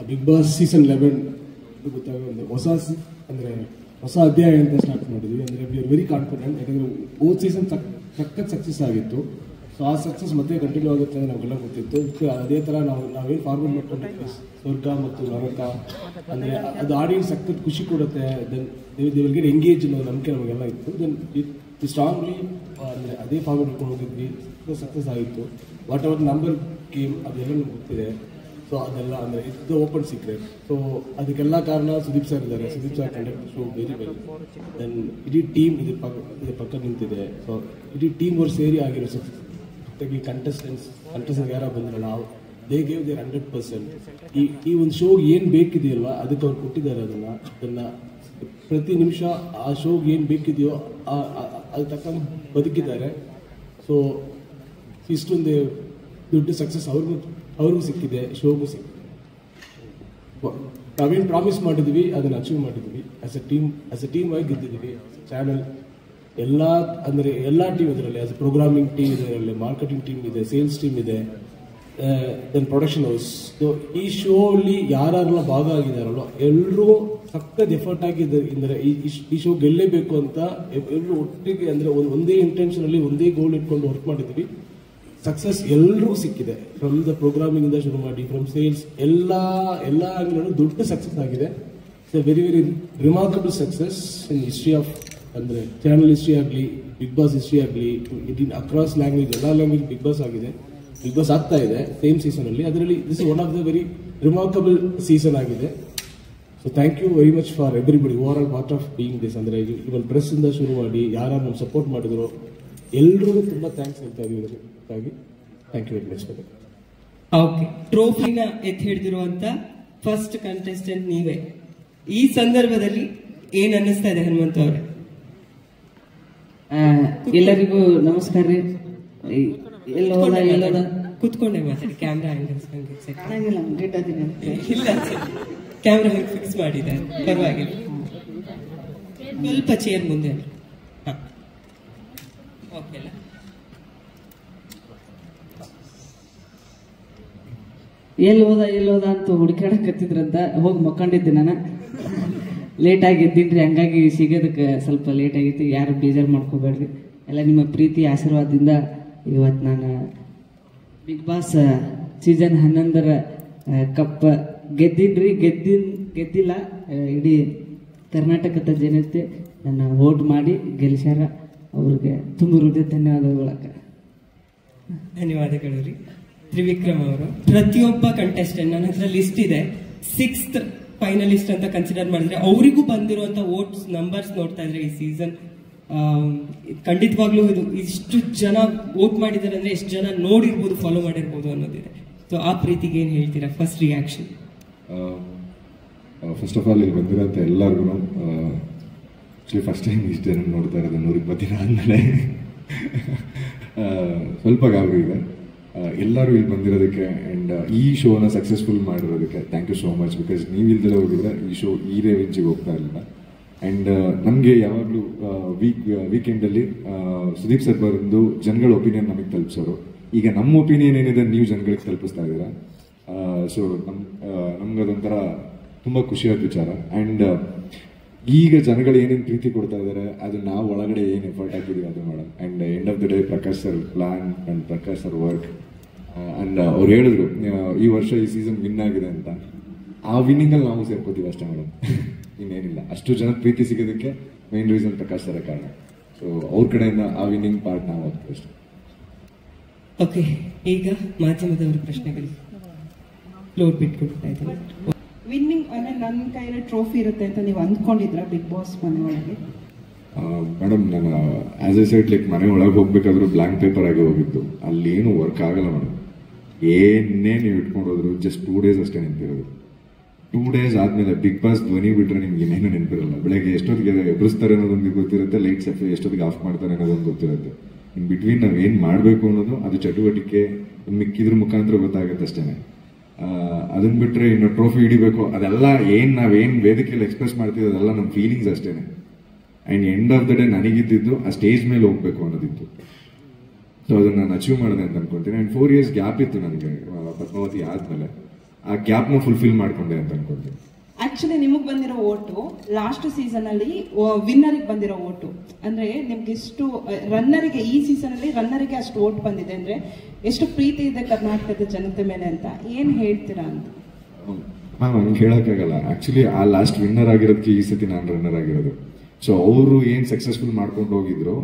Big boss season 11 ಗೊತ್ತಾಗ ಹೊಸ ಅಧ್ಯಾಯ ಅಂತ ಸ್ಟಾರ್ಟ್ ಮಾಡಿದ್ವಿ. ಅಂದರೆ ವಿ ಆರ್ ವೆರಿ ಕಾನ್ಫಿಡೆಂಟ್. ಯಾಕಂದರೆ ಓದ್ ಸೀಸನ್ ಸಖತ್ ಸಕ್ಸಸ್ ಆಗಿತ್ತು. ಸೊ ಆ ಸಕ್ಸಸ್ ಮತ್ತೆ ಕಂಟಿನ್ಯೂ ಆಗುತ್ತೆ ಅಂತ ನಮಗೆಲ್ಲ ಗೊತ್ತಿತ್ತು. ಅದೇ ಥರ ನಾವೇನು ಫಾರ್ವರ್ಡ್ ಮಾಡ್ಕೊಂಡಿದ್ವಿ ಸ್ವರ್ಗ ಮತ್ತು ನರಕ, ಅಂದರೆ ಅದು ಆಡಿಯನ್ಸ್ ಸಖತ್ ಖುಷಿ ಕೊಡುತ್ತೆ. Then they will get engage ಅನ್ನೋ ನಂಬಿಕೆ ನಮಗೆಲ್ಲ ಇತ್ತು. ದೆನ್ ವಿ ಸ್ಟ್ರಾಂಗ್ಲಿ ಅಂದರೆ ಅದೇ ಫಾರ್ವರ್ಡ್ ಮಾಡ್ಕೊಂಡು ಹೋಗಿದ್ವಿ. ಸಕ್ಸಸ್ ಆಗಿತ್ತು. ವಾಟ್ ಎವರ್ ನಂಬರ್ ಗೇಮ್ ಅದೆಲ್ಲ ನಮ್ಗೆ ಗೊತ್ತಿದೆ. ಸೊ ಅದೆಲ್ಲ ಅಂದರೆ ಇಟ್ಸ್ ಓಪನ್ ಸೀಕ್ರೆಟ್. ಸೊ ಅದಕ್ಕೆಲ್ಲ ಕಾರಣ ಸುದೀಪ್ ಸರ್ ಇದ್ದಾರೆ. Sudeep sir conduct show very well. Then ಇಡೀ ಟೀಮ್ ಇದು ಪಕ್ಕ ನಿಂತಿದೆ. ಸೊ ಇಡೀ ಟೀಮ್ ಅವ್ರು ಸೇರಿ ಆಗಿರೋ ಸಕ್ಸಸ್. ಜೊತೆಗೆ ಕಂಟೆಸ್ಟೆಂಟ್ಸ್ ಯಾರೋ ಬಂದಿರಲ್ಲ, ದೇ ಗೇವ್ ದೇರ್ 100%. ಈ ಒಂದು ಶೋಗೆ ಏನು ಬೇಕಿದೆಯಲ್ಲ ಅದಕ್ಕೆ ಅವ್ರು ಕೊಟ್ಟಿದ್ದಾರೆ. ಅದನ್ನು ಪ್ರತಿ ನಿಮಿಷ ಆ ಶೋಗೆ ಏನು ಬೇಕಿದೆಯೋ ಅದು ತಕ್ಕಂಗೆ ಬದುಕಿದ್ದಾರೆ. ಸೊ ಇಷ್ಟೊಂದು ದೊಡ್ಡ ಸಕ್ಸಸ್ ಅವ್ರಿಗೂ ಸಿಕ್ಕಿದೆ, ಶೋಗೂ ಸಿಕ್ಕಿದೆ. ನಾವೇನು ಪ್ರಾಮಿಸ್ ಮಾಡಿದ್ವಿ ಅದನ್ನು ಅಚೀವ್ ಮಾಡಿದ್ವಿ. ಆಸ್ ಎ ಟೀಮ್ ಆಗಿ ಗೆದ್ದಿದ್ದೀವಿ. ಚಾನಲ್ ಎಲ್ಲ ಟೀಮ್ ಇದರಲ್ಲಿ, ಆಸ್ ಎ ಪ್ರೋಗ್ರಾಮಿಂಗ್ ಟೀಮ್ ಇದರಲ್ಲಿ, ಮಾರ್ಕೆಟಿಂಗ್ ಟೀಮ್ ಇದೆ, ಸೇಲ್ಸ್ ಟೀಮ್ ಇದೆ, ದೆನ್ ಪ್ರೊಡಕ್ಷನ್ ಹೌಸ್. ಸೊ ಈ ಶೋ ಅಲ್ಲಿ ಯಾರೆಲ್ಲ ಭಾಗ ಆಗಿದಾರಲ್ಲ ಎಲ್ಲರೂ ಸಖತ್ ಎಫರ್ಟ್ ಆಗಿದ್ದಾರೆ. ಈ ಶೋ ಗೆಲ್ಲೇಬೇಕು ಅಂತ ಎಲ್ಲರೂ ಒಟ್ಟಿಗೆ, ಅಂದರೆ ಒಂದೇ ಇಂಟೆನ್ಷನ್ ಅಲ್ಲಿ ಒಂದೇ ಗೋಲ್ ಇಟ್ಕೊಂಡು ವರ್ಕ್ ಮಾಡಿದ್ವಿ. ಸಕ್ಸಸ್ ಎಲ್ರಿಗೂ ಸಿಕ್ಕಿದೆ. ಫ್ರಮ್ ದ ಪ್ರೋಗ್ರಾಮಿಂಗ್ ಇಂದ ಶುರು ಮಾಡಿ, ಫ್ರಮ್ ಸೇಲ್ಸ್, ಎಲ್ಲ ಆಂಗಲಲ್ಲೂ ದೊಡ್ಡ ಸಕ್ಸಸ್ ಆಗಿದೆ. It's very very remarkable success in history of, ಅಂದರೆ ಚಾನಲ್ ಹಿಸ್ಟ್ರಿ ಆಗಲಿ, ಬಿಗ್ ಬಾಸ್ ಹಿಸ್ಟ್ರಿ ಆಗಲಿ, ಇನ್ ಅಕ್ರಾಸ್ ಲ್ಯಾಂಗ್ವೇಜ್ ಎಲ್ಲ ಲ್ಯಾಂಗ್ವೇಜ್ ಬಿಗ್ ಬಾಸ್ ಆಗಿದೆ, ಬಿಗ್ ಬಾಸ್ ಆಗ್ತಾ ಇದೆ ಸೇಮ್ ಸೀಸನ್ ಅಲ್ಲಿ. ಅದರಲ್ಲಿ this is one of the very remarkable season ಆಗಿದೆ. So thank you very much for everybody, overall part of being this. ಅಂದರೆ even press ಇಂದ ಶುರು ಮಾಡಿ ಯಾರು ನಮ್ಗೆ ಸಪೋರ್ಟ್ ಮಾಡಿದ್ರು ಎಲ್ರಿಗೂ ತುಂಬ ಥ್ಯಾಂಕ್ಸ್ ಹೇಳ್ತಾ ಇದೀವಿ. ಅದಕ್ಕಾಗಿ thank you very much. Okay, ಟ್ರೋಫಿನ ಎತ್ತಿ ಹಿಡಿದಿರುವಂತ ಫಸ್ಟ್ ಕಂಟೆಸ್ಟೆಂಟ್ ನೀವೇ. ಈ ಸಂದರ್ಭದಲ್ಲಿ ಏನ್ ಅನ್ನಿಸ್ತಾ ಇದೆ ಹನುಮಂತ ಅವರೇ? ಎಲ್ಲರಿಗೂ ನಮಸ್ಕಾರ ರೀ. ಎಲ್ಲೋದ ಕುತ್ಕೊಂಡೆ ಮಾತಾಡಿ, ಕ್ಯಾಮ್ರಾ ಆಂಗಲ್ಸ್ ಕಾಣಂಗಿಲ್ಲ, ಗಿಡ್ಡದಿನ ಇಲ್ಲ, ಕ್ಯಾಮ್ರಾ ಫಿಕ್ಸ್ ಮಾಡಿದ್ದಾರೆ, ಪರವಾಗಿಲ್ಲ. ಸ್ವಲ್ಪ ಚೇರ್ ಮುಂದೆ ಓಕೆ ಅಲ್ಲ? ಎಲ್ಲೋದ ಅಂತ ಹುಡುಕಾಡಕತ್ತಿದ್ರಂತ ಹೋಗಿ ಮಕ್ಕೊಂಡಿದ್ದೆ. ನಾನು ಲೇಟಾಗಿ ಎದ್ದೀನ್ರಿ, ಹಂಗಾಗಿ ಸಿಗೋದಕ್ಕೆ ಸ್ವಲ್ಪ ಲೇಟ್ ಆಗೈತಿ. ಯಾರು ಬೇಜಾರು ಮಾಡ್ಕೋಬೇಡ್ರಿ. ಎಲ್ಲ ನಿಮ್ಮ ಪ್ರೀತಿ ಆಶೀರ್ವಾದದಿಂದ ಇವತ್ತು ನಾನು ಬಿಗ್ ಬಾಸ್ ಸೀಸನ್ 11 ಕಪ್ ಗೆದ್ದಿನ್ರಿ. ಗೆದ್ದಿಲ್ಲ, ಇಡೀ ಕರ್ನಾಟಕದ ಜನತೆ ನನ್ನ ವೋಟ್ ಮಾಡಿ ಗೆಲ್ಸ್ಯಾರ. ಅವ್ರಿಗೆ ತುಂಬ ಹೃದಯ ಧನ್ಯವಾದಗಳು. ಧನ್ಯವಾದಗಳು ರೀ. ತ್ರಿವಿಕ್ರಮ್ ಅವರು, ಪ್ರತಿಯೊಬ್ಬ ಕಂಟೆಸ್ಟೆಂಟ್ ನನ್ನ ಹತ್ರ ಲಿಸ್ಟ್ ಇದೆ, 6th ಫೈನಲಿಸ್ಟ್ ಅಂತ ಕನ್ಸಿಡರ್ ಮಾಡಿದ್ರೆ ಅವರಿಗೂ ಬಂದಿರುವಂತ ವೋಟ್ಸ್ ನಂಬರ್ಸ್ ನೋಡ್ತಾ ಇದ್ರೆ ಈ ಸೀಸನ್ ಖಂಡಿತವಾಗ್ಲೂ ಇದು ಇಷ್ಟು ಜನ ವೋಟ್ ಮಾಡಿದ್ದಾರೆ ಅಂದ್ರೆ ಎಷ್ಟು ಜನ ನೋಡಿರ್ಬೋದು, ಫಾಲೋ ಮಾಡಿರ್ಬೋದು ಅನ್ನೋದಿದೆ. ಸೊ ಆ ಪ್ರೀತಿಗೆ ಏನ್ ಹೇಳ್ತೀರಾ? First reaction. First of all ಇಲ್ಲಿ ಬಂದಿರೋಂಥ ಎಲ್ಲರಿಗೂ ಆಕ್ಚುಲಿ ಫಸ್ಟ್ ಟೈಮ್ ಇಷ್ಟು ಜನ ನೋಡ್ತಾ ಇರೋದು 120 ದಿನ ಆದಮೇಲೆ ಸ್ವಲ್ಪ ಗಾಬರಿ ಇದೆ. ಎಲ್ಲರೂ ಇಲ್ಲಿ ಬಂದಿರೋದಕ್ಕೆ ಆ್ಯಂಡ್ ಈ ಶೋನ ಸಕ್ಸಸ್ಫುಲ್ ಮಾಡಿರೋದಕ್ಕೆ thank you so much. Because ನೀವಿಲ್ದಲೇ ಹೋಗಿದ್ರೆ ಈ ಶೋ ಈ ರೇಂಜಿಗೆ ಹೋಗ್ತಾ ಇರಲಿಲ್ಲ. ಆ್ಯಂಡ್ ನಮಗೆ ಯಾವಾಗಲೂ ವೀಕೆಂಡಲ್ಲಿ ಸುದೀಪ್ ಸರ್ ಬಂದು ಜನಗಳ ಒಪಿನಿಯನ್ ನಮಗೆ ತಲುಪಿಸೋರು. ಈಗ ನಮ್ಮ ಒಪಿನಿಯನ್ ಏನಿದೆ ನೀವು ಜನಗಳಿಗೆ ತಲುಪಿಸ್ತಾ ಇದ್ದೀರಾ. ಸೊ ನಮ್ಗೆ ಅದೊಂಥರ ತುಂಬ ಖುಷಿಯಾದ ವಿಚಾರ. ಆ್ಯಂಡ್ ಈಗ ಜನಗಳು ಏನೇನು ಪ್ರೀತಿ ಕೊಡ್ತಾ ಇದ್ದಾರೆ ಅದು ನಾವು ಒಳಗಡೆ ಏನು ಎಫರ್ಟ್ ಹಾಕಿದ್ದೀವಿ ಅದು ಮಾಡೋಣ. And end of the day Prakash sir plan and Prakash sir work. And ಅವ್ರು ಹೇಳಿದ್ರು ಈ ವರ್ಷ ಈ ಸೀಸನ್ ವಿನ್ ಆಗಿದೆ ಅಂತ. ಆ ವಿನ್ನಿಂಗಲ್ಲಿ ನಾವು ಸೇರ್ಕೋತೀವಿ ಅಷ್ಟೇ ಮೇಡಮ್, ಇನ್ನೇನಿಲ್ಲ. ಅಷ್ಟು ಜನ ಪ್ರೀತಿ ಸಿಗೋದಕ್ಕೆ ಮೇನ್ ರೀಸನ್ ಪ್ರಕಾಶ್ ಸರ ಕಾರಣ. ಸೊ ಅವ್ರ ಕಡೆಯಿಂದ ಆ ವಿನ್ನಿಂಗ್ ಪಾರ್ಟ್ ನಾವು ಹೋಗ್ತೀವಿ ಅಷ್ಟೇ. ಓಕೆ, ಈಗ ಮಾಧ್ಯಮದವರ ಪ್ರಶ್ನೆಗಳು ಫ್ಲೋರ್ ಬಿಟ್ಕೊಡ್ತಾ ಇದ್ದಾರೆ. ವಿನ್ನಿಂಗ್ ಅಂದ್ರೆ ನನ್ನ ಕೈಯಲ್ಲಿ ಟ್ರೋಫಿ ಇರುತ್ತೆ ಅಂತ ನೀವು ಅಂದ್ಕೊಂಡಿದ್ರ ಬಿಗ್ ಬಾಸ್ ಮನೆ ಒಳಗೆ? ಮೇಡಮ್ ನಾನು ಆಸ್ ಎ ಸೈಡ್ ಲೈಕ್ ಮನೆ ಒಳಗೆ ಹೋಗ್ಬೇಕಾದ್ರೂ ಬ್ಲಾಂಕ್ ಪೇಪರ್ ಆಗಿ ಹೋಗಿದ್ದು. ಅಲ್ಲಿ ಏನು ವರ್ಕ್ ಆಗಲ್ಲ ಮೇಡಮ್. ಏನೇ ನೀವು ಇಟ್ಕೊಂಡು ಹೋದ್ರು ಜಸ್ಟ್ 2 days ಅಷ್ಟೇ ನೆನಪಿರೋದು. 2 days ಆದ್ಮೇಲೆ ಬಿಗ್ ಬಾಸ್ ಧ್ವನಿ ಬಿಟ್ರೆ ನಿಮ್ಗೆ ಏನೇನು ನೆನಪಿರಲ್ಲ. ಬೆಳಗ್ಗೆ ಎಷ್ಟೊತ್ತಿಗೆ ಎಬ್ರಿಸ್ತಾರೆ ಅನ್ನೋದೊಂದು ಗೊತ್ತಿರುತ್ತೆ, ಲೈಟ್ಸ್ ಎಷ್ಟೊತ್ತಿಗೆ ಆಫ್ ಮಾಡ್ತಾರೆ ಅನ್ನೋದೊಂದು ಗೊತ್ತಿರುತ್ತೆ. ಇನ್ ಬಿಟ್ವೀನ್ ನಾವು ಏನು ಮಾಡಬೇಕು ಅನ್ನೋದು ಅದು ಚಟುವಟಿಕೆ ಮಿಕ್ಕಿದ್ರ ಮುಖಾಂತರ ಗೊತ್ತಾಗುತ್ತೆ ಅಷ್ಟೇ. ಅದನ್ನ ಬಿಟ್ಟರೆ ಇನ್ನು ಟ್ರೋಫಿ ಹಿಡಿಬೇಕು ಅದೆಲ್ಲ ನಾವೇನು ವೇದಿಕೆಯಲ್ಲಿ ಎಕ್ಸ್ಪ್ರೆಸ್ ಮಾಡ್ತೀವಿ ಅದೆಲ್ಲ ನಮ್ಮ ಫೀಲಿಂಗ್ಸ್ ಅಷ್ಟೇ. And end of the day ನನಗಿದ್ದಿದ್ದು ಆ ಸ್ಟೇಜ್ ಮೇಲೆ ಹೋಗ್ಬೇಕು ಅನ್ನೋದಿತ್ತು. ಸೊ ಅದನ್ನು ನಾನು ಅಚೀವ್ ಮಾಡಿದೆ ಅಂತ ಅನ್ಕೊತೀನಿ. ಆ್ಯಂಡ್ 4 years ಗ್ಯಾಪ್ ಇತ್ತು ನನಗೆ ಪದ್ಮಾವತಿ ಆದಮೇಲೆ. ಆ ಗ್ಯಾಪ್ನ ಫುಲ್ಫಿಲ್ ಮಾಡ್ಕೊಂಡೆ ಅಂತ ಅನ್ಕೊಳ್ತೀನಿ. ಆಕ್ಚುಲಿ ನಿಮಗ್ ಬಂದಿರೋ ಓಟು ಲಾಸ್ಟ್ ಸೀಸನ್ ಅಲ್ಲಿ ವಿನ್ನರಿಗೆ ಬಂದಿರೋ ಓಟು ಅಂದ್ರೆ ನಿಮ್ಗೆ ಎಷ್ಟು ರನ್ನರಿಗೆ ಈ ಸೀಸನ್ ಅಲ್ಲಿ ರನ್ನರಿಗೆ ಅಷ್ಟು ಓಟ್ ಬಂದಿದೆ ಅಂದ್ರೆ ಎಷ್ಟು ಪ್ರೀತಿ ಇದೆ ಕರ್ನಾಟಕದ ಜನತೆ ಮೇಲೆ ಅಂತ ಏನ್ ಹೇಳ್ತೀರಾ ಅಂತ? ಮ್ಯಾಮ್ ಹಂಗೆ ಹೇಳಕ್ಕಾಗಲ್ಲ. ಆಕ್ಚುಲಿ ಆ ಲಾಸ್ಟ್ ವಿನ್ನರ್ ಆಗಿರೋದಕ್ಕೆ ಈ ಸತಿ ನಾನು ರನ್ನರ್ ಆಗಿರೋದು. ಸೊ ಅವರು ಏನ್ ಸಕ್ಸಸ್ಫುಲ್ ಮಾಡ್ಕೊಂಡು ಹೋಗಿದ್ರು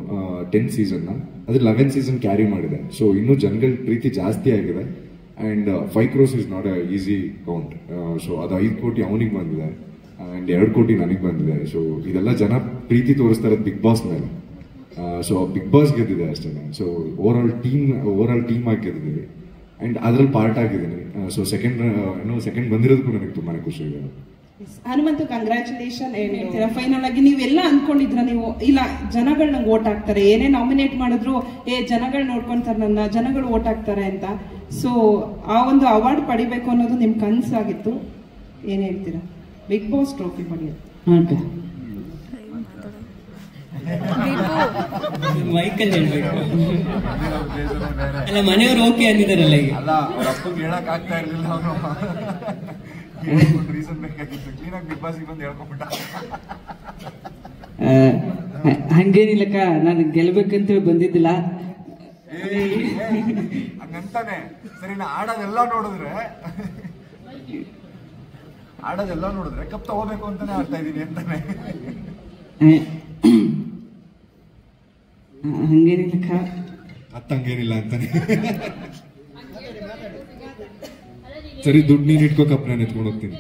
10 ಸೀಸನ್ ಅದ್ರ 11 ಸೀಸನ್ ಕ್ಯಾರಿ ಮಾಡಿದೆ. ಸೊ ಇನ್ನೂ ಜನಗಳ ಪ್ರೀತಿ ಜಾಸ್ತಿ ಆಗಿದೆ. And 5 crores is not a easy count. So ಅದು 5 ಕೋಟಿ ಅವನಿಗೆ ಬಂದಿದೆ ಅಂಡ್ 2 ಕೋಟಿ ನನಗೆ ಬಂದಿದೆ. ಸೊ ಇದೆಲ್ಲ ಜನ ಪ್ರೀತಿ ತೋರಿಸ್ತಾ ಇರೋದು ಬಿಗ್ ಬಾಸ್ ಮೇಲೆ. ಸೊ ಬಿಗ್ ಬಾಸ್ ಗೆದ್ದಿದೆ ಅಷ್ಟೇ. ಸೊ ಓವರ್ ಆಲ್ ಟೀಮ್ ಆಗಿ ಗೆದ್ದಿದ್ದೀವಿ ಅಂಡ್ ಅದ್ರಲ್ಲಿ ಪಾರ್ಟ್ ಆಗಿದ್ದೀನಿ. ಸೊ ಸೆಕೆಂಡ್ ಬಂದಿರೋದಕ್ಕೂ ನನಗೆ ತುಂಬಾನೇ ಖುಷಿ ಇದೆ. ಹನುಮಂತು, ಕಂಗ್ರ್ಯಾಚುಲೇಷನ್. ಏನ್ ಹೇಳ್ತೀರಾ ಫೈನಲ್ ಆಗಿ? ನೀವೆಲ್ಲ ಅನ್ಕೊಂಡಿದ್ರ ನೀವು ಇಲ್ಲ ಜನಗಳು ನಂಗೆ ಓಟ್ ಹಾಕ್ತಾರೆ, ಏನೇ ನಾಮಿನೇಟ್ ಮಾಡಿದ್ರು ಜನಗಳು ನೋಡ್ಕೊಂತಾರೆ ನನ್ನ, ಜನಗಳು ಓಟ್ ಹಾಕ್ತಾರೆ ಅಂತ. ಸೊ ಆ ಒಂದು ಅವಾರ್ಡ್ ಪಡಿಬೇಕು ಅನ್ನೋದು ನಿಮ್ ಕನ್ಸಾಗಿತ್ತು. ಏನ್ ಹೇಳ್ತೀರಾ? ಬಿಗ್ ಬಾಸ್ ಟ್ರೋಫಿ ಪಡೆಯೋದು ಮೈಕಲ್ ಹೇಳ್ಬೇಕು ಅಲ್ಲ, ಮನೆಯವ್ರು ಓಕೆ ಅಂದಿದಾರಲ್ಲ ಈಗ. ಹೇಳಕ್ ಆಗ್ತಾ ಇರ್ಲಿಲ್ಲ ರೀಸನ್ ಬೇಕಾಗಿತ್ತು. ಕ್ಲೀನಾಗಿ ಬಿಗ್ ಬಾಸ್ ಬಂದು ಹೇಳ್ಕೊಂಡ್ಬಿಟ್ಟ. ಹಂಗೇನಿಲ್ಲಕ್ಕ, ನಾನು ಗೆಲ್ಬೇಕಂತ ಬಂದಿದ್ದಿಲ್ಲ. ಹಂಗಂತಾನೆ ಸರಿ. ನಾ ಆಡೋದೆಲ್ಲ ನೋಡಿದ್ರೆ ಕಪ್ ತಗೋಬೇಕು ಅಂತಾನೆ ಆಡ್ತಾ ಇದೀನಿ ಅಂತಾನೆ. ಹಂಗೇನಿಲ್ಲಕ್ಕ, ಹಂಗೇನಿಲ್ಲ ಅಂತಾನೆ. ಸರಿ, ದುಡ್ಡು ನೀನ್ ಇಟ್ಕೋ, ಕಪ್ ನಾನು ಎತ್ಕೊಂಡು ಹೋಗ್ತೀನಿ.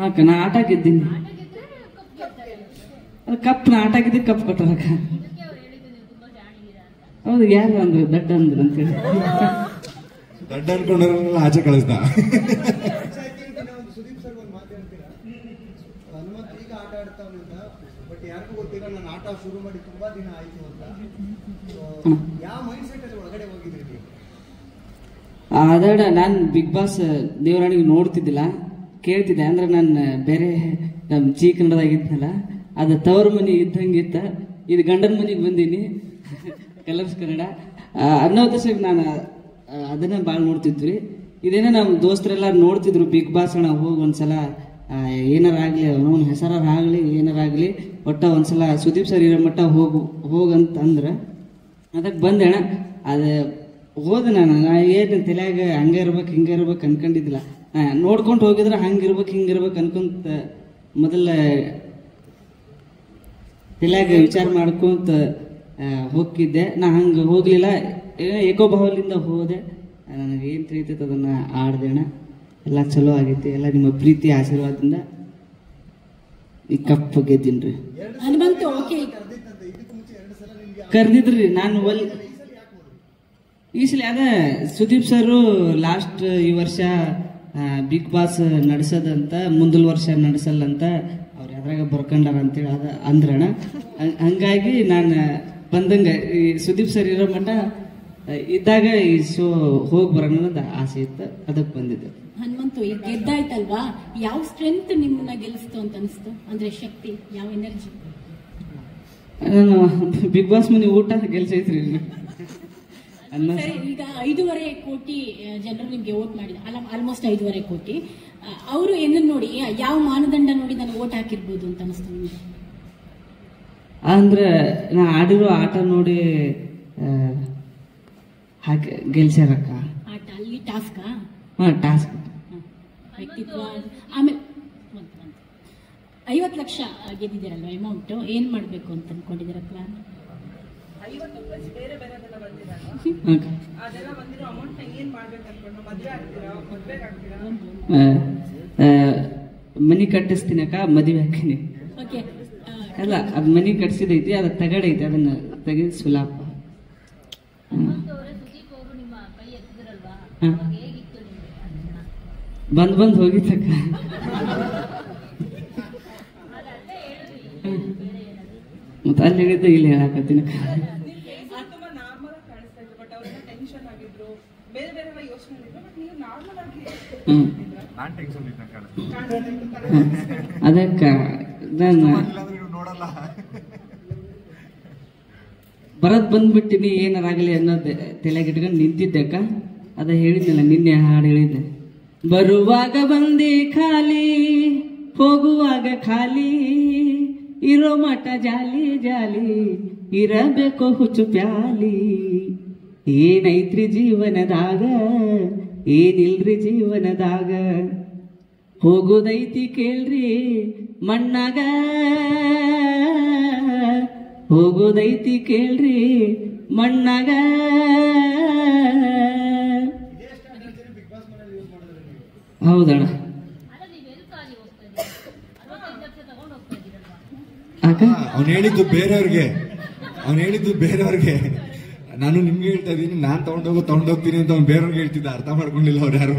ಅಕ್ಕ ನಾ ಆಟ ಗೆದ್ದೀನಿ. ಕಪ್ ನಾ ಆಟ ಗೆದ್ದಿ ಕಪ್ ಕೊಟ್ಟಾರಕ್ಕ. ಹೌದು, ಯಾರು ಅಂದ್ರು ದಡ್ಡ ಅಂದ್ರು ಅಂತೇಳಿ ದಡ್ಡ ಅನ್ಕೊಂಡ್ರಲ್ಲ ಆಚೆ ಕಳಿಸ್ದ. ಯಾರಿಗೂ ಗೊತ್ತಿಲ್ಲ ನಾನು ಆಟ ಶುರು ಮಾಡಿ ತುಂಬಾ ದಿನ ಆಯ್ತು ಅಂತ. ಯಾವ ಮೈಂಡ್ ಸೆಟ್ ಅಲ್ಲಿ ಒಳಗಡೆ ಹೋಗಿದ್ರಿ ನೀವು? ಅದಡ ನಾನು ಬಿಗ್ ಬಾಸ್ ದೇವರಾಣಿಗೆ ನೋಡ್ತಿದ್ದಿಲ್ಲ, ಕೇಳ್ತಿದ್ದೆ. ಅಂದ್ರೆ ನಾನು ಬೇರೆ ನಮ್ಮ ಜಿ ಕನ್ನಡದಾಗಿದ್ನಲ್ಲ, ಅದು ತವರ ಮನೆ ಇದ್ದಂಗಿತ್ತ. ಇದು ಗಂಡನ ಮನೆಗೆ ಬಂದೀನಿ, ಕಲರ್ಸ್ ಕನ್ನಡ ಅನ್ನೋ ದಶಕ್ಕೆ ನಾನು ಅದನ್ನ ಭಾಳ ನೋಡ್ತಿದ್ವಿ. ಇದೇನೋ ನಮ್ಮ ದೋಸ್ತರೆಲ್ಲ ನೋಡ್ತಿದ್ರು ಬಿಗ್ ಬಾಸ್ ಅಣ್ಣ ಹೋಗಿ ಒಂದ್ಸಲ ಏನಾರಾಗ್ಲಿ, ಅವನ ಹೆಸರಾಗಲಿ ಏನಾರಾಗ್ಲಿ, ಒಟ್ಟ ಒಂದ್ಸಲ ಸುದೀಪ್ ಸರ್ ಇರೋ ಮಟ್ಟ ಹೋಗಂತ ಅಂದ್ರೆ ಅದಕ್ಕೆ ಬಂದೆ ಅಣ್ಣ. ಅದು ಹೋದೆ ನಾನು. ಏನು ತಲೆಯಾಗ ಹಂಗೆ ಇರ್ಬೇಕು ಹಿಂಗೆ ಇರ್ಬೇಕು ಅನ್ಕೊಂಡಿದ್ದಿಲ್ಲ. ನೋಡ್ಕೊಂಡು ಹೋಗಿದ್ರೆ ಹಂಗಿರ್ಬೇಕು ಹಿಂಗಿರ್ಬೇಕು ಅನ್ಕೊಂತ ಮೊದಲ ತಲೆಯಾಗ ವಿಚಾರ ಮಾಡ್ಕೊಂತ ಹೋಗಿದ್ದೆ. ನಾ ಹಂಗೆ ಹೋಗ್ಲಿಲ್ಲ, ಏಕೋಭಾವಲಿಂದ ಹೋದೆ. ನನಗೇನು ತಿಳಿತೈತೆ ಅದನ್ನ ಆಡ್ದೆ ಅಣ್ಣ. ಎಲ್ಲ ಚಲೋ ಆಗೈತಿ. ಎಲ್ಲ ನಿಮ್ಮ ಪ್ರೀತಿ ಆಶೀರ್ವಾದದಿಂದ ಈ ಕಪ್ ಗೆದ್ದೀನ್ರಿ. ಕರ್ದಿದ್ರಿ ನಾನು ಈ ಸಲ ಅದ ಸುದೀಪ್ ಸರ್ ಲಾಸ್ಟ್ ಈ ವರ್ಷ ಬಿಗ್ ಬಾಸ್ ನಡೆಸೋದಂತ, ಮುಂದಿನ ವರ್ಷ ನಡೆಸಲ್ಲಂತ ಅವ್ರು ಯಾವ್ದ್ರಾಗ ಬರ್ಕೊಂಡಾರ ಅಂತೇಳಿ ಅದ ಅಂದ್ರಣ. ಹಂಗಾಗಿ ನಾನು ಬಂದಂಗ ಈ ಸುದೀಪ್ ಸರ್ ಇರೋ ಮಟ್ಟ ಇದ್ದಾಗ ಈ ಶೋ ಹೋಗಿ ಬರೋಣ ಅನ್ನೋದು ಆಸೆ ಇತ್ತು, ಅದಕ್ಕೆ ಬಂದಿದ್ದೆ. ಹನುಮಂತು, ಈಗ ಗೆದ್ದಾಯ್ತಲ್ವಾ, ಯಾವ ಸ್ಟ್ರೆಂತ್ ನಿಮ್ಮನ್ನ ಗೆಲ್ಲಿಸ್ತು ಅಂತ ಅನಿಸ್ತು? ಅಂದ್ರೆ ಶಕ್ತಿ, ಯಾವ ಎನರ್ಜಿ? ನಾನು ಬಿಗ್ ಬಾಸ್ ಮನೆ ಊಟ ಗೆಲ್ಸೈತ್ರಿ. ಸರಿ, ಈಗ 5.5 ಕೋಟಿ ಜನರು ನಿಮ್ಗೆ ವೋಟ್ ಮಾಡಿದ, ಆಲ್ಮೋಸ್ಟ್ 5.5 ಕೋಟಿ. ಅವರು ಏನನ್ನ ನೋಡಿ, ಯಾವ ಮಾನದಂಡ ನೋಡಿ ನಾನು ವೋಟ್ ಹಾಕಿರ್ಬೋದು ಅಂತ ಅನಿಸ್ತು ನಿಮ್ಗೆ? ಅಂದ್ರೆ ನಾ ಆಡಿರೋ ಆಟ ನೋಡಿ ಹಾಕಿ ಗೆಲ್ಸ್ಯಾರಕ್ಕ. ಆಟ ಅಲ್ಲಿ ಟಾಸ್ಕಾ? ಟಾಸ್ಕ್, ವ್ಯಕ್ತಿತ್ವ. ಆಮೇಲೆ 50 ಲಕ್ಷ ಗೆದ್ದಿದ್ದೀರಲ್ವ ಅಮೌಂಟ್, ಏನ್ ಮಾಡ್ಬೇಕು ಅಂತ ಅನ್ಕೊಂಡಿದ್ದೀರ ಪ್ಲಾನ್? 50 ಪ್ಲಸ್ ಬೇರೆ ಬೇರೆದೆಲ್ಲ ಬಂದಿರಲ್ಲ, ಅದೆಲ್ಲ ಬಂದಿರೋ ಅಮೌಂಟ್ ಏನ್ ಮಾಡ್ಬೇಕು ಅನ್ಕೊಂಡು? ಮದ್ವೆ ಆಗ್ತೀರಾ? ಮದ್ವೆಗೆ ಆಗ್ತೀರಾ? ಮನಿ ಕಟ್ಟಿಸ್ತೀನಕ್ಕ, ಮದುವೆ ಹಾಕಿನಿ. ಓಕೆ, ಅಲ್ಲ ಅದ್ ಮನಿ ಕಟ್ಸಿದೈತಿ, ಅದ ತಗಡೈತಿ, ಅದನ್ನ ತೆಗೆದು ಸುಲಾಪ. ಬಂದ್ ಹೋಗಿತ್ತಕ್ಕ. ಮತ್ತೆ ಅಲ್ಲಿ ಹೇಳಿದ್ದ ಇಲ್ಲಿ ಹೇಳಕತ್ತೀನಕ್ಕ. ತುಂಬಾ ನಾರ್ಮಲ್ ಆಗಿ ಕಾಣಿಸ್ತಾ ಇದ್ರು, ಬಟ್ ಅವ್ರೆಲ್ಲ ಟೆನ್ಷನ್ ಆಗಿದ್ರು, ಬೇರೆ ಬೇರೆ ಯೋಚನೆ ಇದ್ರು. ಬಟ್ ನೀವು ನಾರ್ಮಲ್ ಆಗಿ ಅದಕ್ಕ ನಾನು ಬರದ್ ಬಂದ್ಬಿಟ್ಟಿನಿ ಏನಾರಾಗಲಿ ಅನ್ನೋದು ತಲೆಗಿಟ್ಕೊಂಡು ನಿಂತಿದ್ದಕ್ಕ ಅದ ಹೇಳಿದ್ನಲ್ಲ ನಿನ್ನೆ ಹಾಡು ಹೇಳಿದ್ದೆ. ಬರುವಾಗ ಬಂದೆ ಖಾಲಿ ಹೋಗುವಾಗ ಖಾಲಿ ಇರೋ ಮಠ ಜಾಲಿ ಜಾಲಿ ಇರಬೇಕು ಹುಚ್ಚು ಪ್ಯಾಲಿ. ಏನೈತ್ರಿ ಜೀವನದಾಗ ಏನಿಲ್ರಿ ಜೀವನದಾಗ ಹೋಗೋದೈತಿ ಕೇಳ್ರಿ ಮಣ್ಣಾಗ ಹೋಗೋದೈತಿ ಕೇಳ್ರಿ ಮಣ್ಣಾಗ. ಹೌದಣ್ಣ ಅವ್ನು ಹೇಳಿದ್ದು ಬೇರೆಯವ್ರಿಗೆ ನಾನು ನಿಮ್ಗೆ ಹೇಳ್ತಾ ಇದೀನಿ, ನಾನ್ ತಗೊಂಡೋಗ್ತೀನಿ ಅಂತ ಅವ್ನು ಬೇರೆಯವ್ರಿಗೆ ಹೇಳ್ತಿದ್ದ, ಅರ್ಥ ಮಾಡ್ಕೊಂಡಿಲ್ಲ ಅವ್ರು ಯಾರು.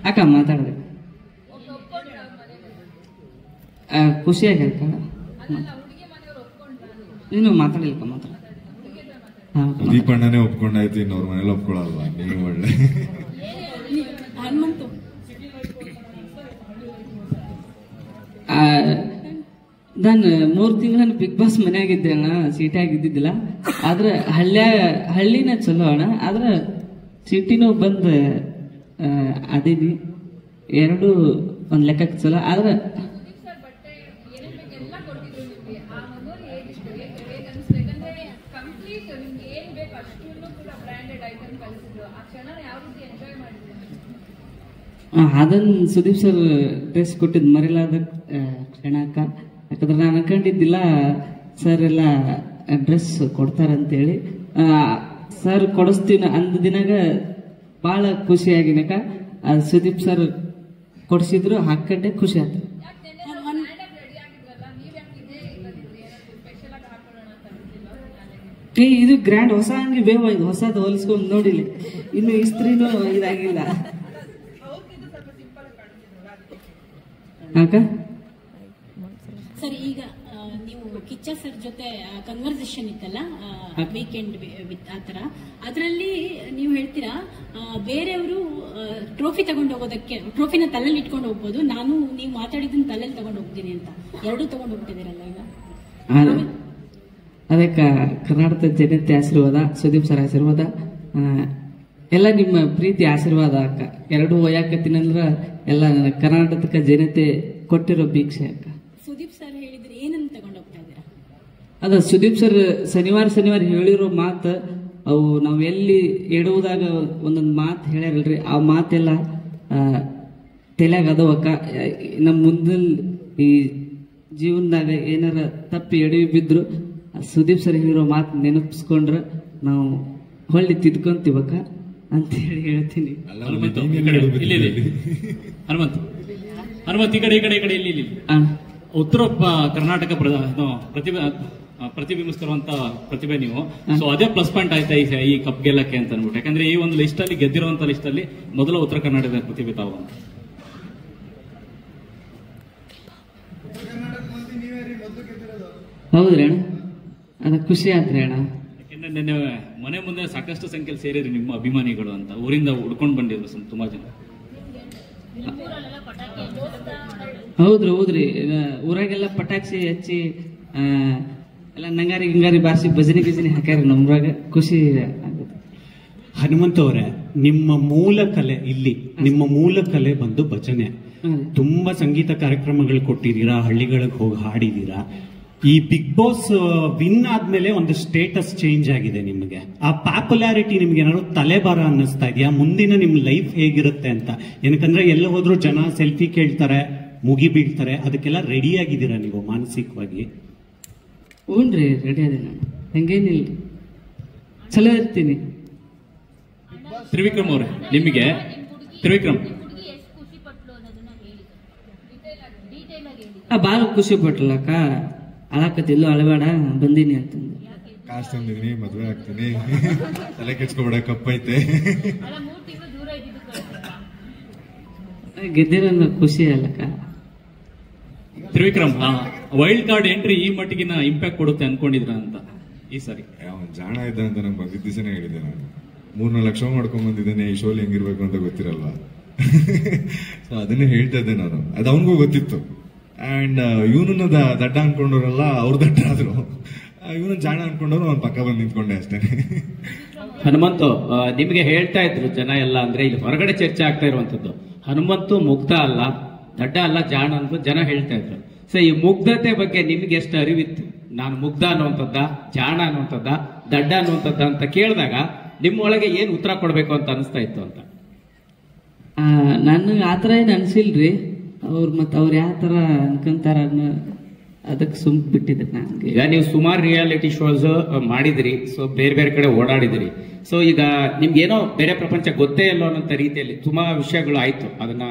ಅಕ್ಕ ಮಾತಾಡ್ದೆ ಖುಷಿಯಾಗಿ ಅಕ್ಕ ನೀನು ಮಾತಾಡಿಲ್ಲಕ್ಕ ಮಾತಾಡ. ದೀಪಣ್ಣನೇ ಒಪ್ಕೊಂಡಾಯ್ತು, ಇನ್ನವ್ರ ಮನೇಲಿ ಒಪ್ಕೊಳಲ್ವಾ? ನೀವು ಒಳ್ಳೆ ನಾನು 3 ತಿಂಗಳ ಬಿಗ್ ಬಾಸ್ ಮನೆಯಾಗಿದ್ದೆ ಅಣ್ಣ, ಸೀಟಾಗಿದ್ದಿದ್ದಿಲ್ಲ. ಆದ್ರೆ ಹಳ್ಳಿನ ಚಲೋ ಅಣ್ಣ, ಆದ್ರೆ ಸಿಟಿನೂ ಬಂದು ಅದೀನಿ, ಎರಡು ಒಂದ್ ಲೆಕ್ಕಕ್ಕೆ ಚಲೋ. ಆದ್ರೆ ಅದನ್ನ ಸುದೀಪ್ ಸರ್ ಡ್ರೆಸ್ ಕೊಟ್ಟಿದ್ ಮರಿಲಾದ ಕ್ಷಣಕ್ಕ. ಯಾಕಂದ್ರೆ ನಾನು ಅನ್ಕೊಂಡಿದ್ದಿಲ್ಲ ಸರ್ ಎಲ್ಲ ಡ್ರೆಸ್ ಕೊಡ್ತಾರಂತೇಳಿ. ಸರ್ ಕೊಡಿಸ್ತೀನಿ ಅಂದ ದಿನಾಗ ಭಾಳ ಖುಷಿಯಾಗಿನಕ. ಸುದೀಪ್ ಸರ್ ಕೊಡಿಸಿದ್ರು, ಹಾಕೊಂಡೆ ಖುಷಿ ಆಯ್ತು. ಇದು ಗ್ರ್ಯಾಂಡ್ ಹೊಸ ಅಂಗಿ ಬೇವ, ಇದು ಹೊಸದು ಹೊಲಿಸ್ಕೊಂಡು ನೋಡಿಲ್ಲ, ಇನ್ನು ಇಸ್ತ್ರಿನೂ ಇದಾಗಿಲ್ಲ ಅಕ್ಕ. ಸರಿ, ಈಗ ನೀವು ಕಿಚ್ಚ ಸರ್ ಜೊತೆ ಕನ್ವರ್ಸೇಷನ್ ಇತ್ತಲ್ಲ ವೀಕೆಂಡ್ ವಿತ್ ಆತರ, ಅದರಲ್ಲಿ ನೀವು ಹೇಳ್ತೀರಾ ಬೇರೆಯವರು ಟ್ರೋಫಿ ತಗೊಂಡು ಹೋಗೋದಕ್ಕೆ ಟ್ರೋಫಿನ ತಲೆಯಲ್ಲಿ ಇಟ್ಕೊಂಡು ಹೋಗ್ಬೋದು, ನಾನು ನೀವು ಮಾತಾಡಿದ್ದನ್ನ ತಲೆಯಲ್ಲಿ ತಗೊಂಡು ಹೋಗ್ತೀನಿ ಅಂತ ಎರಡೂ ತಗೊಂಡು ಹೋಗ್ತಿದ್ದೀರಲ್ಲ ಈಗ. ಅದಕ್ಕೆ ಕರ್ನಾಟಕದ ಜನತೆ ಆಶೀರ್ವಾದ, ಸುದೀಪ್ ಸರ್ ಆಶೀರ್ವಾದ, ಎಲ್ಲ ನಿಮ್ಮ ಪ್ರೀತಿ ಆಶೀರ್ವಾದ ಅಕ್ಕ. ಎರಡು ಒಯ್ಯಾಕತ್ತೀನಂದ್ರ ಎಲ್ಲ ಕರ್ನಾಟಕ ಜನತೆ ಕೊಟ್ಟಿರೋ ಭಿಕ್ಷೆ ಅಕ್ಕ. ಸುದೀಪ್ ಸರ್ ಹೇಳಿದ್ರೆ ಏನಂತ ತಗೊಂಡು ಹೋಗ್ತಾ ಇದ್ದೀರಾ? ಅದ ಸುದೀಪ್ ಸರ್ ಶನಿವಾರ ಹೇಳಿರೋ ಮಾತು, ಅವು ನಾವು ಎಲ್ಲಿ ಎಡುವುದಾಗ ಒಂದೊಂದು ಮಾತು ಹೇಳ್ಯಾರಲ್ರಿ, ಆ ಮಾತೆಲ್ಲ ತಲೆಯಾಗ ಅದಾವಕ್ಕ. ನಮ್ಮ ಮುಂದಿನ ಈ ಜೀವನದಾಗ ಏನಾರ ತಪ್ಪಿ ಎಡವಿ ಬಿದ್ರು ಸುದೀಪ್ ಸರ್ ಹೇಳಿರೋ ಮಾತು ನೆನಪಿಸ್ಕೊಂಡ್ರೆ ನಾವು ಹೊಳ್ಳಿ ತಿದ್ಕೊಂತೀವಕ್ಕ ಅಂತ ಹೇಳಿ ಹೇಳ್ತೀನಿ. ಹನುಮಂತ್ ಈ ಕಡೆ ಇಲ್ಲಿ ಉತ್ತರ ಕರ್ನಾಟಕ ಪ್ರತಿಬಿಂಬಿಸ್ತಿರುವಂತ ಪ್ರತಿಭೆ ನೀವು. ಸೊ ಅದೇ ಪ್ಲಸ್ ಪಾಯಿಂಟ್ ಆಯ್ತಾ ಈ ಕಪ್ ಗೆಲ್ಲಕ್ಕೆ ಅಂತ ಅನ್ಬಿಟ್ಟು, ಯಾಕಂದ್ರೆ ಈ ಒಂದು ಲಿಸ್ಟ್ ಅಲ್ಲಿ ಗೆದ್ದಿರುವಂತ ಲಿಸ್ಟ್ ಅಲ್ಲಿ ಮೊದಲ ಉತ್ತರ ಕರ್ನಾಟಕದ ಪ್ರತಿಭೆ ತಾವು ಅಂತ. ಹೌದ್ರಿ ಅಣ್ಣ, ಅದ ಖುಷಿ ಆತ್ರಿ ಅಣ್ಣ. ಯಾಕಂದ್ರೆ ನಿನ್ನೆ ಮನೆ ಮುಂದೆ ಸಾಕಷ್ಟು ಸಂಖ್ಯೆಯಲ್ಲಿ ಸೇರಿರಿ ನಿಮ್ಮ ಅಭಿಮಾನಿಗಳು ಅಂತ, ಊರಿಂದ ಉಡ್ಕೊಂಡು ಬಂದಿದ್ರು ತುಂಬಾ ಜನ. ಹೌದ್ರಿ ಊರಾಗೆಲ್ಲ ಪಟಾಕ್ಷಿ ಹಚ್ಚಿ ಎಲ್ಲ ನಂಗಾರಿ ಹಿಂಗಾರಿ ಬಾರಿಸಿ ಭಜನೆ ಗಿಜನೆ ಹಾಕ್ಯಾರ ನಮ್ರಾಗ, ಖುಷಿ ಆಗುತ್ತೆ. ಹನುಮಂತ ಅವರೇ, ನಿಮ್ಮ ಮೂಲ ಕಲೆ ಇಲ್ಲಿ, ನಿಮ್ಮ ಮೂಲ ಕಲೆ ಬಂದು ಭಜನೆ. ತುಂಬಾ ಸಂಗೀತ ಕಾರ್ಯಕ್ರಮಗಳು ಕೊಟ್ಟಿದ್ದೀರಾ, ಹಳ್ಳಿಗಳಿಗೆ ಹೋಗಿ ಹಾಡಿದೀರಾ. ಈ ಬಿಗ್ ಬಾಸ್ ವಿನ್ ಆದ್ಮೇಲೆ ಒಂದು ಸ್ಟೇಟಸ್ ಚೇಂಜ್ ಆಗಿದೆ ನಿಮಗೆ. ಆ ಪಾಪ್ಯುಲಾರಿಟಿ ನಿಮ್ಗೆ ಏನಾದ್ರು ತಲೆಬಾರ ಅನ್ನಿಸ್ತಾ ಇದೆಯಾ? ಮುಂದಿನ ನಿಮ್ ಲೈಫ್ ಹೇಗಿರುತ್ತೆ ಅಂತ. ಏನಕ್ಕಂದ್ರೆ ಎಲ್ಲ ಹೋದ್ರು ಜನ ಸೆಲ್ಫಿ ಕೇಳ್ತಾರೆ, ಮುಗಿ ಬೀಳ್ತಾರೆ, ಅದಕ್ಕೆಲ್ಲ ರೆಡಿ ಆಗಿದ್ದೀರಾ ನೀವು ಮಾನಸಿಕವಾಗಿ? ಹ್ಞೂನ್ರಿ, ರೆಡಿ ಅದೇ ನಾನು, ಹಂಗೇನಿಲ್ಲ, ಚಲೋ ಇರ್ತೀನಿ. ತ್ರಿವಿಕ್ರಮ್ ಅವ್ರೆ, ನಿಮಗೆ ತ್ರಿವಿಕ್ರಮ್ ಬಾಳ ಖುಷಿ ಪಟ್ಲಕ್ಕ, ಅಳಕತ್ತಿಲ್ಲೋ ಅಳಬೇಡ ಬಂದೀನಿ ಅಂತಂದು. ಕಾಸು ತಂದಿದ್ದೀನಿ, ಮದ್ವೆ ಆಗ್ತೀನಿ, ತಲೆ ಕೆಡ್ಸ್ಕೊಬೇಡ, ಕಪ್ಪೈತೆ. ಗೆದ್ದಿರೋ ಖುಷಿ ಅಲ್ಲಕ್ಕ. ತ್ರಿವಿಕ್ರಮ್, ವೈಲ್ಡ್ ಕಾರ್ಡ್ ಎಂಟ್ರಿ ಈ ಮಟ್ಟಿಗಿನ ಇಂಪ್ಯಾಕ್ಟ್ ಕೊಡುತ್ತೆ ಅನ್ಕೊಂಡಿದ್ರ ಅಂತ ಈ ಸಾರಿ? ಜಾಣ ಇದ್ದ ಅಂತ ನಂಗೆ ಬಂದಿದ್ದ ದಿವಸನೇ ಹೇಳಿದ್ದೆ ನಾನು. 3-4 ಲಕ್ಷ ಮಾಡ್ಕೊಂಡ್ ಬಂದಿದ್ದೇನೆ, ಈ ಶೋಲಿ ಹೆಂಗಿರ್ಬೇಕು ಅಂತ ಗೊತ್ತಿರಲ್ವಾ. ಸೊ ಅದನ್ನೇ ಹೇಳ್ತಾ ಇದ್ದೆ ನಾನು, ಅದು ಅವನಿಗೂ ಗೊತ್ತಿತ್ತು. ಅಂಡ್ ಇವನನ್ನ ದಡ್ಡ ಅನ್ಕೊಂಡವ್ರಲ್ಲ ಅವ್ರು ದಡ್ಡ ಆದ್ರು, ಇವನು ಜಾಣ ಅನ್ಕೊಂಡವ್ರು ಅವ್ನ ಪಕ್ಕ ಬಂದು ನಿಂತ್ಕೊಂಡೆ ಅಷ್ಟೇ. ಹನುಮಂತು, ನಿಮಗೆ ಹೇಳ್ತಾ ಇದ್ರು ಜನ ಎಲ್ಲ, ಅಂದ್ರೆ ಇಲ್ಲಿ ಹೊರಗಡೆ ಚರ್ಚೆ ಆಗ್ತಾ ಇರುವಂತದ್ದು, ಹನುಮಂತು ಮುಗ್ಧ ಅಲ್ಲ, ದಡ್ಡ ಅಲ್ಲ, ಜಾಣ ಅಂತ ಜನ ಹೇಳ್ತಾ ಇದ್ರು. ಸೊ ಈ ಮುಗ್ಧತೆ ಬಗ್ಗೆ ನಿಮ್ಗೆ ಎಷ್ಟು ಅರಿವಿತ್ತು? ನಾನು ಮುಗ್ಧ ಅನ್ನುವಂಥದ್ದ, ಜಾಣ ಅನ್ನುವಂಥದ್ದ, ದಡ್ಡ ಅನ್ನುವಂಥದ್ದ ಅಂತ ಕೇಳಿದಾಗ ನಿಮ್ಮೊಳಗೆ ಏನ್ ಉತ್ತರ ಕೊಡ್ಬೇಕು ಅಂತ ಅನಿಸ್ತಾ ಇತ್ತು ಅಂತ? ನನಗೆ ಆತರ ಏನು ಅನ್ಸಿಲ್ರಿ. ಅವ್ರು ಯಾವ ತರ ಅನ್ಕೊಂತಾರ ಅದಕ್ಕೆ ಸುಮ್ ಬಿಟ್ಟಿದ್ರಿ. ನನಗೆ ಈಗ ನೀವು ಸುಮಾರು ರಿಯಾಲಿಟಿ ಶೋಸ್ ಮಾಡಿದಿರಿ, ಸೊ ಬೇರೆ ಬೇರೆ ಕಡೆ ಓಡಾಡಿದಿರಿ. ಸೊ ಈಗ ನಿಮ್ಗೇನೋ ಬೇರೆ ಪ್ರಪಂಚ ಗೊತ್ತೇ ಇಲ್ಲ ಅನ್ನೋಂಥ ರೀತಿಯಲ್ಲಿ ತುಂಬಾ ವಿಷಯಗಳು ಆಯ್ತು. ಅದನ್ನ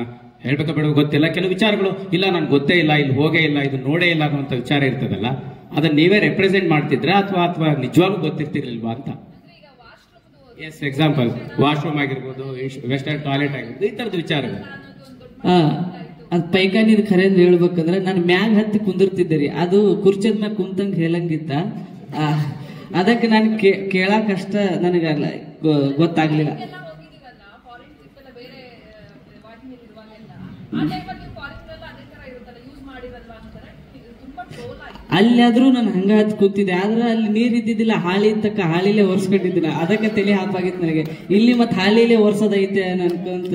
ಹೇಳ್ಬೇಕ ಬೇಡ ಗೊತ್ತಿಲ್ಲ, ಕೆಲವು ವಿಚಾರಗಳು ಇಲ್ಲ ನನ್ಗೆ ಗೊತ್ತೇ ಇಲ್ಲ, ಇಲ್ಲಿ ಹೋಗೇ ಇಲ್ಲ, ಇದು ನೋಡೇ ಇಲ್ಲ ಅನ್ನುವಂಥ ವಿಚಾರ ಇರ್ತದಲ್ಲ, ಅದನ್ನ ನೀವೇ ರೆಪ್ರೆಸೆಂಟ್ ಮಾಡ್ತಿದ್ರ ಅಥವಾ ನಿಜವಾಗ್ಲೂ ಗೊತ್ತಿರ್ತಿರ್ಲಿಲ್ವಾ ಅಂತ? ಎಸ್, ಎಕ್ಸಾಂಪಲ್ ವಾಶ್ರೂಮ್ ಆಗಿರ್ಬೋದು, ವೆಸ್ಟರ್ನ್ ಟಾಯ್ಲೆಟ್ ಆಗಿರ್ಬೋದು, ಈ ತರದ ವಿಚಾರಗಳು. ಅದ್ ಪೈಖಾನಿದ್ ಖರೇದ್ ಹೇಳ್ಬೇಕಂದ್ರೆ ನಾನು ಮ್ಯಾಗ ಹತ್ತಿ ಕುಂದಿರ್ತಿದ್ದೆ ರೀ. ಅದು ಕುರ್ಚದ ಮ್ಯಾಗ ಕುಂತಂಗ್ ಹೇಳಂಗಿತ್ತ. ಅದಕ್ಕೆ ನಾನು ಕೇಳಾಕಷ್ಟ ನನಗ ಗೊತ್ತಾಗ್ಲಿಲ್ಲ. ಅಲ್ಲಾದ್ರೂ ನಾನು ಹಂಗ ಹತ್ ಕೂತಿದ್ದೆ, ಆದ್ರೆ ಅಲ್ಲಿ ನೀರ್ ಇದ್ದಿದ್ದಿಲ್ಲ, ಹಾಳಿ ತಕ್ಕ ಹಾಳಿಲೇ ಒರ್ಸ್ಕೊಂಡಿದ್ದಿಲ್ಲ. ಅದಕ್ಕೆ ತಲೆ ಹಾಪಾಗಿತ್ತು ನನಗೆ. ಇಲ್ಲಿ ಮತ್ತೆ ಹಾಳಿಲೇ ಒರ್ಸೋದೈತೆ ಅನ್ಕೊಂತ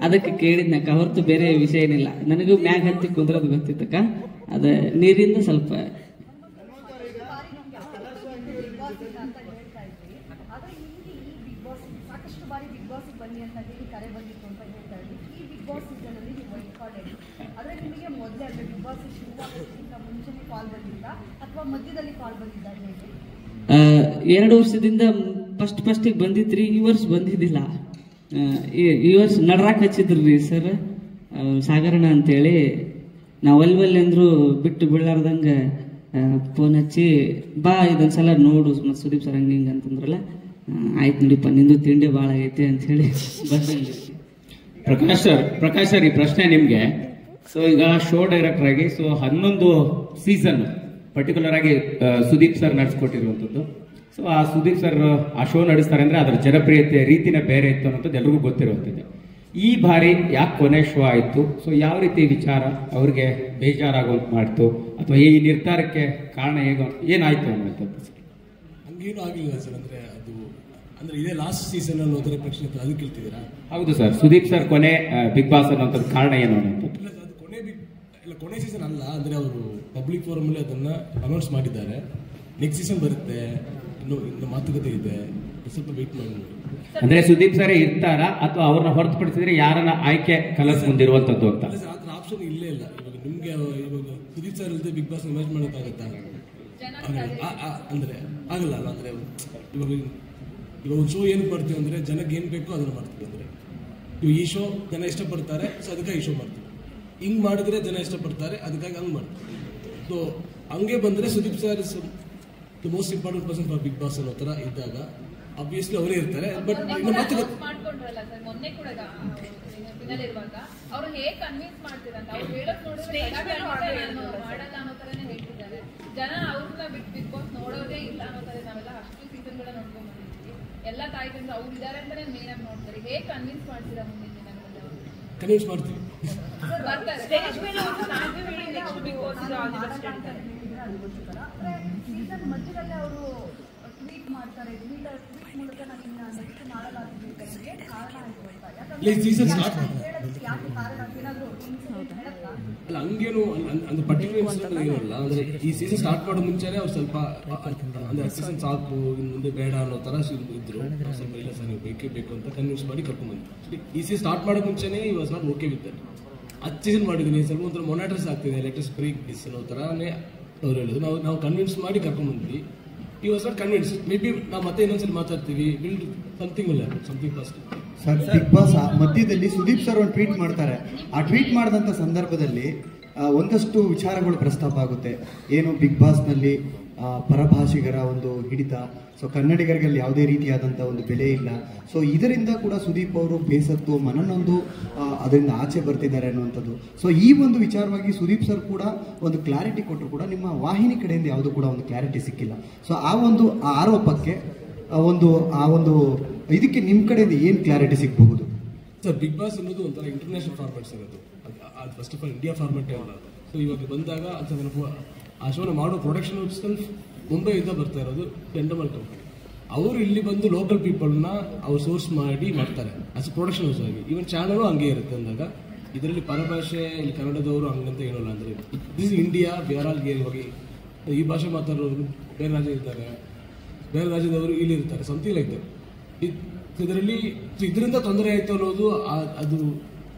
ಅದಕ್ಕೆ ಕೇಳಿದ್ನಕ್ಕ, ಹೊರತು ಬೇರೆ ವಿಷಯ ಏನಿಲ್ಲ. ನನಗೂ ಮ್ಯಾಗ ಹತ್ತಿ ಕುಂದ್ರದ್ ಗೊತ್ತಿತ್ತಕ್ಕ, ಅದ ನೀರಿಂದ ಸ್ವಲ್ಪ ಎರಡು ವರ್ಷದಿಂದ ಫಸ್ಟ್ ಬಂದಿತ್ರಿ. ಈ ವರ್ಷ ಬಂದಿದ್ದಿಲ್ಲ. ಈ ವರ್ಷ ನಡ್ರಾಕ್ ಹಚ್ಚಿದ್ರಿ ಸರ್ ಸಾಗರಣ ಅಂತೇಳಿ. ನಾವು ಒಲ್ವಲ್ಲಿ ಅಂದ್ರು ಬಿಟ್ಟು ಬೀಳಾರ್ದಂಗ ಫೋನ್ ಹಚ್ಚಿ ಬಾ ಇದೊಂದ್ಸಲ ನೋಡು ಮತ್ ಸುದೀಪ್ ಸರ್ ಹಂಗ ಅಂತಂದ್ರಲ್ಲ. ಆಯ್ತು ನಡಿಪ್ಪ, ನಿಂದು ತಿಂಡಿ ಭಾಳ ಆಗೈತಿ ಅಂತ ಹೇಳಿ ಬಂದಂಗೆ. ಪ್ರಕಾಶ್ ಸರ್, ಈ ಪ್ರಶ್ನೆ ನಿಮ್ಗೆ. ಸೊ ಈಗ ಶೋ ಡೈರೆಕ್ಟರ್ ಆಗಿ 11 ಸೀಸನ್ ಪರ್ಟಿಕ್ಯುಲರ್ ಆಗಿ ಸುದೀಪ್ ಸರ್ ನಡೆಸ್ಕೊಟ್ಟಿರುವಂಥದ್ದು. ಸೊ ಆ ಸುದೀಪ್ ಸರ್ ಆ ಶೋ ನಡೆಸ್ತಾರೆ ಅಂದ್ರೆ ಅದರ ಜನಪ್ರಿಯತೆ ರೀತಿನೇ ಬೇರೆ ಇತ್ತು ಅನ್ನೋದು ಎಲ್ರಿಗೂ ಗೊತ್ತಿರುವಂಥದ್ದು. ಈ ಬಾರಿ ಯಾಕೆ ಕೊನೆ ಶೋ ಆಯ್ತು? ಸೊ ಯಾವ ರೀತಿ ವಿಚಾರ ಅವ್ರಿಗೆ ಬೇಜಾರಾಗುವಂತ ಮಾಡ್ತು, ಅಥವಾ ಈ ನಿರ್ಧಾರಕ್ಕೆ ಕಾರಣ ಏನಾಯ್ತು ಅನ್ನುವಂಥದ್ದು? ಹಂಗೇನು ಆಗಲಿಲ್ಲ ಸರ್. ಅಂದ್ರೆ ಇದೇ ಲಾಸ್ಟ್ ಸೀಸನ್ ಅಲ್ಲಿ ಹೋದ್ರೆ ಪ್ರಶ್ನೆ ಅದು ಕೇಳ್ತಿದ್ದೀರಾ? ಹೌದು ಸರ್, ಸುದೀಪ್ ಸರ್ ಕೊನೆ ಬಿಗ್ ಬಾಸ್ ಅನ್ನೋಂಥದ್ದು ಕಾರಣ ಏನು ಅನ್ನೋಂಥದ್ದು? ಕೊನೆ ಸೀಸನ್ ಅಲ್ಲ, ಅಂದ್ರೆ ಅವರು ಪಬ್ಲಿಕ್ ಫೋರಮ್ ಅಲ್ಲಿ ಅದನ್ನ ಅನೌನ್ಸ್ ಮಾಡಿದ್ದಾರೆ. ನೆಕ್ಸ್ಟ್ ಸೀಸನ್ ಬರುತ್ತೆ, ಇನ್ನು ಮಾತುಕತೆ ಇದೆ, ಸ್ವಲ್ಪ ವೇಟ್ ಮಾಡಿ. ಅಂದ್ರೆ ಸುದೀಪ್ ಸರ್ ಇರ್ತಾರ ಅಥವಾ ಅವ್ರನ್ನ ಹೊರತುಪಡಿಸಿದ್ರೆ ಯಾರನ್ನ ಆಯ್ಕೆ ಕಲಸ್ ಮುಂದಿರುವಂತದ್ದು ಅಂತ? ಆತರ ಆಪ್ಷನ್ ಇಲ್ಲೇ ಇಲ್ಲ. ಇವಾಗ ನಿಮ್ಗೆ ಇವಾಗ ಸುದೀಪ್ ಸರ್ ಇಲ್ಲದೆ ಬಿಗ್ ಬಾಸ್ ಇಮ್ಯಾಜ್ ಮಾಡೋಕ್ಕಾಗತ್ತಾ? ಅಂದ್ರೆ ಆಗಲ್ಲ ಅಲ್ಲ. ಅಂದ್ರೆ ಇವಾಗ ಒಂದು ಶೋ ಏನು ಮಾಡ್ತೀವಿ ಅಂದ್ರೆ ಜನಕ್ಕೆ ಏನ್ ಬೇಕೋ ಅದನ್ನ ಮಾಡ್ತೀವಿ. ಅಂದ್ರೆ ಇವಾಗ ಈ ಶೋ ಜನ ಇಷ್ಟಪಡ್ತಾರೆ, ಸೊ ಅದಕ್ಕಾಗಿ ಈ ಶೋ ಮಾಡ್ತೀವಿ. ಹಿಂಗ್ ಮಾಡಿದ್ರೆ ಜನ ಇಷ್ಟಪಡ್ತಾರೆ, ಅದಕ್ಕಾಗಿ ಹಂಗ್ ಮಾಡ್ತೀವಿ. ಸೊ ಹಂಗೆ ಬಂದ್ರೆ Sudeep sir the most important person for Bigg Boss ಅನ್ನೋ ತರ ಇದ್ದಾಗ ಆಬ್ವಿಯಸ್ಲಿ ಅವರೇ ಇರ್ತಾರೆ. ಬಟ್ ಮಾಡ್ಕೊಂಡ್ರಲ್ಲ ಸರ್, ಮೊನ್ನೆ ಕೂಡ ಇರುವಾಗ ಅವ್ರು ಹೇಗೆ ಕನ್ವಿನ್ಸ್ ಮಾಡ್ತೀರಂತ ಅವ್ರು ಹೇಳಕ್ ನೋಡಿದ್ರೆ ಮಾಡಲ್ಲ ಅನ್ನೋ ತರನೇ ಹೇಳ್ತಿದ್ದಾರೆ. ಜನ ಅವ್ರನ್ನ ಬಿಟ್ಟು ಬಿಗ್ ಬಾಸ್ ನೋಡೋದೇ ಇಲ್ಲ ಅನ್ನೋ ತರ ನಾವೆಲ್ಲ ಅಷ್ಟು ಸೀಸನ್ಗಳ ನೋಡ್ಕೊಂಡ್ ಬಂದಿದ್ವಿ. ಎಲ್ಲ ತಾಯಿಗಳು ಅವ್ರು ಇದಾರೆ ಅಂತಾನೆ ಮೇನ್ ಆಗಿ ನೋಡ್ತಾರೆ. ಹೇಗೆ ಕನ್ವಿನ್ಸ್ ಮಾಡ್ತೀರಾ ಮುಂದಿನ ದಿನಗಳಲ್ಲಿ? ಕನ್ವಿನ್ಸ್ ಮಾಡ್ತೀವಿ. ಮಧ್ಯದಲ್ಲೇ ಅವರು ಟ್ವೀಟ್ ಮಾಡ್ತಾರೆ, ಟ್ವೀಟ್ ಮೂಲಕ ಅಲ್ಲ ಹಂಗೇನು ಅಂದ್ರೆ ಪರ್ಟಿಕ್ಯುಲರ್ ಇನ್ಸಿಡೆಂಟ್ ಏನಿಲ್ಲ. ಅಂದ್ರೆ ಈ ಸೀಸನ್ ಸ್ಟಾರ್ಟ್ ಮಾಡೋ ಮುಂಚೆನೆ ಅವ್ರು ಸ್ವಲ್ಪ ಅಂದ್ರೆ ಸೀಸನ್ ಸಾಕು ಇನ್ನು ಮುಂದೆ ಬೇಡ ಅನ್ನೋ ತರ ಇದ್ರು. ಸ್ವಲ್ಪ ಇಲ್ಲ ಸರ್ ನೀವು ಬೇಕೇ ಬೇಕು ಅಂತ ಕನ್ವಿನ್ಸ್ ಮಾಡಿ ಕರ್ಕೊಂಡ್ಬಂದ್ರು. ಈ ಸೀಸನ್ ಸ್ಟಾರ್ಟ್ ಮಾಡೋ ಮುಂಚೆನೆ ಈ was not okay with that. ಅದು ಸೀಸನ್ ಮಾಡಿದ್ದೀನಿ, ಸ್ವಲ್ಪ ಒಂಥರ ಮೊನಾಟರ್ಸ್ ಆಗ್ತಿದೆ, ಲೆಟಸ್ ಬ್ರೇಕ್ ದಿಸ್ ಅನ್ನೋ ಥರನೇ ಅವ್ರು ಹೇಳಿದ್ರು. ನಾವು ಕನ್ವಿನ್ಸ್ ಮಾಡಿ ಕರ್ಕೊಂಡ್ಬಂದ್ವಿ. He was not convince. May be ನಾವು ಮತ್ತೆ ಇನ್ನೊಂದ್ಸಲಿ ಮಾತಾಡ್ತೀವಿ, ವಿಲ್ ಸಮಥಿಂಗ್ ಇಲ್ಲ something first. Sir Bigg Boss ಮಧ್ಯದಲ್ಲಿ ಸುದೀಪ್ ಸರ್ ಒಂದು ಟ್ವೀಟ್ ಮಾಡ್ತಾರೆ. ಆ ಟ್ವೀಟ್ ಮಾಡಿದಂಥ ಸಂದರ್ಭದಲ್ಲಿ ಒಂದಷ್ಟು ವಿಚಾರಗಳು ಪ್ರಸ್ತಾಪ ಆಗುತ್ತೆ. ಏನು ಬಿಗ್ ಬಾಸ್ನಲ್ಲಿ ಪರಭಾಷಿಗರ ಒಂದು ಹಿಡಿತ, ಸೊ ಕನ್ನಡಿಗರಿಗೆ ಯಾವುದೇ ರೀತಿಯಾದಂಥ ಒಂದು ಬೆಲೆ ಇಲ್ಲ. ಸೊ ಇದರಿಂದ ಕೂಡ ಸುದೀಪ್ ಅವರು ಬೇಸತ್ತು ಮನನೊಂದು ಅದರಿಂದ ಆಚೆ ಬರ್ತಿದ್ದಾರೆ ಅನ್ನುವಂಥದ್ದು. ಸೊ ಈ ಒಂದು ವಿಚಾರವಾಗಿ ಸುದೀಪ್ ಸರ್ ಕೂಡ ಒಂದು ಕ್ಲಾರಿಟಿ ಕೊಟ್ಟರು ಕೂಡ ನಿಮ್ಮ ವಾಹಿನಿ ಕಡೆಯಿಂದ ಯಾವುದೂ ಕೂಡ ಒಂದು ಕ್ಲಾರಿಟಿ ಸಿಕ್ಕಿಲ್ಲ. ಸೊ ಆ ಒಂದು ಆರೋಪಕ್ಕೆ ಆ ಒಂದು ಇದಕ್ಕೆ ನಿಮ್ಮ ಕಡೆಯಿಂದ ಏನು ಕ್ಲಾರಿಟಿ ಸಿಗಬಹುದು? ಸರ್ ಬಿಗ್ ಬಾಸ್ ಅನ್ನೋದು ಒಂಥರ ಇಂಟರ್ನ್ಯಾಷನಲ್ ಫಾರ್ಮೆಟ್ ಸರ್. ಅದು ಫಸ್ಟ್ ಆಫ್ ಆಲ್ ಇಂಡಿಯಾ ಫಾರ್ಮೆಟೇ ಅಲ್ಲ. ಸೊ ಇವಾಗ ಬಂದಾಗ ಆ ಶೋನ ಮಾಡೋ ಪ್ರೊಡಕ್ಷನ್ ಸೆಲ್ಫ್ ಮುಂಬೈಯಿಂದ ಬರ್ತಾ ಇರೋದು ಎಂಡಮಲ್ ಕಂಪನಿ. ಅವರು ಇಲ್ಲಿ ಬಂದು ಲೋಕಲ್ ಪೀಪಲ್ನ ಅವ್ರು ಸೋರ್ಸ್ ಮಾಡಿ ಮಾಡ್ತಾರೆ ಆಸ್ ಪ್ರೊಡಕ್ಷನ್ ಹೌಸ್ ಆಗಿ. ಈವನ್ ಚಾನಲು ಹಂಗೆ ಇರುತ್ತೆ ಅಂದಾಗ ಇದರಲ್ಲಿ ಪರಭಾಷೆ ಇಲ್ಲಿ ಕನ್ನಡದವರು ಹಂಗಂತ ಏನಲ್ಲ. ಅಂದರೆ ದಿಸ್ ಇಂಡಿಯಾ ಬೇರಾಲ್ಗೆ ಇವಾಗ ಈ ಭಾಷೆ ಮಾತಾಡೋರು ಬೇರೆ ರಾಜ್ಯ ಇರ್ತಾರೆ, ಬೇರೆ ರಾಜ್ಯದವರು ಇಲ್ಲಿ ಇರ್ತಾರೆ, ಸಮಥಿಂಗ್ ಲೈಕ್ ದಟ್. ಇದರಲ್ಲಿ ಇದರಿಂದ ತೊಂದರೆ ಆಯ್ತು ಅನ್ನೋದು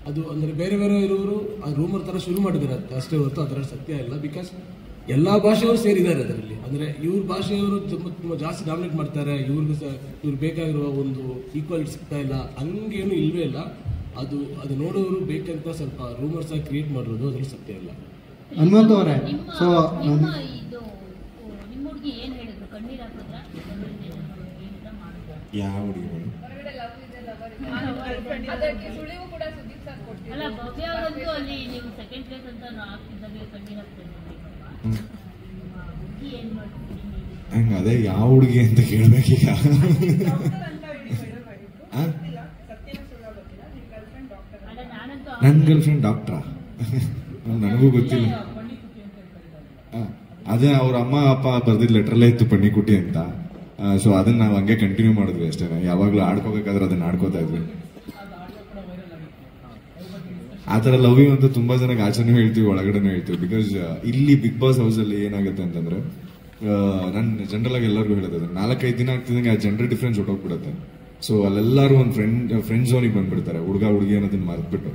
ಅದು ಅಂದರೆ ಬೇರೆ ಬೇರೆ ಇರೋರು ಆ ರೂಮರ್ ಥರ ಶುರು ಮಾಡಿದ್ದಾರೆ ಅಷ್ಟೇ ಹೊರತು ಅದರ ಸತ್ಯ ಇಲ್ಲ. ಬಿಕಾಸ್ ಎಲ್ಲ ಭಾಷೆಯವರು ಸೇರಿದ್ದಾರೆ ಅದರಲ್ಲಿ. ಅಂದರೆ ಇವ್ರ ಭಾಷೆಯವರು ತುಂಬ ಜಾಸ್ತಿ ಡಾಮಿನೇಟ್ ಮಾಡ್ತಾರೆ, ಇವ್ರಿಗೆ ಬೇಕಾಗಿರುವ ಒಂದು ಈಕ್ವಾಲಿಟಿ ಸಿಗ್ತಾ ಇಲ್ಲ, ಹಂಗೇನು ಇಲ್ವೇ ಇಲ್ಲ. ಅದು ನೋಡೋರು ಬೇಕಂತ ಸ್ವಲ್ಪ ರೂಮರ್ಸ್ ಆಗಿ ಕ್ರಿಯೇಟ್ ಮಾಡಿರೋದು ಅದ್ರಲ್ಲಿ ಸತ್ಯ ಇಲ್ಲ. ಹನುಮಂತ ಅವರೇ, ಸೊ ಯಾವ ಹುಡುಗಿಗಳು ಹಂಗ ಅದೇ ಯಾವ ಹುಡುಗಿ ಅಂತ ಕೇಳ್ಬೇಕೀಗ. ನನ್ನ ಗರ್ಲ್ ಫ್ರೆಂಡ್ ಡಾಕ್ಟ್ರಾ? ನನಗೂ ಗೊತ್ತಿಲ್ಲ. ಅದೇ ಅವ್ರ ಅಮ್ಮ ಅಪ್ಪ ಬರ್ದಿದ್ ಲೆಟ್ರಲ್ಲೇ ಇತ್ತು ಪಣ್ಣಿಕುಟಿ ಅಂತ. ಸೊ ಅದನ್ನ ನಾವು ಹಂಗೆ ಕಂಟಿನ್ಯೂ ಮಾಡಿದ್ವಿ ಅಷ್ಟೇ. ಯಾವಾಗ್ಲೂ ಆಡ್ಕೋಬೇಕಾದ್ರೆ ಅದನ್ನ ಆಡ್ಕೋತಾ ಇದ್ವಿ. ಆ ಥರ ಲವ್ ಯು ಅಂತ ತುಂಬಾ ಜನಕ್ಕೆ ಆಚೆನೂ ಹೇಳ್ತೀವಿ, ಒಳಗಡೆನೂ ಹೇಳ್ತೀವಿ. ಬಿಕಾಸ್ ಇಲ್ಲಿ ಬಿಗ್ ಬಾಸ್ ಹೌಸ್ ಅಲ್ಲಿ ಏನಾಗುತ್ತೆ ಅಂತಂದ್ರೆ, ನಾನು ಜನರಲ್ ಆಗಿ ಎಲ್ಲರಿಗೂ ಹೇಳೋದು 4-5 ದಿನ ಆಗ್ತಿದ್ದಂಗೆ ಆ ಜೆಂಡರ್ ಡಿಫ್ರೆನ್ಸ್ ಹೊಟ್ಟೋಗ್ಬಿಡುತ್ತೆ. ಸೊ ಅಲ್ಲೆಲ್ಲರೂ ಒಂದು ಫ್ರೆಂಡ್ ಝೋನಿಗೆ ಬಂದ್ಬಿಡ್ತಾರೆ, ಹುಡುಗ ಹುಡುಗಿ ಅನ್ನೋದನ್ನ ಮರೆದ್ಬಿಟ್ಟು.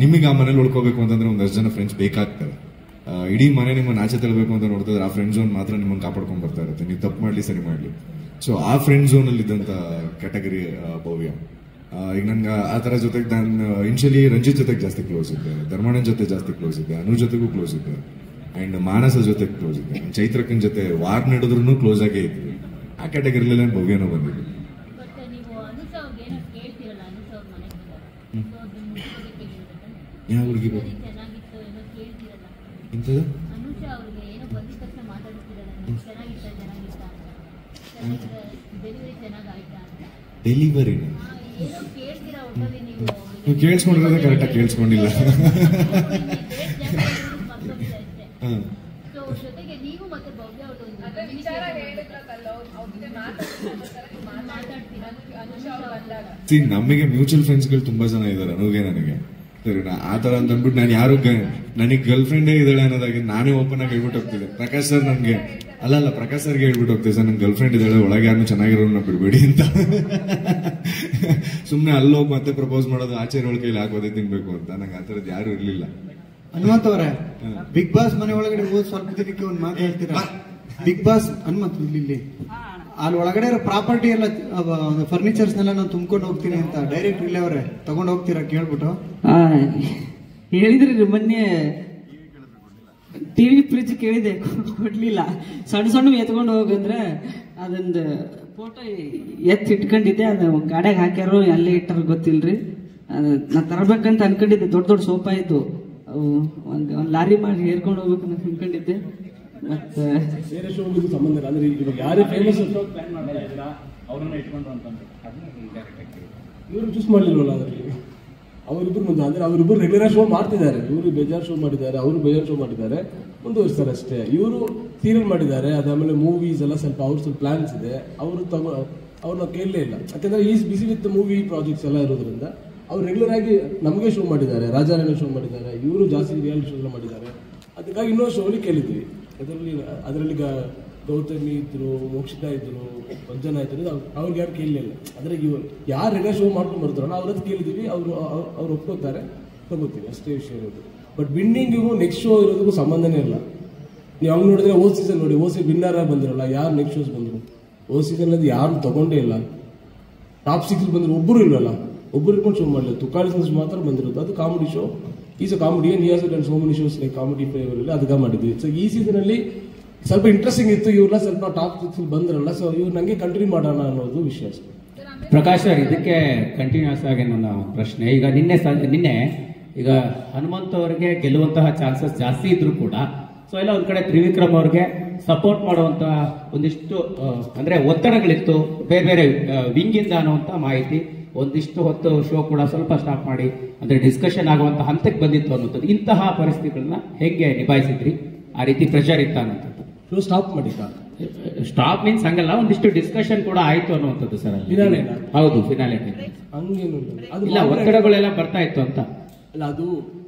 ನಿಮಗೆ ಆ ಮನೇಲಿ ಉಳ್ಕೋಬೇಕು ಅಂತಂದ್ರೆ ಒಂದಷ್ಟು ಜನ ಫ್ರೆಂಡ್ಸ್ ಬೇಕಾಗ್ತಾರೆ. ಇಡೀ ಮನೆ ನಿಮ್ಮನ್ನ ಆಚೆ ತರಬೇಕು ಅಂತ ನೋಡ್ತಿದ್ರೆ ಆ ಫ್ರೆಂಡ್ ಝೋನ್ ಮಾತ್ರ ನಿಮ್ಮನ್ನು ಕಾಪಾಡ್ಕೊಂಡ್ ಬರ್ತಾ ಇರುತ್ತೆ, ನೀವು ತಪ್ಪು ಮಾಡ್ಲಿ ಸರಿ ಮಾಡ್ಲಿ. ಸೊ ಆ ಫ್ರೆಂಡ್ ಝೋನ್ ಅಲ್ಲಿ ಇದ್ದಂತ ಕ್ಯಾಟಗರಿ ಭವ್ಯ. ಈಗ ನನ್ಗೆ ಆ ತರ ಜೊತೆಗೆ ನಾನು ಇನಿಷಿಯಲಿ ರಂಜಿತ್ ಜೊತೆಗೆ ಜಾಸ್ತಿ ಕ್ಲೋಸ್ ಇದ್ದೆ, ಧರ್ಮಣ್ಣನ ಜೊತೆ ಜಾಸ್ತಿ ಕ್ಲೋಸ್ ಇದ್ದೆ, ಅನು ಜೊತೆಗೂ ಕ್ಲೋಸ್ ಇದ್ದೆ, ಅಂಡ್ ಮಾನಸ ಜೊತೆ ಕ್ಲೋಸ್ ಇದ್ದೆ, ಚೈತ್ರಕ್ಕನ್ ಜೊತೆ ವಾರ್ ನಡೆದ್ರು ಕ್ಲೋಸ್ ಆಗೇ ಇದ್ವಿ. ಆ ಕ್ಯಾಟಗರಿಲಿ ಭವ್ಯನೂ ಬಂದಿದ್ವಿ. ಯಾವ ಹುಡುಗಿ ಇಂಥದ್ದು ಡೆಲಿವರಿನ ನೀವು ಕೇಳಿಸ್ಕೊಂಡಿರೋದೇ ಕರೆಕ್ಟಾಗಿ ಕೇಳಿಸ್ಕೊಂಡಿಲ್ಲ. ನಮಗೆ ಮ್ಯೂಚುವಲ್ ಫ್ರೆಂಡ್ಸ್ಗಳು ತುಂಬಾ ಜನ ಇದ್ದಾರೆ, ಅನುಗೆ ನನಗೆ. ಸರಿ, ಆ ತರ ಅಂತ ಅಂದ್ಬಿಟ್ಟು ನಾನು ಯಾರು ನನಗೆ ಗರ್ಲ್ ಫ್ರೆಂಡೇ ಇದ್ದಾಳೆ ಅನ್ನೋದಾಗಿ ನಾನೇ ಓಪನ್ ಆಗಿ ಹೇಳ್ಬಿಟ್ಟು ಹೋಗ್ತಿದ್ದೆ. ಪ್ರಕಾಶ್ ಸರ್ ನನ್ಗೆ ಅಲ್ಲ ಪ್ರಕಾಶ್ ಸರ್ಗೆ ಹೇಳ್ಬಿಟ್ಟು ಹೋಗ್ತಿದ್ದೆ, ಸರ್ ನನ್ ಗರ್ಲ್ ಫ್ರೆಂಡ್ ಇದ್ದಾಳೆ, ಒಳಗೆ ಯಾರು ಚೆನ್ನಾಗಿರೋನ್ನ ಬಿಡ್ಬೇಡಿ ಅಂತ. ಸುಮ್ನೆ ಅಲ್ಲೋಗಿ ಮತ್ತೆ ಪ್ರಪೋಸ್ ಮಾಡೋದು, ಆಚೆ ಒಳ ಕೈಲಿ ಹಾಕೋದೇ ತಿನ್ಬೇಕು ಅಂತ. ನಂಗೆ ಆ ಥರದ್ದು ಯಾರು ಇರ್ಲಿಲ್ಲ. ಹನುಮಂತ್ ಅವರೇ, ಬಿಗ್ ಬಾಸ್ ಮನೆ ಒಳಗಡೆ ಹೋದ್ ಸ್ವಲ್ಪ ದಿನಕ್ಕೆ ಒಂದು ಮಾತು ಹೇಳ್ತೀರಾ? ಬಿಗ್ ಬಾಸ್ ಹನುಮಂತ್ ಇಲ್ಲಿ ಅಲ್ಲಿ ಒಳಗಡೆ ಇರೋ ಪ್ರಾಪರ್ಟಿ ಎಲ್ಲ ಫರ್ನಿಚರ್ಸ್ ನೆಲ್ಲ ನಾನು ತುಂಬ್ಕೊಂಡು ಹೋಗ್ತೀನಿ ಅಂತ ಡೈರೆಕ್ಟ್ ಇಲ್ಲೇ ಅವರೇ ತಗೊಂಡು ಹೋಗ್ತೀರಾ ಕೇಳ್ಬಿಟ್ಟು? ಹೇಳಿದ್ರಿ ಮೊನ್ನೆ ಟಿವಿ ಫ್ರಿಜ್ ಕೇಳಿದೆ, ಕೊಡ್ಲಿಲ್ಲ. ಸಣ್ಣ ಸಣ್ಣ ಎತ್ಕೊಂಡು ಹೋಗಂದ್ರೆ ಅದೊಂದು ಫೋಟೋ ಇಟ್ಕೊಂಡಿದ್ದೆ, ಅದು ಗಾಡಿಯಾಗ ಹಾಕ್ಯಾರೋ ಅಲ್ಲೇ ಇಟ್ಟಾರ ಗೊತ್ತಿಲ್ರಿ. ನಾ ತರಬೇಕಂತ ಅನ್ಕೊಂಡಿದ್ದೆ, ದೊಡ್ಡ ದೊಡ್ಡ ಸೋಫಾ ಇದ್ದು ಒಂದ್ ಲಾರಿ ಮಾಡಿ ಹೇರ್ಕೊಂಡು ಹೋಗ್ಬೇಕಂತ ಅನ್ಕೊಂಡಿದ್ದೆ. ಮತ್ತೆ ಬೇರೆ ಶೋ ಸಂಬಂಧ ಇಲ್ಲ. ಅಂದ್ರೆ ಇವಾಗ ಯಾರೇ ಫೇಮಸ್ ಪ್ಲಾನ್ ಮಾಡ್ತಾ ಅವ್ರನ್ನ ಇಟ್ಕೊಂಡ್ರು ಅಂತಂದ್ರೆ ಇವರು ಚೂಸ್ ಮಾಡ್ಲಿಲ್ವಲ್ಲ ಅದರಲ್ಲಿ. ಅವರಿಬ್ಬರು ಮುಂದೆ ಅಂದ್ರೆ ಅವರಿಬ್ಬರು ರೆಗ್ಯುಲರ್ ಶೋ ಮಾಡ್ತಿದ್ದಾರೆ. ಇವರು ಬೇಜಾರ್ ಶೋ ಮಾಡಿದ್ದಾರೆ, ಅವರು ಬೇಜಾರ್ ಶೋ ಮಾಡಿದ್ದಾರೆ, ಮುಂದುವರಿಸ್ತಾರೆ ಅಷ್ಟೇ. ಇವರು ಸೀರಿಯಲ್ ಮಾಡಿದ್ದಾರೆ, ಅದಾದ್ಮೇಲೆ ಮೂವೀಸ್ ಎಲ್ಲ ಸ್ವಲ್ಪ ಅವ್ರ ಸ್ವಲ್ಪ ಪ್ಲಾನ್ಸ್ ಇದೆ. ಅವ್ರನ್ನ ಕೇಳಲೇ ಇಲ್ಲ, ಯಾಕಂದ್ರೆ ಈ ಬಿಸಿ ವಿತ್ ಮೂವಿ ಪ್ರಾಜೆಕ್ಟ್ಸ್ ಎಲ್ಲ ಇರೋದ್ರಿಂದ ಅವ್ರು ರೆಗ್ಯುಲರ್ ಆಗಿ ನಮಗೆ ಶೋ ಮಾಡಿದ್ದಾರೆ, ರಾಜಾರಾಣಿ ಶೋ ಮಾಡಿದ್ದಾರೆ, ಇವರು ಜಾಸ್ತಿ ರಿಯಾಲಿಟಿ ಶೋ ಮಾಡಿದ್ದಾರೆ. ಅದಕ್ಕಾಗಿ ಇನ್ನೊಂದು ಶೋಲಿ ಕೇಳಿದ್ವಿ. ಅದರಲ್ಲಿ ಗೌತಮಿ ಇದ್ರು, ಮೋಕ್ಷಿತಾ ಇದ್ರು, ವಂಜನ ಇದ್ರು, ಅವ್ರಿಗೆ ಯಾರು ಕೇಳಲಿಲ್ಲ. ಅಂದ್ರೆ ಇವರು ಯಾರು ರೆಗ್ಯುಲರ್ ಶೋ ಮಾಡ್ಕೊಂಡು ಬರ್ತಾರಲ್ಲ ಅವ್ರದ್ದು ಕೇಳಿದ್ವಿ, ಅವ್ರು ಒಪ್ಕೋತಾರೆ, ತಗೋತೀವಿ, ಅಷ್ಟೇ ವಿಷಯ ಇರೋದು. ಬಟ್ ವಿನ್ನಿಂಗಿಗೂ ನೆಕ್ಸ್ಟ್ ಶೋ ಇರೋದಕ್ಕೂ ಸಂಬಂಧನೇ ಇಲ್ಲ. ನೀವು ಹಂಗೆ ನೋಡಿದ್ರೆ ಓ ಸೀಸನ್ ನೋಡಿ, ಓ ಸಿ ವಿನ್ನರ್ ಬಂದಿರಲ್ಲ, ಯಾರು ನೆಕ್ಸ್ಟ್ ಶೋಸ್ ಬಂದರು? ಓ ಸೀಸನ್ ಅದು ಯಾರು ತಗೊಂಡೇ ಇಲ್ಲ. ಟಾಪ್ 6 ಬಂದ್ರು ಒಬ್ಬರು ಇಲ್ವಲ್ಲ, ಒಬ್ಬರು ಇಟ್ಕೊಂಡು ಶೋ ಮಾಡಲಿಲ್ಲ. ತುಕಾಳಿ ಸಂಸ್ ಮಾತ್ರ ಬಂದಿರೋದು. ಅದು comedy show. Is a comedy and here's and so many shows like comedy favour ಅದಕ್ಕೆ ಮಾಡಿದ್ವಿ. ಸೊ ಈ ಸೀಸನ್ ಅಲ್ಲಿ ಸ್ವಲ್ಪ ಇಂಟ್ರೆಸ್ಟಿಂಗ್ ಇತ್ತು, ಇವ್ರನ್ನ ಸ್ವಲ್ಪ ಟಾಪ್ 6 ಬಂದ್ರಲ್ಲ, ಸೊ ಇವ್ರು ನಂಗೆ ಕಂಟಿನ್ಯೂ ಮಾಡೋಣ ಅನ್ನೋದು ವಿಷಯ. ಪ್ರಕಾಶ್ ಸರ್, ಇದಕ್ಕೆ ಕಂಟಿನ್ಯೂಸ್ ಆಗಿ ನನ್ನ ಪ್ರಶ್ನೆ. ಈಗ ನಿನ್ನೆ ಈಗ ಹನುಮಂತ್ ಅವರಿಗೆ ಗೆಲ್ಲುವಂತಹ ಚಾನ್ಸಸ್ ಜಾಸ್ತಿ ಇದ್ರು ಕೂಡ ಸೊ ಎಲ್ಲ ಒಂದ್ ಕಡೆ ತ್ರಿವಿಕ್ರಮ್ ಅವ್ರಿಗೆ ಸಪೋರ್ಟ್ ಮಾಡುವಂತಹ ಒಂದಿಷ್ಟು ಅಂದ್ರೆ ಒತ್ತಡಗಳಿತ್ತು ಬೇರೆ ಬೇರೆ ವಿಂಗ್ ಇಂದ ಅನ್ನುವಂತ ಮಾಹಿತಿ ಒಂದಿಷ್ಟು ಹೊತ್ತು ಶೋ ಕೂಡ ಸ್ವಲ್ಪ ಸ್ಟಾಪ್ ಮಾಡಿ ಅಂದ್ರೆ ಡಿಸ್ಕಷನ್ ಆಗುವಂತ ಹಂತಕ್ಕೆ ಬಂದಿತ್ತು ಅನ್ನುವಂಥದ್ದು. ಇಂತಹ ಪರಿಸ್ಥಿತಿಗಳನ್ನ ಹೇಗೆ ನಿಭಾಯಿಸಿದ್ರಿ? ಆ ರೀತಿ ಪ್ರೆಷರ್ ಇತ್ತ ಅನ್ನುವಂಥದ್ದು. ಶೋ ಸ್ಟಾಪ್ ಮಾಡಿ ಸ್ಟಾಪ್ ಮೀನ್ಸ್ ಹಂಗಲ್ಲ, ಒಂದಿಷ್ಟು ಡಿಸ್ಕಷನ್ ಕೂಡ ಆಯ್ತು ಅನ್ನುವಂಥದ್ದು ಸರ್. ಹೌದು, ಫಿನಾಲೆ ಹಂಗೇನು ಇಲ್ಲ, ಒತ್ತಡಗಳೆಲ್ಲ ಬರ್ತಾ ಇತ್ತು ಅಂತ ಅಲ್ಲ. ಅದು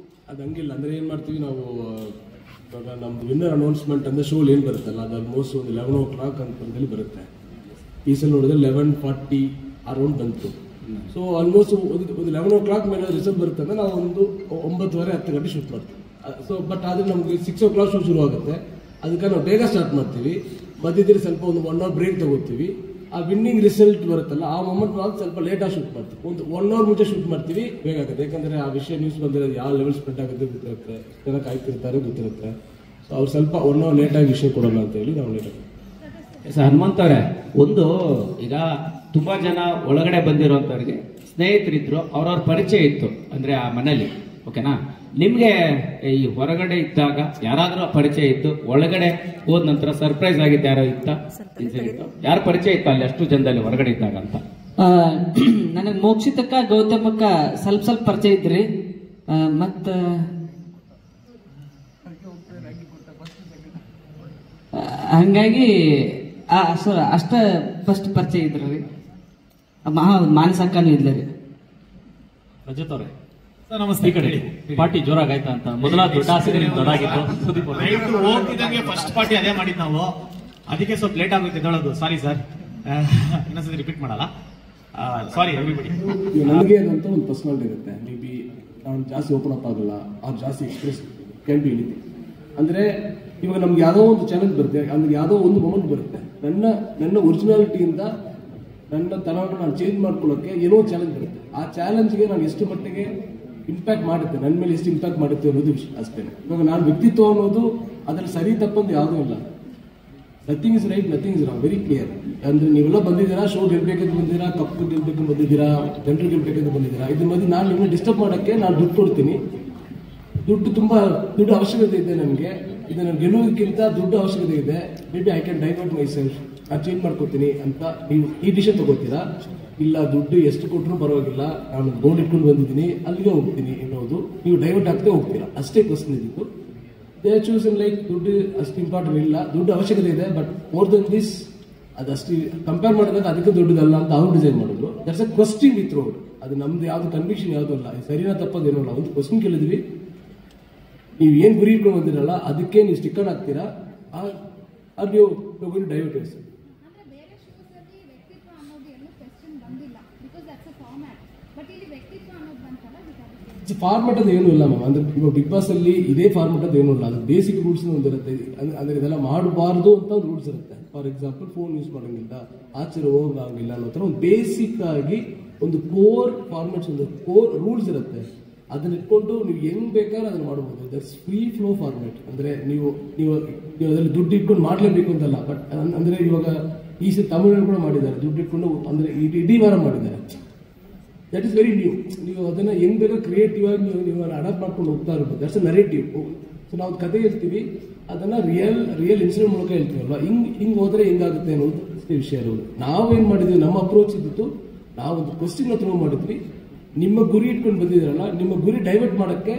ಹಂಗಿಲ್ಲ. ಅಂದ್ರೆ ಏನ್ ಮಾಡ್ತೀವಿ ನಾವು, ಇವಾಗ ನಮ್ದು ವಿನ್ನರ್ ಅನೌನ್ಸ್ಮೆಂಟ್ ಅಂದ್ರೆ ಶೋ ಏನ್ ಬರುತ್ತಲ್ಲ, ಅದು ಆಲ್ಮೋಸ್ಟ್ ಒಂದು 11 o'clock ಅಂತಲ್ಲಿ ಬರುತ್ತೆ. ಈ ಸಲ ನೋಡಿದ್ರೆ 11:40 ಅರೌಂಡ್ ಬಂತು. ಸೊ ಆಲ್ಮೋಸ್ಟ್ ಒಂದು 11 o'clock ಮೇಲೆ ರಿಸಲ್ಟ್ ಬರುತ್ತೆ ಅಂದ್ರೆ ನಾವು ಒಂದು 9:30 10 ಗಂಟೆ ಶೂಟ್ ಮಾಡ್ತೀವಿ. ಸೊ ಬಟ್ ಆದ್ರೆ ನಮ್ಗೆ 6 o'clock ಶೋ ಶುರು ಆಗುತ್ತೆ. ಅದಕ್ಕೆ ನಾವು ಬೇಗ ಸ್ಟಾರ್ಟ್ ಮಾಡ್ತೀವಿ. ಮಧ್ಯದಲ್ಲಿ ಸ್ವಲ್ಪ ಒಂದು 1 hour ಬ್ರೇಕ್ ತಗೋತೀವಿ. ಆ ವಿನ್ನಿಂಗ್ ರಿಸಲ್ಟ್ ಬರುತ್ತಲ್ಲ ಆ ಮೊಮೆಂಟ್ ನಾವು ಸ್ವಲ್ಪ ಲೇಟಾಗಿ ಶೂಟ್ ಮಾಡ್ತೀವಿ. ಒಂದು 1 hour ಮುಂಚೆ ಶೂಟ್ ಮಾಡ್ತೀವಿ, ಬೇಗ ಆಗುತ್ತೆ. ಯಾಕಂದ್ರೆ ಆ ವಿಷಯ ನ್ಯೂಸ್ ಬಂದಿರೋದು ಯಾವ ಲೆವೆಲ್ ಸ್ಪ್ರೆಡ್ ಆಗುತ್ತೆ ಗೊತ್ತಿರುತ್ತೆ, ಜನ ಕಾಯ್ತಿರ್ತಾರೆ ಗೊತ್ತಿರುತ್ತೆ. ಸೊ ಅವ್ರು ಸ್ವಲ್ಪ 1 hour ಲೇಟಾಗಿ ವಿಷಯ ಕೊಡೋಣ ಅಂತ ಹೇಳಿ ನಾವು ಲೇಟಾಗಿ. ಹನುಮಂತ್ ಅವರೇ, ಒಂದು ಈಗ ತುಂಬಾ ಜನ ಒಳಗಡೆ ಬಂದಿರೋಂಥವ್ರಿಗೆ ಸ್ನೇಹಿತರಿದ್ರು, ಅವ್ರವ್ರ ಪರಿಚಯ ಇತ್ತು ಅಂದ್ರೆ ಆ ಮನೇಲಿ, ಓಕೆನಾ? ನಿಮ್ಗೆ ಈ ಹೊರಗಡೆ ಇದ್ದಾಗ ಯಾರಾದ್ರೂ ಪರಿಚಯ ಇತ್ತು, ಒಳಗಡೆ ಹೋದ ನಂತರ ಸರ್ಪ್ರೈಸ್ ಆಗಿದ್ದು ಯಾರೋ ಇತ್ತ? ಯಾರ ಪರಿಚಯ ಇತ್ತು ಅಲ್ಲಿ ಅಷ್ಟು ಜನದಲ್ಲಿ ಹೊರಗಡೆ ಇದ್ದಾಗ ಅಂತ? ನನಗೆ ಮೋಕ್ಷಿತಕ್ಕ ಗೌತಮಕ್ಕ ಸ್ವಲ್ಪ ಪರಿಚಯ ಇದ್ರಿ. ಮತ್ತ ಹಂಗಾಗಿ ಅಷ್ಟ ಫಸ್ಟ್ ಪರಿಚಯ ಇದ್ರಿ. ಮಾನಸಕ್ಕನೂ ಇದ್ರಿ. ರಜತ್ ಅವರೇ ನಮಸ್ತೆ. ಈ ಕಡೆ ಪಾರ್ಟಿ ಜೋರಾಗಾಯ್ತಾ ಅಂತ ಮೊದಲ ದೊಡ್ಡ ಆಸೆ ದೊಡ್ಡಾಗಿತ್ತು. ಸುದೀಪ್ ಹೋಗಿದ್ದಂಗೆ ಫಸ್ಟ್ ಪಾರ್ಟಿ ಅದೇ ಮಾಡಿದ್ ನಾವು, ಅದಕ್ಕೆ ಸ್ವಲ್ಪ ಲೇಟ್ ಆಗುತ್ತೆ ಹೇಳೋದು. ಸಾರಿ ಸರ್, ಇನ್ನೊಂದ್ಸತಿ ರಿಪೀಟ್ ಮಾಡಲ್ಲ. ಸಾರಿ ಎವ್ರಿಬಡಿ. ನನಗೆ ಅದಂತ ಒಂದು ಪರ್ಸನಾಲಿಟಿ ಇರುತ್ತೆ. ಮೇ ಬಿ ನಾನು ಜಾಸ್ತಿ ಓಪನ್ ಅಪ್ ಆಗಲ್ಲ, ಅವ್ರು ಜಾಸ್ತಿ ಎಕ್ಸ್ಪ್ರೆಸ್ ಕ್ಯಾನ್ ಬಿ ಎನಿಥಿಂಗ್. ಅಂದ್ರೆ ಇವಾಗ ನಮ್ಗೆ ಯಾವುದೋ ಒಂದು ಚಾಲೆಂಜ್ ಬರುತ್ತೆ, ಅಂದ್ರೆ ಯಾವುದೋ ಒಂದು ಮೊಮೆಂಟ್ ಬರುತ್ತೆ, ನನ್ನ ಒರಿಜಿನಾಲಿಟಿಯಿಂದ ನನ್ನ ತನವನ್ನು ನಾನು ಚೇಂಜ್ ಮಾಡ್ಕೊಳ್ಳೋಕೆ ಏನೋ ಚಾಲೆಂಜ್ ಬರುತ್ತೆ. ಆ ಚಾಲೆಂಜ್ಗೆ ನಾನು ಎಷ್ಟು ಮಟ್ಟಿಗೆ ಇಂಪ್ಯಾಕ್ಟ್ ಮಾಡುತ್ತೆ, ನನ್ನ ಮೇಲೆ ಎಷ್ಟು ಇಂಪ್ಯಾಕ್ಟ್ ಮಾಡುತ್ತೆ ಅನ್ನೋದು ವಿಷಯ ಅಷ್ಟೇ. ಇವಾಗ ನಾನು ವ್ಯಕ್ತಿತ್ವ ಅನ್ನೋದು ಅದ್ರಲ್ಲಿ ಸರಿ ತಪ್ಪಂದು ಯಾವುದೂ ಇಲ್ಲ. Nothing is right, nothing is wrong, very clear. ಅಂದ್ರೆ ನೀವೆಲ್ಲ ಬಂದಿದ್ದೀರಾ, ಶೋ ಗೆಲ್ಬೇಕಂತ ಬಂದಿದ್ದೀರಾ, ಕಪ್ಪು ಗೆಲ್ಬೇಕು ಬಂದಿದ್ದೀರಾ, ಜನರು ಗೆಲ್ಬೇಕಂತ ಬಂದಿದ್ದೀರಾ. ಇದ್ರ ಮಧ್ಯೆ ನಾನು ನಿಮ್ಮನ್ನ ಡಿಸ್ಟರ್ಬ್ ಮಾಡೋಕ್ಕೆ ನಾನು ದುಡ್ಡು ಕೊಡ್ತೀನಿ. ದುಡ್ಡು ಅವಶ್ಯಕತೆ ಇದೆ ನನಗೆ. ಇದು ನಾನು ಗೆಲ್ಲೋದಕ್ಕಿಂತ ದುಡ್ಡು ಅವಶ್ಯಕತೆ ಇದೆ. May be I can divert my self, ನಾನು ಚೇಂಜ್ ಮಾಡ್ಕೋತೀನಿ ಅಂತ ನೀವು ಈ ಡಿಸಿಷನ್ ತಗೋತೀರಾ. ಇಲ್ಲ ದುಡ್ಡು ಎಷ್ಟು ಕೊಟ್ಟರು ಪರವಾಗಿಲ್ಲ, ನಾನು ಗೋಲ್ ಇಟ್ಕೊಂಡು ಬಂದಿದ್ದೀನಿ, ಅಲ್ಲಿಗೆ ಹೋಗ್ತೀನಿ ಅನ್ನೋದು ನೀವು ಡೈವರ್ಟ್ ಆಗ್ತೇ ಹೋಗ್ತೀರಾ. ಅಷ್ಟೇ ಕ್ವಶನ್ ಇದ್ದಿತ್ತು. ದೇ ಚೂಸ್ ಇನ್ ಲೈಕ್ ದುಡ್ಡು ಅಷ್ಟು ಇಂಪಾರ್ಟೆಂಟ್ ಇಲ್ಲ, ದುಡ್ಡು ಅವಶ್ಯಕತೆ ಇದೆ, ಬಟ್ ಮೋರ್ ದನ್ ದಿಸ್ ಅದಷ್ಟು ಕಂಪೇರ್ ಮಾಡಿದಾಗ ಅದಕ್ಕೆ ದೊಡ್ಡದಲ್ಲ ಅಂತ ಅವ್ರು ಡಿಸೈನ್ ಮಾಡಿದ್ರು. That's a question with road. ಅದು ನಮ್ದು ಯಾವ್ದು ಕನ್ವಿಕ್ಷನ್ ಯಾವುದೂ ಅಲ್ಲ, ಸರಿನಾ ತಪ್ಪದೇನೋ ಅಲ್ಲ. ಒಂದು ಕ್ವಶ್ಚನ್ ಕೇಳಿದ್ವಿ, ನೀವು ಏನ್ ಗುರಿ ಇಟ್ಕೊಂಡು ಬಂದಿರಲ್ಲ ಅದಕ್ಕೆ ನೀವು ಸ್ಟಿಕ್ಕರ್ ಆಗ್ತೀರಾ, ನೀವು ಡೈವರ್ಟ್. ಫಾರ್ಮೆಟ್ ಅದು ಏನೂ ಇಲ್ಲ ಮ್ಯಾಮ್. ಅಂದ್ರೆ ಇವಾಗ ಬಿಗ್ ಬಾಸ್ ಅಲ್ಲಿ ಇದೇ ಫಾರ್ಮೆಟ್ ಅದು ಏನೂ ಇಲ್ಲ. ಅದು ಬೇಸಿಕ್ ರೂಲ್ಸ್ ಒಂದಿರುತ್ತೆ. ಅಂದ್ರೆ ಇದೆಲ್ಲ ಮಾಡಬಾರ್ದು ಅಂತ ಒಂದು ರೂಲ್ಸ್ ಇರುತ್ತೆ. ಫಾರ್ ಎಕ್ಸಾಂಪಲ್ ಫೋನ್ ಯೂಸ್ ಮಾಡೋಂಗಿಲ್ಲ, ಆಚೆ ಹೋಗಂಗಿಲ್ಲ ಅನ್ನೋ ಥರ ಒಂದು ಬೇಸಿಕ್ ಆಗಿ ಒಂದು ಕೋರ್ ಫಾರ್ಮೆಟ್ಸ್, ಒಂದು ಕೋರ್ ರೂಲ್ಸ್ ಇರುತ್ತೆ. ಅದನ್ನ ಇಟ್ಕೊಂಡು ನೀವು ಹೆಂಗ್ ಬೇಕಾದ್ರೆ ಅದನ್ನ ಮಾಡಬಹುದು. That's free flow format. ಅಂದ್ರೆ ನೀವು ಅದರಲ್ಲಿ ದುಡ್ಡು ಇಟ್ಕೊಂಡು ಮಾಡಲೇಬೇಕು ಅಂತಲ್ಲ. ಬಟ್ ಅಂದ್ರೆ ಇವಾಗ ಈ ಸಲ ತಮಿಳ್ನಾಡು ಕೂಡ ಮಾಡಿದ್ದಾರೆ, ದುಡ್ಡು ಇಟ್ಕೊಂಡು ಅಂದ್ರೆ ಇಡೀ ವಾರ ಮಾಡಿದ್ದಾರೆ. That is very new. ನೀವು ಅದನ್ನ ಹೆಂಗ್ ಬೇಗ ಕ್ರಿಯೇಟಿವ್ ಆಗಿ ನೀವು ಅಡಾಪ್ಟ್ ಮಾಡ್ಕೊಂಡು ಹೋಗ್ತಾ ಇರ್ಬೋದು. That's a narrative. ಸೊ ನಾವು ಕತೆ ಹೇಳ್ತೀವಿ, ಅದನ್ನ ರಿಯಲ್ ಇನ್ಸಿಡೆಂಟ್ ಮೂಲಕ ಹೇಳ್ತೀವಲ್ವಾ, ಹಿಂಗ್ ಹೋದ್ರೆ ಹೆಂಗಾಗುತ್ತೆ ಅನ್ನೋದು ವಿಷಯ ಇರೋದು. ನಾವೇನ್ ಮಾಡಿದ್ವಿ, ನಮ್ಮ ಅಪ್ರೋಚ್ ಇದ್ದಿತ್ತು, ನಾವೊಂದು ಕ್ವಶ್ಚನ್ ಥ್ರೋ ಮಾಡಿದ್ವಿ. ನಿಮ್ಮ ಗುರಿ ಇಟ್ಕೊಂಡು ಬಂದಿದ್ದೀರಲ್ಲ, ನಿಮ್ಮ ಗುರಿ ಡೈವರ್ಟ್ ಮಾಡಕ್ಕೆ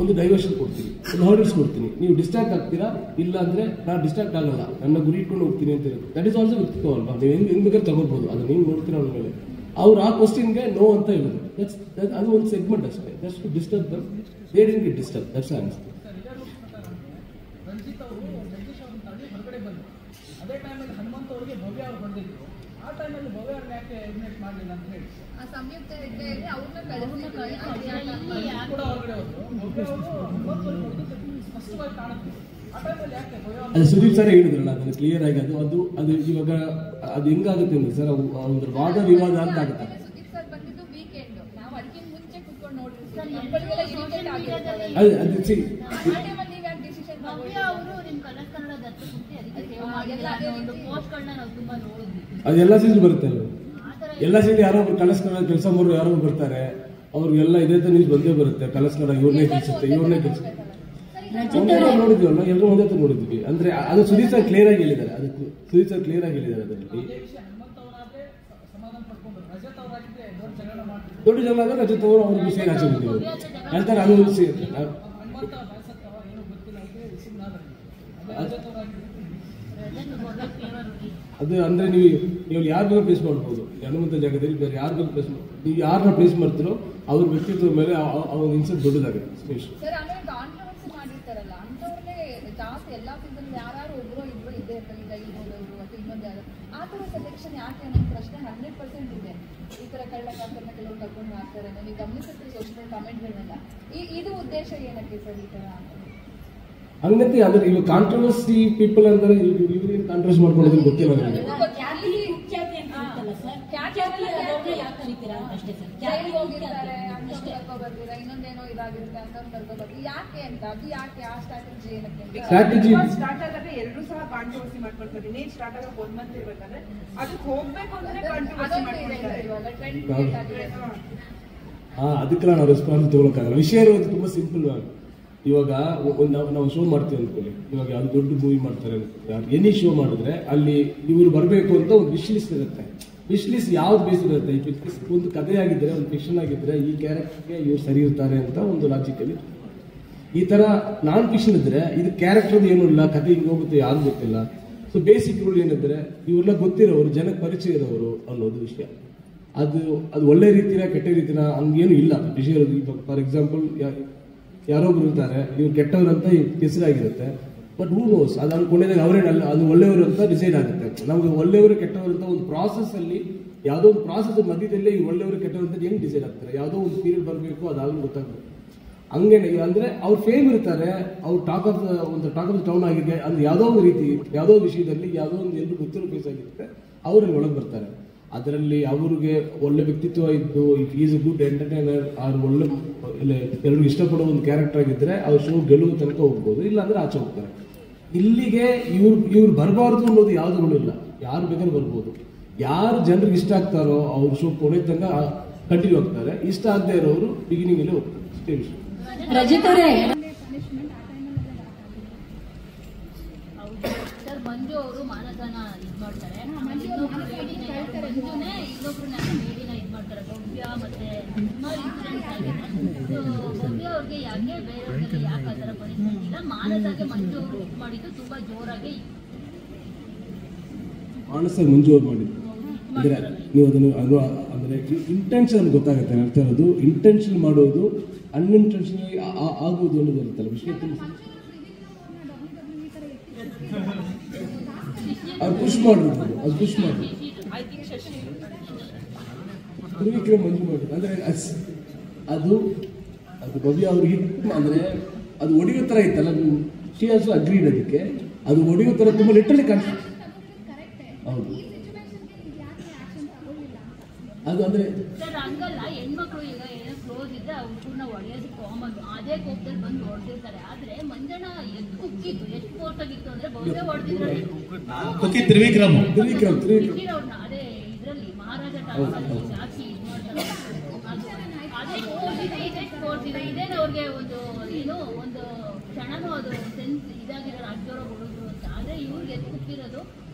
ಒಂದು ಡೈವರ್ಷನ್ ಕೊಡ್ತೀನಿ, ಒಂದು ಹರ್ಡಲ್ಸ್ ಕೊಡ್ತೀನಿ. ನೀವು ಡಿಸ್ಟ್ರಾಕ್ಟ್ ಆಗ್ತೀರಾ, ಇಲ್ಲ ಅಂದ್ರೆ ನಾನು ಡಿಸ್ಟ್ರಾಕ್ಟ್ ಆಗಲ್ಲ, ನನ್ನ ಗುರಿ ಇಟ್ಕೊಂಡು ಹೋಗ್ತೀನಿ ಅಂತ ಇರುತ್ತೆ. ದಟ್ ಇಸ್ ಆಲ್ಸೋ ವ್ಯಕ್ತಿತ್ವ ಅಲ್ವಾ. ನೀವು ಹೆಂಗ್ ಬೇಕಾದ್ರೆ ತಗೋಬಹುದು, ಅದು ನೀವು ನೋಡ್ತೀರಾ ಅವ್ರ ಮೇಲೆ. ಅವ್ರು ಆ ಕ್ವಶ್ಚನ್ಗೆ ನೋ ಅಂತ ಹೇಳುದು, ಅದು ಒಂದು ಸೆಗ್ಮೆಂಟ್ ಅಷ್ಟೇ. Just to disturb them, they didn't get disturb. That's answer. ಅದೇ ಟೈಮಲ್ಲಿ ಹನುಮಂತ ಅವರಿಗೆ ಭವ್ಯ ಅವರು ಬಂದಿದ್ರು. ಆ ಟೈಮಲ್ಲಿ ಭವ್ಯ ಅವ್ರನ್ನ ಯಾಕೆ ಎಲಿಮಿನೇಟ್ ಮಾಡಲಿಲ್ಲ ಅಂತ ಹೇಳಿ ಆ ಸಂಯುಕ್ತ ಹೆಗ್ಡೆಯಲ್ಲಿ ಅವ್ರನ್ನ ಕಳಿಸಿ ಕೂಡ ಹೊರಗಡೆ ಹೋದ್ರು. ಭವ್ಯ ಅವರು ಸ್ಪಷ್ಟವಾಗಿ ಕಾಣುತ್ತೆ. ಆ ಟೈಮಲ್ಲಿ ಯಾಕೆ ಭವ್ಯ ಅದು ಸುದೀಪ್ ಸರ್ ಹೇಳಿದ್ರಲ್ಲ, ಅದನ್ನು ಕ್ಲಿಯರ್ ಆಗಿ ಅದು ಇವಾಗ ಅದು ಹೆಂಗಾಗುತ್ತೆ ಅಂದ್ರೆ ಸರ್, ಅವ್ರ ವಾದ ವಿವಾದ ಅಂತ ಆಗುತ್ತೆ. ಸುದೀಪ್ ಸರ್ ಬಂದಿದ್ದು ವೀಕೆಂಡ್, ನಾವು ಅದಕ್ಕಿಂತ ಮುಂಚೆ ಕುತ್ಕೊಂಡು ನೋಡಿರ್ತೀವಿ. ನಮ್ಮಗಳಿಗೆಲ್ಲ ಇರಿಟೇಟ್ ಆಗಿರ್ತದೆ. ಅದು ಆ ಟೈಮಲ್ಲಿ ನೀವು ಯಾಕೆ ಡಿಸಿಷನ್ ಭವ್ಯ ಅವರು ನಿಮ್ಮ ಕಲರ್ ಕನ್ನಡ ದತ್ತಪುತ್ರಿ, ಅದಕ್ಕೆ ಸೇವ್ ಮಾಡಿಲ್ಲ ಅನ್ನೋ ಒಂದು ಪೋಸ್ಟ್ಗಳನ್ನ ನಾವು ತುಂಬಾ ನೋಡಿದ್ವಿ. ಅದೆಲ್ಲ ಸೀಸನ್ ಬರುತ್ತೆ ಅಲ್ಲ, ಎಲ್ಲ ಸೀಸನ್ ಯಾರೋ ಒಬ್ರು ಕಲಸ್ಕರ ಕೆಲಸ ಮಾಡೋರು ಯಾರೋ ಬರ್ತಾರೆ, ಅವ್ರಿಗೆಲ್ಲ ಇದೇ ತರ ನ್ಯೂಸ್ ಬಂದೇ ಬರುತ್ತೆ. ಕಲಸ್ಕರ ಇವ್ರನ್ನೇ ಕೆಲಸುತ್ತೆ, ಇವ್ರನ್ನೇ ಕೆಲಸ ನೋಡಿದ್ವಲ್ಲ, ಎಲ್ಲರೂ ಒಂದೇ ತರ ನೋಡಿದ್ವಿ. ಅಂದ್ರೆ ಅದು ಸುದೀಪ್ ಸರ್ ಕ್ಲಿಯರ್ ಆಗಿ ಹೇಳಿದ್ದಾರೆ, ಅದಕ್ಕೆ ಸುದೀಪ್ ಸರ್ ಕ್ಲಿಯರ್ ಆಗಿ ಹೇಳಿದ್ದಾರೆ. ಅದರಲ್ಲಿ ಹನುಮಂತ ಅವರಾದ್ರೆ ಸಮಾಧಾನ ಪಡ್ಕೊಂಡು ದೊಡ್ಡ ಜನ ಆದ್ರೆ ರಜತ್ ಅವರು ಅವ್ರಿಗೆ ಸೇರಿ ಆಚೆ ಬಂದಿರೋರು ಹೇಳ್ತಾರೆ. ಅದು ಒಂದು ಅದು ಅಂದ್ರೆ ನೀವು ಯಾರು ಬೇಕಾದ್ರೂ ಪ್ಲೇಸ್ ಮಾಡ್ಬೋದು. ಹನುಮಂತ ಜಾಗದಲ್ಲಿ ಬೇರೆ ಯಾರು ಬೇಕಾದ್ರೂ ಪ್ಲೇಸ್ ಮಾಡ್ಬೋದು. ನೀವು ಯಾರನ್ನ ಪ್ಲೇಸ್ ಮಾಡ್ತೀರೋ ಅವ್ರ ವ್ಯಕ್ತಿತ್ವದ ಮೇಲೆ ಅವ್ರ ಇನ್ಸೆಟ್ ದೊಡ್ಡದಾಗುತ್ತೆ. ಸರ್ ಆಮೇಲೆ ಕಾಂಟ್ರವರ್ಸಿ ಮಾಡಿರ್ತಾರಲ್ಲ ಅಂತವ್ರನ್ನೇ ಜಾಸ್ತಿ ಎಲ್ಲಾ ಸೀಸನ್ ಯಾರು ಒಬ್ರು ಇಬ್ರು ಇದ್ದೇ ಇರ್ತಾರೆ. ಈಗ ಇರ್ಬೋದು ಅಥವಾ ಇನ್ನೊಂದು ಯಾರು ಆ ತರ ಸೆಲೆಕ್ಷನ್ ಯಾಕೆ ಅನ್ನೋ ಪ್ರಶ್ನೆ 100% ಇದೆ. ಈ ತರ ಕಳ್ಳಕಾಕರನ್ನ ಕೆಲವರು ಕರ್ಕೊಂಡು ಹಾಕ್ತಾರೆ. ನೀವು ಗಮನಿಸುತ್ತೀರಿ ಸೋಷಿಯಲ್ ಕಮೆಂಟ್ಗಳನ್ನೆಲ್ಲ. ಇದು ಉದ್ದೇಶ ಏನಕ್ಕೆ ಸರ್ ಈ ತರ ಹಂಗಂತೆ? ಅಂದ್ರೆ ಇವಾಗ ಕಾಂಟ್ರವರ್ಸಿ ಪೀಪಲ್ ಅಂದ್ರೆ ಇವ್ರೇನು ಕಾಂಟ್ರವರ್ಸಿ ಮಾಡ್ಕೊಳ್ಳೋದು ಗೊತ್ತಿಲ್ಲ ನನಗೆ. ಇನ್ನೊಂದೇನೋ ಇದಾಗಿರುತ್ತೆ ಅಂತ ಕರ್ಕೋಬರ್ತೀವಿ ಯಾಕೆ ಅಂತ. ಅದು ಯಾಕೆ ಆ ಸ್ಟ್ರಾಟಜಿ ಏನಕ್ಕೆ ಸ್ಟಾರ್ಟ್ ಆದ್ರೆ ಎಲ್ಲರೂ ಸಹ ಕಾಂಟ್ರವರ್ಸಿ ಮಾಡ್ಕೊಳ್ತಾರೆ. ಇನ್ನೇನ್ ಸ್ಟಾರ್ಟ್ ಆಗ 1 ಮಂತ್ ಇರ್ಬೇಕಾದ್ರೆ ಅದಕ್ಕೆ ಹೋಗ್ಬೇಕು ಅಂದ್ರೆ ಕಾಂಟ್ರವರ್ಸಿ ಮಾಡ್ಕೊಳ್ತಾರೆ. ಅದಕ್ಕೆಲ್ಲ ನಾವು ರೆಸ್ಪಾನ್ಸ್ ತಗೊಳಕ್ಕಾಗಲ್ಲ. ವಿಷಯ ಇರೋದು ತುಂಬಾ ಸಿಂಪಲ್. ಇವಾಗ ನಾವು ಶೋ ಮಾಡ್ತೀವಿ ಅಂದ್ಕೊಳ್ಳಿ. ಇವಾಗ ಯಾರು ದೊಡ್ಡ ಮೂವಿ ಮಾಡ್ತಾರೆ ಎನಿ ಶೋ ಮಾಡಿದ್ರೆ ಅಲ್ಲಿ ಇವರು ಬರಬೇಕು ಅಂತ ಒಂದು ವಿಶ್ ಲಿಸ್ಟ್ ಇರುತ್ತೆ. ವಿಶ್ ಲಿಸ್ಟ್ ಯಾವ್ದು ಬೇಸ್ ಇರುತ್ತೆ? ಒಂದು ಕಥೆ ಆಗಿದ್ರೆ, ಒಂದು ಫಿಕ್ಷನ್ ಆಗಿದ್ರೆ ಈ ಕ್ಯಾರೆಕ್ಟರ್ಗೆ ಇವ್ರು ಸರಿ ಇರ್ತಾರೆ ಅಂತ ಒಂದು ಲಾಜಿಕಲ್ಲಿ. ಈ ತರ ನಾನ್ ಫಿಕ್ಷನ್ ಇದ್ರೆ ಇದು ಕ್ಯಾರೆಕ್ಟರ್ ಏನೂ ಇಲ್ಲ, ಕಥೆ ಹಿಂಗೆ ಹೋಗುತ್ತೆ ಯಾರು ಗೊತ್ತಿಲ್ಲ. ಸೊ ಬೇಸಿಕ್ ರೂಲ್ ಏನಿದ್ರೆ ಇವ್ರೆಲ್ಲ ಗೊತ್ತಿರೋರು, ಜನಕ್ಕೆ ಪರಿಚಯ ಇರೋರು ಅನ್ನೋದು ವಿಷಯ. ಅದು ಒಳ್ಳೆ ರೀತಿನ ಕೆಟ್ಟ ರೀತಿನ ಹಂಗೇನು ಇಲ್ಲ ವಿಷಯ ಇರೋದು. ಈಗ ಫಾರ್ ಎಕ್ಸಾಂಪಲ್ ಯಾರೊಬ್ರು ಇರ್ತಾರೆ, ಇವ್ರು ಕೆಟ್ಟವ್ರು ಅಂತ ಹೆಸರಾಗಿರುತ್ತೆ. ಬಟ್ ಹೂ ನೋಸ್ ಅದು ಅನ್ಕೊಂಡಿದಾಗ ಅವರೇನಲ್ಲ, ಅದು ಒಳ್ಳೆಯವರು ಅಂತ ಡಿಸೈಡ್ ಆಗುತ್ತೆ. ನಮ್ಗೆ ಒಳ್ಳೆಯವರು ಕೆಟ್ಟವರು ಅಂತ ಒಂದು ಪ್ರಾಸೆಸ್ ಅಲ್ಲಿ, ಯಾವುದೋ ಒಂದು ಪ್ರಾಸೆಸ್ ಮಧ್ಯದಲ್ಲೇ ಈ ಒಳ್ಳೆಯವರು ಕೆಟ್ಟವರು ಅಂತ ಹೆಂಗ್ ಡಿಸೈಡ್ ಆಗ್ತಾರೆ? ಯಾವುದೋ ಒಂದು ಪೀರಿಯಡ್ ಬರಬೇಕು, ಅದಾಗಲೂ ಗೊತ್ತಾಗಬೇಕು. ಹಂಗೇನೆ ಅಂದ್ರೆ ಅವ್ರು ಫೇಮ್ ಇರ್ತಾರೆ, ಅವ್ರು ಟಾಕ್ ಆಫ್ ದ ಟೌನ್ ಆಗಿದೆ ಅಂದ್ರೆ ಯಾವುದೋ ಒಂದು ರೀತಿ, ಯಾವುದೋ ವಿಷಯದಲ್ಲಿ ಯಾವುದೋ ಒಂದು ಎಲ್ಲರೂ ಗೊತ್ತಿರೋ ಪ್ಲೇಸ್ ಆಗಿರುತ್ತೆ, ಅವರಲ್ಲಿ ಒಳಗೆ ಬರ್ತಾರೆ. ಅದರಲ್ಲಿ ಅವ್ರಿಗೆ ಒಳ್ಳೆ ವ್ಯಕ್ತಿತ್ವ ಇದ್ದು, if is a good entertainer, ಅವ್ರು ಒಳ್ಳೆ ಎಲ್ಲರಿಗೂ ಇಷ್ಟಪಡೋ ಒಂದು ಕ್ಯಾರೆಕ್ಟರ್ ಆಗಿದ್ರೆ ಅವ್ರ ಶೋ ಗೆಲುವು ತನಕ ಹೋಗ್ಬೋದು, ಇಲ್ಲಾಂದ್ರೆ ಆಚೆ ಹೋಗ್ತಾರೆ. ಇಲ್ಲಿಗೆ ಇವ್ರು ಬರಬಾರ್ದು ಅನ್ನೋದು ಯಾವುದೂ ಇಲ್ಲ. ಯಾರು ಬೇಕಾದ್ರೂ ಬರ್ಬೋದು. ಯಾರು ಜನರಿಗೆ ಇಷ್ಟ ಆಗ್ತಾರೋ ಅವ್ರ ಶೋ ಕೊನೆ ತನಕ ಕಂಟಿನ್ಯೂ ಆಗ್ತಾರೆ. ಇಷ್ಟ ಆಗದೆ ಇರೋರು ಬಿಗಿನಿಂಗ್ ಅಲ್ಲೇ ಹೋಗ್ತಾರೆ. ಅಷ್ಟೇ ವಿಷಯ. ಮಂಜು ಅವರು ಮಾನಸನ ಇದ್ ಮಾಡ್ತಾರೆ, ಇನ್ನೊಬ್ರು ಮಂಜುನೇ ಇನ್ನೊಬ್ರನ್ನ ಮೇಡಿನ ಇದ್ ಮಾಡ್ತಾರೆ. ಭವ್ಯ ಮತ್ತೆ ಸುಮಾರು ಇನ್ಸಿಡೆಂಟ್ಸ್ ಆಗಿದೆ. ಭವ್ಯ ಅವ್ರಿಗೆ ಯಾಕೆ ಬೇರೆಯವ್ರಿಗೆ ಯಾಕೆ ಆ ಥರ ಪರಿಸ್ಥಿತಿ ಇಲ್ಲ, ಮಾನಸಗೆ ಮಂಜು ಅವರು ಇದ್ ಮಾಡಿದ್ದು ತುಂಬಾ ಜೋರಾಗಿ. ಮಾನಸ ಮಂಜು ಅವ್ರು ಮಾಡಿದ್ದು ಅಂದ್ರೆ ನೀವು ಅದನ್ನು ಅಂದ್ರೆ ಇಂಟೆನ್ಷನ್ ಗೊತ್ತಾಗುತ್ತೆ. ಅರ್ಥ ಇರೋದು ಇಂಟೆನ್ಷನ್ ಮಾಡೋದು, ಅನ್ಇಂಟೆನ್ಷನಲಿ ಆಗುವುದು ಅನ್ನೋದು ಇರುತ್ತಲ್ಲ ವಿಷಯ. ಅದು ಪುಷ್ ಮಾಡೋದು, ಅದು ಪುಷ್ ಮಾಡೋದು. ತ್ರಿವಿಕ್ರಮ್ ಮಂಜು ಮಾಡೋದು ಅಂದ್ರೆ ಅದು ಭವ್ಯ ಅವ್ರಿಗೆ ಅಂದ್ರೆ ಅದು ಒಡೆಯೋ ತರ ಇತ್ತಲ್ಲ. ಶಿ ಆಲ್ಸೋ ಅಗ್ರೀಡ್ ಅದಕ್ಕೆ. ಅದು ಒಡೆಯೋ ತರ ತುಂಬಾ ಲಿಟ್ರಲಿ ಕಾಣಿಸ್ತು. ಹೌದು, ಅದು ಅಂದ್ರೆ ಸರ್ ಹಂಗಲ್ಲ, ಹೆಣ್ಮಕ್ಳು ಈಗ ಏನೋ ಕ್ಲೋಸ್ ಇದ್ರೆ ಅವ್ರನ್ನ ಹೊಡೆಯೋದು ಕಾಮನ್. ಅದೇ ಕೋಪದಲ್ಲಿ ಬಂದು ಹೊಡೆದಿರ್ತಾರೆ. ಆದ್ರೆ ಮಂಜಣ್ಣ ಎಷ್ಟು ಕುಕ್ಕಿತ್ತು, ಎಷ್ಟು ಫೋರ್ಟಾಗಿತ್ತು ಅಂದ್ರೆ ಭವ್ಯ ಹೊಡೆದಿದ್ರೆ ತ್ರಿವಿಕ್ರಮ್ ಅವ್ರನ್ನ ಅದೇ ಇದ್ರಲ್ಲಿ ಮಹಾರಾಜ ಟಾಸ್ಕಲ್ಲಿ ಜಾಸ್ತಿ ಇದು ಮಾಡ್ತಾರೆ. ಅದೇ ಫೋರ್ಸ್ ಇದೆ. ಇದೇನು ಅವ್ರಿಗೆ ಒಂದು ಏನೋ ಒಂದು ಕ್ಷಣನೂ ಅದು ಸೆನ್ಸ್ ಇದಾಗಿರೋ ಅಜ್ಜೋರ ಹೊಡೆದ್ರು ಅಂತ. ಆದ್ರೆ ಇವ್ರಿಗೆ ಎಷ್ಟು ಕುಕ್ಕಿರೋದು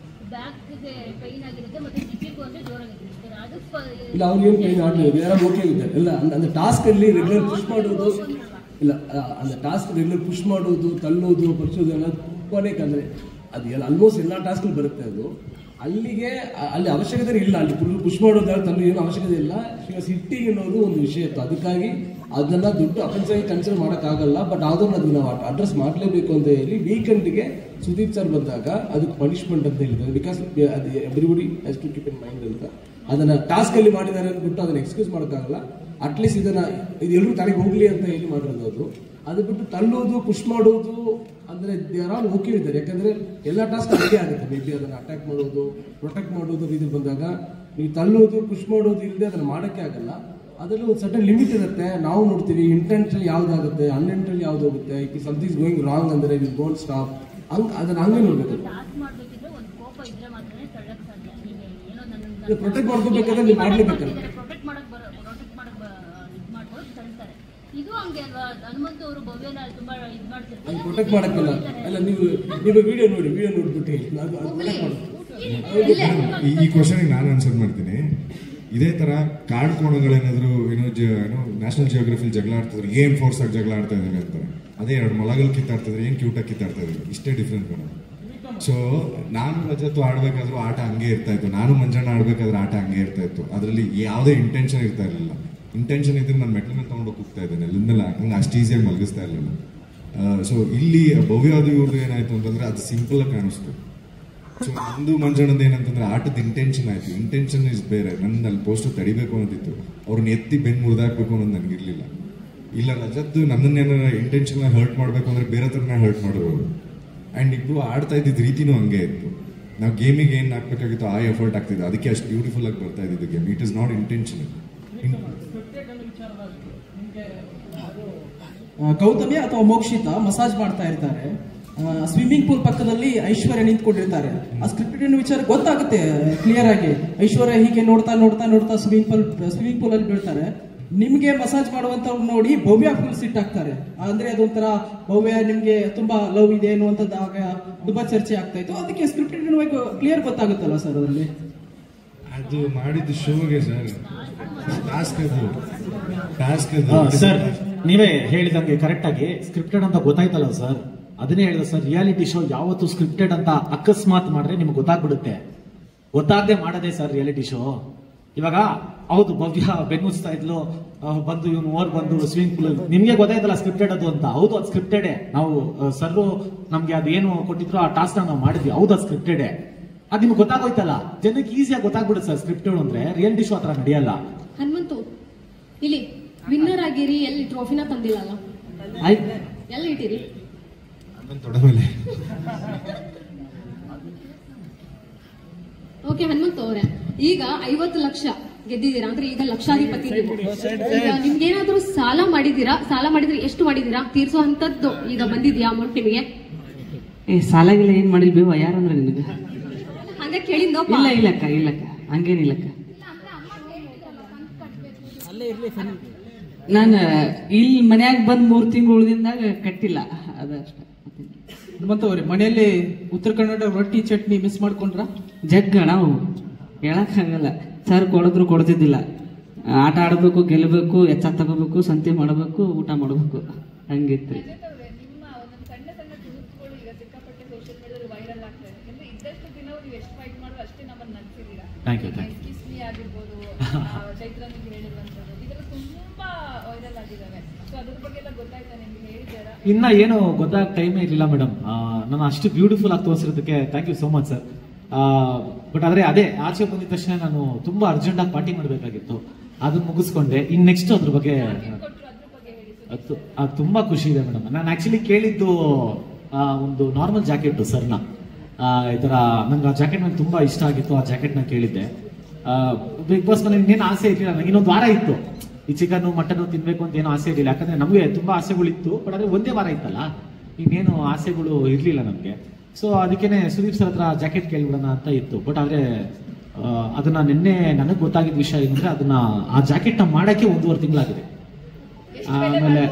ಬ್ಯಾಕ್ಗೆ ಪೈನ್ ಆಗಿರುತ್ತೆ, ಮತ್ತೆ ಜಿಪ್ಪಿಗೂ ಅಂದ್ರೆ ಜೋರಾಗಿರುತ್ತೆ. ಇಲ್ಲ ಅವ್ರಿಗೇನು ಪೈನ್ ಆಗಲಿಲ್ಲ, ಯಾರು ಓಕೆ ಆಗಿದ್ದಾರೆ ಎಲ್ಲ. ಅಂದ್ರೆ ಟಾಸ್ಕ್ ಅಲ್ಲಿ ರೆಗ್ಯುಲರ್ ಪುಷ್ ಮಾಡೋದು ಇಲ್ಲ, ಅಂದ್ರೆ ಟಾಸ್ಕ್ ರೆಗ್ಯುಲರ್ ಪುಷ್ ಮಾಡೋದು, ತಳ್ಳೋದು, ಪರಿಸೋದು ಎಲ್ಲ ತುಂಬಾನೇ. ಅಂದ್ರೆ ಅದು ಎಲ್ಲ ಆಲ್ಮೋಸ್ಟ್ ಎಲ್ಲ ಟಾಸ್ಕ್ ಬರುತ್ತೆ. ಅದು ಅಲ್ಲಿಗೆ ಅಲ್ಲಿ ಅವಶ್ಯಕತೆ ಇಲ್ಲ. ಅಲ್ಲಿ ಪುಷ್ ಮಾಡೋದಾದ್ರೆ ತನ್ನ ಏನು ಅವಶ್ಯಕತೆ ಇಲ್ಲ. ಸಿಟ್ಟಿಂಗ್ ಅನ್ನೋದು ಒಂದು ವಿಷಯ ಇತ್ತು. ಅದಕ್ಕಾಗಿ ಅದನ್ನ ದೊಡ್ಡ ಅಫೆನ್ಸ್ ಆಗಿ ಕನ್ಸಿಡರ್ ಮಾಡೋಕ್ಕಾಗಲ್ಲ. ಬಟ್ ಅದನ್ನ ಅದನ್ನ ನಾವು ಅಡ್ರೆಸ್ ಮಾಡಲೇಬೇಕು ಅಂತ ಹೇಳಿ ವೀಕೆಂಡ್ಗೆ ಸುದೀಪ್ ಸರ್ ಬಂದಾಗ ಅದಕ್ಕೆ ಪನಿಷ್ಮೆಂಟ್ ಅಂತ ಹೇಳಿದ್ದಾರೆ. ಬಿಕಾಸ್ ಅದು everybody has to keep in mind ಅಂತ. ಅದನ್ನ ಟಾಸ್ಕ್ ಅಲ್ಲಿ ಮಾಡಿದ್ದಾರೆ ಅಂದ್ಬಿಟ್ಟು ಅದನ್ನ ಎಕ್ಸ್ಕ್ಯೂಸ್ ಮಾಡೋಕ್ಕಾಗಲ್ಲ. ಅಟ್ಲೀಸ್ಟ್ ಇದು ಎಲ್ಲರೂ ತನಗೆ ಹೋಗ್ಲಿ ಅಂತ ಹೇಳಿ ಮಾಡಿರೋದು. ಅದು ಬಿಟ್ಟು ತಳ್ಳೋದು, ಪುಷ್ ಮಾಡೋದು ಅಂದ್ರೆ ದೇರ್ ಆಲ್ ಓಕೆ ಇದ್ದಾರೆ. ಯಾಕಂದ್ರೆ ಎಲ್ಲ ಟಾಸ್ಕ್ ಅದೇ ಆಗುತ್ತೆ. ಮೇ ಬಿ ಅದನ್ನ ಅಟ್ಯಾಕ್ ಮಾಡೋದು, ಪ್ರೊಟೆಕ್ಟ್ ಮಾಡೋದು ಇದು ಬಂದಾಗ ನೀವು ತಳ್ಳೋದು, ಪುಷ್ ಮಾಡೋದು ಇಲ್ಲದೆ ಅದನ್ನ ಮಾಡೋಕ್ಕೆ ಆಗಲ್ಲ. ಅದರಲ್ಲಿ ಒಂದು ಸರ್ಟನ್ ಲಿಮಿಟ್ ಇರುತ್ತೆ. ನಾವು ನೋಡ್ತೀವಿ ಇಂಟೆನ್ಷನ್ ಯಾವ್ದಾಗುತ್ತೆ, ಅನ್ಇಂಟೆನ್ಷನ್ ಯಾವ್ದು ಹೋಗುತ್ತೆ. ಇಫ್ ಸಮಥಿಂಗ್ ಗೋಯಿಂಗ್ ರಾಂಗ್ ಅಂದ್ರೆ ವಿಲ್ ಡೋಂಟ್ ಸ್ಟಾಪ್. ಅದನ್ನ ಹಂಗೆ ನೋಡ್ಬೇಕು. ಪ್ರೊಟೆಕ್ಟ್ ಮಾಡ್ಕೋಬೇಕಾದ್ರೆ ನೀವು ಮಾಡ್ಲೇಬೇಕಲ್ಲ. ಇದು ಹಂಗೆ ಅಲ್ವಾ, ಹನುಮಂತ ಅವರು ಭವ್ಯನ ತುಂಬಾ ಇದು ಮಾಡ್ತಿರ್ತಾರೆ. ಪ್ರೊಟೆಕ್ಟ್ ಮಾಡಕ್ಕಿಲ್ಲ. ಅಲ್ಲ ನೀವು ವಿಡಿಯೋ ನೋಡ್ಬಿಟ್ಟು ಈ ಕ್ವಶನ್ಗೆ ನಾನು ಆನ್ಸರ್ ಮಾಡ್ತೀನಿ. ಇದೇ ತರ ಕಾಡ್ಕೋಣಗಳೇನಾದ್ರು ಏನೋ ನ್ಯಾಷನಲ್ ಜಿಯೋಗ್ರಫಿಲಿ ಜಗಳ ಆಡ್ತಿದ್ರು ಏನ್ ಫೋರ್ಸ್ ಆಗಿ ಜಗಳ ಆಡ್ತಾ ಇದ್ದಾರೆ ಅಂತಾರೆ. ಅದೇ 2 ಮೊಲಗಳು ಕಿತ್ತಾಡ್ತಿದ್ರೆ ಏನ್ ಕ್ಯೂಟಾಗಿ ಕಿತ್ತಾಡ್ತಾ ಇದ್ರು. ಇಷ್ಟೇ ಡಿಫ್ರೆನ್ಸ್ ಮೇಡಮ್. ಸೊ ನಾನು ರಜತ್ತು ಆಡ್ಬೇಕಾದ್ರೂ ಆಟ ಹಂಗೆ ಇರ್ತಾ ಇತ್ತು, ನಾನು ಮಂಜಣ್ಣ ಆಡ್ಬೇಕಾದ್ರೆ ಆಟ ಹಂಗೆ ಇರ್ತಾ ಇತ್ತು. ಅದರಲ್ಲಿ ಯಾವುದೇ ಇಂಟೆನ್ಷನ್ ಇರ್ತಾ ಇರಲಿಲ್ಲ. ಇಂಟೆನ್ಷನ್ ಇದ್ರೆ ನಾನು ಮೆಟ್ಲ ಮೇಲೆ ತಗೊಂಡೋಗಿ ಹೋಗ್ತಾ ಇದ್ದೇನೆ, ಅಲ್ಲಿಂದಲ್ಲ ಹಂಗೆ ಅಷ್ಟು ಈಸಿಯಾಗಿ ಮಲಗಿಸ್ತಾ ಇರಲಿಲ್ಲ. ಸೊ ಇಲ್ಲಿ ಭವ್ಯಾದ ಇವ್ರದ್ದು ಏನಾಯ್ತು ಅಂತಂದ್ರೆ ಅದು ಸಿಂಪಲ್ ಆಗಿ ಕಾಣಿಸ್ತು. ಸೊ ನಂದು ಮಂಜಣ್ಣದ ಏನಂತಂದ್ರೆ ಆಟದ ಇಂಟೆನ್ಷನ್ ಆಯ್ತು. ಇಂಟೆನ್ಷನ್ ಇಸ್ ಬೇರೆ. ನನ್ನ ಅಲ್ಲಿ ಪೋಸ್ಟರ್ ತಡಿಬೇಕು ಅನ್ನೋದಿತ್ತು, ಅವ್ರನ್ನ ಎತ್ತಿ ಬೆನ್ನು ಮುರಿದಾಕ್ಬೇಕು ಅನ್ನೋದು ನನಗಿರ್ಲಿಲ್ಲ. ಇಲ್ಲ ರಜತ್ತು ನನ್ನನ್ನೇನಾರ ಇಂಟೆನ್ಷನ್ ಹರ್ಟ್ ಮಾಡಬೇಕು ಅಂದ್ರೆ ಬೇರೆ ಥರನೇ ಹರ್ಟ್ ಮಾಡಿರೋರು. ಆ್ಯಂಡ್ ಇಬ್ರು ಆಡ್ತಾ ಇದ್ದಿದ್ದ ರೀತಿನೂ ಹಂಗೆ ಇತ್ತು. ನಾವು ಗೇಮಿಗೆ ಏನು ಹಾಕ್ಬೇಕಾಗಿತ್ತು ಆ ಎಫರ್ಟ್ ಆಗ್ತಿದ್ದು, ಅದಕ್ಕೆ ಅಷ್ಟು ಬ್ಯೂಟಿಫುಲ್ ಆಗಿ ಬರ್ತಾ ಇದ್ದಿದ್ದು game. It is not intentional. Gautami ಅಥವಾ ಮೋಕ್ಷಿತಾ ಮಸಾಜ್ ಮಾಡ್ತಾ ಇರ್ತಾರೆ, ಸ್ವಿಮ್ಮಿಂಗ್ ಪೂಲ್ ಪಕ್ಕದಲ್ಲಿ ಐಶ್ವರ್ಯ ನಿಂತ್ಕೊಂಡಿರ್ತಾರೆ. ಆ ಸ್ಕ್ರಿಪ್ಟೆಡ್ ವಿಚಾರ ಗೊತ್ತಾಗುತ್ತೆ ಕ್ಲಿಯರ್ ಆಗಿ. ಐಶ್ವರ್ಯ ಹೀಗೆ ನೋಡ್ತಾ ನೋಡ್ತಾ ನೋಡ್ತಾ ಸ್ವಿಮ್ಮಿಂಗ್ ಪೂಲ್ ಅಲ್ಲಿ ಬೀಳ್ತಾರೆ. ನಿಮ್ಗೆ ಮಸಾಜ್ ಮಾಡುವಂತವ್ರು ನೋಡಿ ಭವ್ಯ ಫುಲ್ ಸಿಟ್ಟಾಗ್ತಾರೆ. ಅಂದ್ರೆ ಅದೊಂಥರ ಭವ್ಯ ನಿಮ್ಗೆ ತುಂಬಾ ಲವ್ ಇದೆ ಅನ್ನುವಂಥದ್ದು ಆಗ ತುಂಬಾ ಚರ್ಚೆ ಆಗ್ತಾ ಇತ್ತು. ಅದಕ್ಕೆ ಸ್ಕ್ರಿಪ್ಟೆಡ್ ಕ್ಲಿಯರ್ ಗೊತ್ತಾಗುತ್ತಲ್ಲ ಸರ್ ಅದರಲ್ಲಿ? ಅದು ಮಾಡಿದ್ದು ಶೋಗೆ ಸರ್, ಟಾಸ್ಕ್ ಸರ್ ನೀವೇ ಹೇಳಿದಂಗೆ ಕರೆಕ್ಟ್ ಆಗಿ ಸ್ಕ್ರಿಪ್ಟೆಡ್ ಅಂತ ಗೊತ್ತಾಯ್ತಲ್ಲ ಸರ್, ಅದನ್ನೇ ಹೇಳಿದ ಸರ್. ರಿಯಾಲಿಟಿ ಶೋ ಯಾವತ್ತು ಸ್ಕ್ರಿಪ್ಟೆಡ್ ಅಂತ ಅಕಸ್ಮಾತ್ ಮಾಡ್ರೆ ನಿಮ್ಗೆ ಗೊತ್ತಾಗ್ಬಿಡುತ್ತೆ. ಗೊತ್ತಾಗದೆ ಮಾಡದೆ ಸರ್ ರಿಯಾಲಿಟಿ ಶೋ. ಇವಾಗ ಹೌದು ಭವ್ಯ ಬೆನ್ನುಸ್ತಾ ಇದ್ಲು, ಬಂದು ಇವನು ಓರ್ ಬಂದು ಸ್ವಿಮ್ಮಿಂಗ್ ಪೂಲ್, ನಿಮ್ಗೆ ಗೊತ್ತಾಯ್ತಲ್ಲ ಸ್ಕ್ರಿಪ್ಟೆಡ್ ಅದು ಅಂತ. ಹೌದು ಅದು ಸ್ಕ್ರಿಪ್ಟೆಡೇ. ನಾವು ಸರ್ ನಮ್ಗೆ ಅದೇನು ಕೊಟ್ಟಿದ್ರು ಆ ಟಾಸ್ಕ್ ನಾವು ಮಾಡಿದ್ವಿ, ಹೌದು ಅದು ಸ್ಕ್ರಿಪ್ಟೆಡೇ. ಅದು ನಿಮ್ಗೆ ಗೊತ್ತಾಗೋಯ್ತಲ್ಲ, ಜನಕ್ಕೆ ಈಸಿಯಾಗಿ ಗೊತ್ತಾಗ್ಬಿಡುತ್ತೆ ಸರ್ ಸ್ಕ್ರಿಪ್ಟೆಡ್ ಅಂದ್ರೆ. ರಿಯಾಲಿಟಿ ಶೋ ಹತ್ರ ನಡೆಯಲ್ಲ. ಹನುಮಂತು ಇಲ್ಲಿ ವಿನ್ನರ್ ಆಗಿರಿ, ಎಲ್ಲಿ ಟ್ರೋಫಿನ ತಂದಿಲ್ಲಲ್ಲ, ಎಲ್ಲಿ ಇಟ್ಟಿರಿ? ಓಕೆ ಹನುಮಂತು ಅವರೇ, ಈಗ 50 ಲಕ್ಷ ಗೆದ್ದಿದ್ದೀರಾ ಅಂದ್ರೆ ಈಗ ಲಕ್ಷಾಧಿಪತಿ ನೀವು. ಈಗ ನಿಮ್ಗೇನಾದ್ರೂ ಸಾಲ ಮಾಡಿದೀರಾ? ಸಾಲ ಮಾಡಿದ್ರೆ ಎಷ್ಟು ಮಾಡಿದೀರಾ? ತೀರ್ಸೋ ಅಂತದ್ದು ಈಗ ಬಂದಿದ್ಯಾ ಅಮೌಂಟ್ ನಿಮಗೆ? ಸಾಲಾಗಿಲ್ಲ ಏನ್ ಮಾಡಿಲ್ಬೇವ ಯಾರಂದ್ರೆ ನಿನಗೆ ಹಂಗ ಕೇಳಿಂದ? ಇಲ್ಲಕ್ಕ ಹಂಗೇನಿಲ್ಲಕ್ಕ. ನಾನು ಇಲ್ಲಿ ಮನ್ಯಾಗ ಬಂದ್ 3 ತಿಂಗಳು ಉಳಿದಿಂದಾಗ ಕಟ್ಟಿಲ್ಲ, ಅದಷ್ಟೇ. ಹನುಮಂತವ್ರೆ, ಮನೆಯಲ್ಲಿ ಉತ್ತರ ಕನ್ನಡ ರೊಟ್ಟಿ ಚಟ್ನಿ ಮಿಸ್ ಮಾಡ್ಕೊಂಡ್ರ? ಜಗ್ಗ ನಾವು ಹೇಳಕ್ಕಾಗಲ್ಲ. ಸರ್ ಕೊಡಿದ್ರು ಕೊಡ್ತಿದ್ದಿಲ್ಲ. ಆಟ ಆಡ್ಬೇಕು, ಗೆಲ್ಲಬೇಕು, ಎಚ್ಚ ತಗೋಬೇಕು, ಸಂತೆ ಮಾಡಬೇಕು, ಊಟ ಮಾಡಬೇಕು, ಹಂಗಿತ್ರಿ. ಇನ್ನ ಏನು ಗೊತ್ತಾಗ ಟೈಮೇ ಇರಲಿಲ್ಲ ಮೇಡಮ್. ನಾನು ಅಷ್ಟು ಬ್ಯೂಟಿಫುಲ್ ಆಗಿ ತೋರಿಸಿರೋದಕ್ಕೆ thank you so much sir. But ಆದ್ರೆ ಅದೇ ಆಚೆ ಬಂದಿದ ತಕ್ಷಣ ನಾನು ತುಂಬಾ ಅರ್ಜೆಂಟ್ ಆಗಿ ಪಾರ್ಟಿ ಮಾಡಬೇಕಾಗಿತ್ತು, ಅದನ್ನ ಮುಗಿಸ್ಕೊಂಡೆ. ಇನ್ ನೆಕ್ಸ್ಟ್ ಅದ್ರ ಬಗ್ಗೆ ತುಂಬಾ ಖುಷಿ ಇದೆ ಮೇಡಮ್. ನಾನು ಆಕ್ಚುಲಿ ಕೇಳಿದ್ದು ಒಂದು ನಾರ್ಮಲ್ ಜಾಕೆಟ್ ಸರ್ನ, ಈ ತರ ನಂಗೆ ಆ ಜಾಕೆಟ್ ನಂಗೆ ತುಂಬಾ ಇಷ್ಟ ಆಗಿತ್ತು. ಆ ಜಾಕೆಟ್ ನ ಕೇಳಿದ್ದೆ. ಬಿಗ್ ಬಾಸ್ ಮನೆ ಇನ್ನೇನು ಆಸೆ ಇರಲಿಲ್ಲ ನನಗೆ. ಇನ್ನೊಂದು ವಾರ ಇತ್ತು ಈ ಚಿಕನ್ ಮಟನ್ ತಿನ್ಬೇಕು ಅಂತ ಏನೋ ಆಸೆ ಇರಲಿಲ್ಲ. ಯಾಕಂದ್ರೆ ನಮಗೆ ತುಂಬಾ ಆಸೆಗಳಿತ್ತು. ಬಟ್ ಆದ್ರೆ ಒಂದೇ ವಾರ ಇತ್ತಲ್ಲ, ಇನ್ನೇನು ಆಸೆಗಳು ಇರ್ಲಿಲ್ಲ ನಮ್ಗೆ. ಸೊ ಅದಕ್ಕೇನೆ ಸುದೀಪ್ ಸರ್ ಹತ್ರ ಜಾಕೆಟ್ ಕೇಳ್ಬಿಡೋಣ ಅಂತ ಇತ್ತು. ಬಟ್ ಆದ್ರೆ ಅದನ್ನ ನಿನ್ನೆ ನನಗೆ ಗೊತ್ತಾಗಿದ್ದ ವಿಷಯ ಏನಂದ್ರೆ ಅದನ್ನ ಆ ಜಾಕೆಟ್ ನ ಮಾಡಕ್ಕೆ 1.5 ತಿಂಗಳಾಗಿದೆ. ಆಮೇಲೆ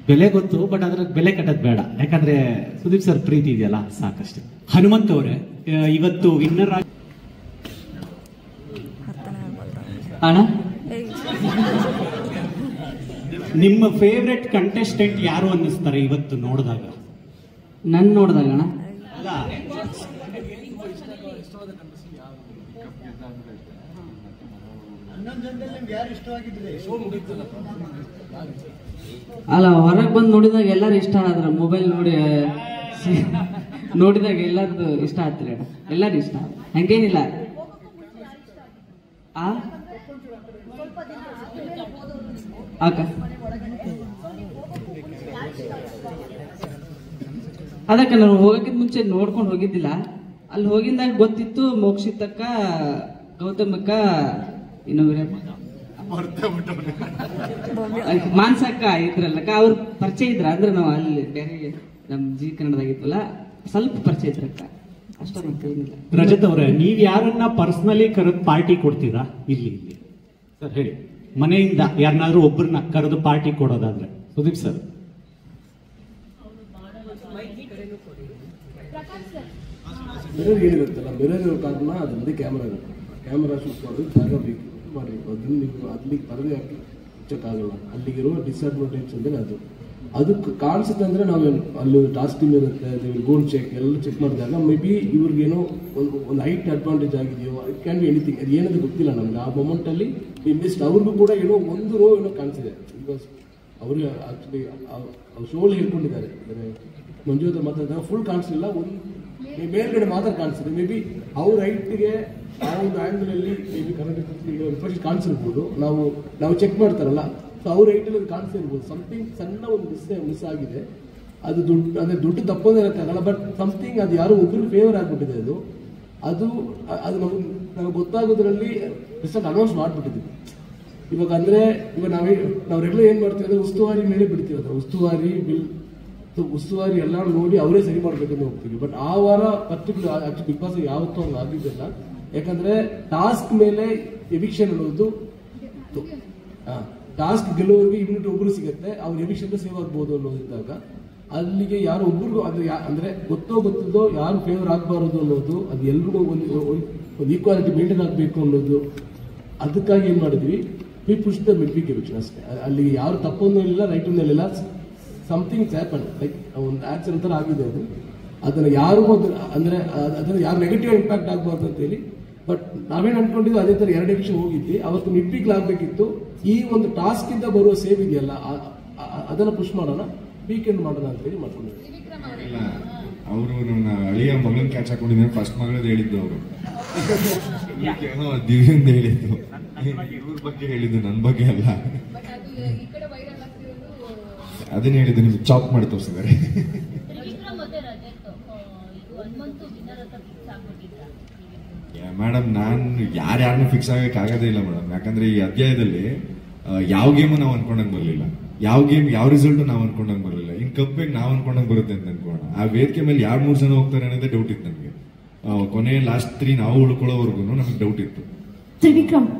ಬೆಲೆ ಗೊತ್ತು, ಬಟ್ ಅದ್ರ ಬೆಲೆ ಕಟ್ಟೋದು ಬೇಡ. ಯಾಕಂದ್ರೆ ಸುದೀಪ್ ಸರ್ ಪ್ರೀತಿ ಇದೆಯಲ್ಲ, ಸಾಕಷ್ಟೇ. ಹನುಮಂತ್ ಅವರೇ, ಇವತ್ತು ವಿನ್ನರ್ ಆಗಿ ಅಣ್ಣ ನಿಮ್ಮ ಫೇವ್ರೆಟ್ ಕಂಟೆಸ್ಟೆಂಟ್ ಯಾರು ಅನ್ನಿಸ್ತಾರೆ ಇವತ್ತು ನೋಡಿದಾಗ? ನನ್ ನೋಡಿದಾಗ ಅಣ್ಣ ಅಲ್ಲ, ಹೊರಗೆ ಬಂದು ನೋಡಿದಾಗ ಎಲ್ಲರೂ ಇಷ್ಟ ಆದ್ರ, ಮೊಬೈಲ್ ನೋಡಿದಾಗ ಎಲ್ಲರದು ಇಷ್ಟ ಆಗ್ತೀರಿ ಅಣ್ಣ, ಎಲ್ಲರೂ ಇಷ್ಟ, ಹಂಗೇನಿಲ್ಲ. ಅಕ್ಕ ಅದಕ್ಕೆ ನಾನು ಹೋಗಕ್ಕಿಂತ ಮುಂಚೆ ನೋಡ್ಕೊಂಡು ಹೋಗಿದ್ದಿಲ್ಲ. ಅಲ್ಲಿ ಹೋಗಿದ್ದಾಗ ಗೊತ್ತಿತ್ತು ಮೋಕ್ಷಿತಕ್ಕ, ಗೌತಮಕ್ಕ, ಇನ್ನೊಬ್ಬರ ಮಾನ್ಸಕ್ಕ ಇದ್ರಲ್ಲಕ್ಕ, ಅವ್ರ ಪರಿಚಯ ಇದ್ರ. ಅಂದ್ರೆ ನಾವು ಅಲ್ಲಿ ಬೇರೆ ನಮ್ ಜಿ ಕನ್ನಡದಾಗಿತ್ತಲ್ಲ, ಸ್ವಲ್ಪ ಪರಿಚಯ ಇದ್ರಕ್ಕ, ಅಷ್ಟೇನಿಲ್ಲ. ರಜತ್ ಅವ್ರೆ, ನೀವ್ ಯಾರನ್ನ ಪರ್ಸನಲಿ ಕರೆದು ಪಾರ್ಟಿ ಕೊಡ್ತೀರಾ? ಇಲ್ಲಿ ಸರ್ ಹೇಳಿ, ಮನೆಯಿಂದ ಯಾರನ್ನಾದ್ರೂ ಒಬ್ಬರನ್ನ ಕರೆದು ಪಾರ್ಟಿ ಕೊಡೋದಾದ್ರೆ? ಸುದೀಪ್ ಸರ್. ಮಿರರ್ ಏನಿರುತ್ತಲ್ಲ, ಮಿರರ್ ಇರೋ ಕಾರಣ ಅದರಲ್ಲಿ ಕ್ಯಾಮ್ರಾ ಇರುತ್ತೆ. ಕ್ಯಾಮ್ರಾ ಶೂಟ್ ಮಾಡೋದು ಜಾಗ ಬೇಕು ಮಾಡಬೇಕು. ಅದನ್ನು ನೀವು ಅಲ್ಲಿಗೆ ಪರದೆ ಹಾಕಿ ಮುಚ್ಚಕ್ಕಾಗಲ್ಲ. ಅಲ್ಲಿಗಿರುವ ಡಿಸ್ಅಡ್ವಾಂಟೇಜ್ ಅಂದರೆ ಅದಕ್ಕೆ ಕಾಣಿಸುತ್ತೆ ಅಂದರೆ ನಾವು ಅಲ್ಲಿ ಟಾಸ್ಕ್ ಟೀಮ್ ಇರುತ್ತೆ, ಗೋಲ್ ಚೆಕ್ ಎಲ್ಲ ಚೆಕ್ ಮಾಡಿದಾಗ ಮೇ ಬಿ ಇವ್ರಿಗೇನೋ ಒಂದು ಹೈಟ್ ಅಡ್ವಾಂಟೇಜ್ ಆಗಿದೆಯೋ, ಇಟ್ ಕ್ಯಾನ್ ಬಿ ಎನಿಥಿಂಗ್. ಅದು ಏನದು ಗೊತ್ತಿಲ್ಲ ನಮಗೆ. ಆ ಮೊಮೆಂಟಲ್ಲಿ ಮಿಸ್ಟ್ ಅವ್ರಿಗೂ ಕೂಡ ಏನೋ ಒಂದು ರೋ ಏನೋ ಕಾಣಿಸಿದೆ. ಬಿಕಾಸ್ ಅವ್ರಿಗೆ ಆಕ್ಚುಲಿ ಅವ್ರು ಶೋಲ್ಲಿ ಹೇಳ್ಕೊಂಡಿದ್ದಾರೆ, ಅಂದರೆ ಮಂಜು ಹತ್ರ ಮಾತಾಡಿದಾಗ ಫುಲ್ ಕಾಣಿಸಲಿಲ್ಲ, ಒಂದು ಮೇಲ್ಗಡೆ ಮಾತ್ರ ಕಾಣಿಸಿದೆ. ಮೇ ಬಿ ಅವ್ರ ಹೈಟ್ಗೆ ಆ ಒಂದು ಆ್ಯಂಗಲಲ್ಲಿ ಮೇ ಬಿ ಕರ್ನಾಟಕ ಕಾಣಿಸಿರ್ಬೋದು. ನಾವು ಚೆಕ್ ಮಾಡ್ತಾರಲ್ಲ, ಸೊ ಅವ್ರ ಹೈಟಲ್ಲಿ ಅದು ಕಾಣಿಸಿರ್ಬೋದು. ಸಮಥಿಂಗ್ ಸಣ್ಣ ಒಂದು ಮಿಸ್ ಆಗಿದೆ. ಅದು ದುಡ್ಡು ತಪ್ಪೋದೇ ಇರೋಕ್ಕಾಗಲ್ಲ, ಬಟ್ ಸಮಥಿಂಗ್ ಅದು ಯಾರೋ ಒಬ್ಬರು ಫೇವರ್ ಆಗಿಬಿಟ್ಟಿದೆ. ಅದು ನಮಗೆ ಗೊತ್ತಾಗೋದ್ರಲ್ಲಿ ರಿಸಲ್ಟ್ ಅನೌನ್ಸ್ ಮಾಡಿಬಿಟ್ಟಿದ್ವಿ. ಇವಾಗ ಅಂದರೆ ಇವಾಗ ನಾವು ರೆಗ್ಯುಲರ್ ಏನು ಮಾಡ್ತೀವಿ ಅಂದರೆ ಉಸ್ತುವಾರಿ ಮೇಲೆ ಬಿಡ್ತೀವಿ. ಅದು ಉಸ್ತುವಾರಿ ಎಲ್ಲ ನೋಡಿ ಅವರೇ ಸರಿ ಮಾಡಬೇಕಂತ ಹೋಗ್ತೀವಿ. ಬಟ್ ಆ ವಾರ ಪರ್ಟಿಕ್ಯುಲರ್ ಆಕ್ಚುಲಿ ಬಿಗ್ ಬಾಸ್ ಯಾವತ್ತೂ ಹಂಗೆ ಆಗಿದ್ದಿಲ್ಲ. ಯಾಕಂದರೆ ಟಾಸ್ಕ್ ಮೇಲೆ ಎವಿಕ್ಷನ್ ಅನ್ನೋದು, ಟಾಸ್ಕ್ ಗೆಲ್ಲುವವರಿಗೆ ಇಮ್ಯುನಿಟಿ ಒಬ್ಬರು ಸಿಗುತ್ತೆ, ಅವ್ರು ಎವಿಕ್ಷನ್ ಸೇವ್ ಆಗ್ಬೋದು ಅನ್ನೋದಿದ್ದಾಗ ಅಲ್ಲಿಗೆ ಯಾರು ಒಬ್ಬರಿಗೂ ಅಂದರೆ ಗೊತ್ತಿದ್ದೋ ಯಾರು ಫೇವರ್ ಆಗಬಾರದು ಅನ್ನೋದು, ಅದು ಎಲ್ರಿಗೂ ಒಂದು ಈಕ್ವಾಲಿಟಿ ಮೇಂಟೈನ್ ಆಗಬೇಕು ಅನ್ನೋದು. ಅದಕ್ಕಾಗಿ ಏನು ಮಾಡಿದ್ವಿ, we push the midweek eviction ಅಷ್ಟೇ. ಅಲ್ಲಿ ಯಾರು ತಪ್ಪೊಂದು ಇಲ್ಲ, ರೈಟ್ ಇಲ್ಲ, ಸಮಥಿಂಗ್ ಹ್ಯಾಪನ್, ಲೈಕ್ ಒಂದು ಆಕ್ಸಿಡೆಂಟ್ ಥರ ಆಗಿದೆ. ಅದನ್ನು ಯಾರು ಅಂದರೆ ಅದನ್ನು ಯಾರು ನೆಗೆಟಿವ್ ಇಂಪ್ಯಾಕ್ಟ್ ಆಗಬಾರ್ದು ಅಂತೇಳಿ. ಬಟ್ ನಾವೇನು ಅನ್ಕೊಂಡಿದ್ವಿ ಅದೇ ಥರ 2 ಎವಿಕ್ಷನ್ ಹೋಗಿದ್ವಿ. ಅವತ್ತು ಮಿಡ್ ವೀಕ್ ಆಗಬೇಕಿತ್ತು. ಈ ಒಂದು ಟಾಸ್ಕ್ ಇಂದ ಬರುವ ಸೇವ್ ಇದೆಯಲ್ಲ, ಅದನ್ನು ಪುಷ್ ಮಾಡೋಣ, ವೀಕೆಂಡ್ ಮಾಡೋಣ ಅಂತ ಹೇಳಿ ಮಾಡ್ಕೊಂಡಿದ್ವಿ. ಅವರು ನನ್ನ ಅಳಿಯ ಮಗನ್ ಕ್ಯಾಚ್ ಹಾಕೊಂಡಿದ್ದೆ. ಫಸ್ಟ್ ಮಗಳದ್ದು ಹೇಳಿದ್ದು ಅವರು, ದಿವ್ಯಂದ ಹೇಳಿದ್ದು, ಇವ್ರ ಬಗ್ಗೆ ಹೇಳಿದ್ದು, ನನ್ನ ಬಗ್ಗೆ ಅಲ್ಲ. ಅದನ್ನ ಹೇಳಿದ್ದು ನಿಮ್ಗೆ ಚಾಪ್ ಮಾಡಿ ತೋರಿಸಿದ್ದಾರೆ. ಮೇಡಮ್, ನಾನು ಯಾರ್ಯಾರನ್ನೂ ಫಿಕ್ಸ್ ಆಗಕ್ಕೆ ಆಗೋದೇ ಇಲ್ಲ ಮೇಡಮ್. ಯಾಕಂದ್ರೆ ಈ ಅಧ್ಯಾಯದಲ್ಲಿ ಯಾವ ಗೇಮು ನಾವು ಅನ್ಕೊಂಡಂಗೆ ಬರಲಿಲ್ಲ, ಯಾವ ಗೇಮ್ ಯಾವ ರಿಸಲ್ಟ್ ನಾವು ಅನ್ಕೊಂಡಂಗೆ ಬರಲಿಲ್ಲ. ಇನ್ ಕಪ್ಪಿಗೆ ನಾವು ಅನ್ಕೊಂಡಂಗೆ ಬರುತ್ತೆ ಅಂತ ಅನ್ಕೋಣ. ಆ ವೇದಿಕೆ ಮೇಲೆ 2-3 ಜನ ಹೋಗ್ತಾರೆ ಅನ್ನೋದೇ ಡೌಟ್ ಇತ್ತು ನಮಗೆ. ಕೊನೆ ಲಾಸ್ಟ್ 3 ನಾವು ಉಳ್ಕೊಳ್ಳೋವರೆಗೂ ನಮಗೆ ಡೌಟ್ ಇತ್ತು. ತ್ರಿವಿಕ್ರಮ್,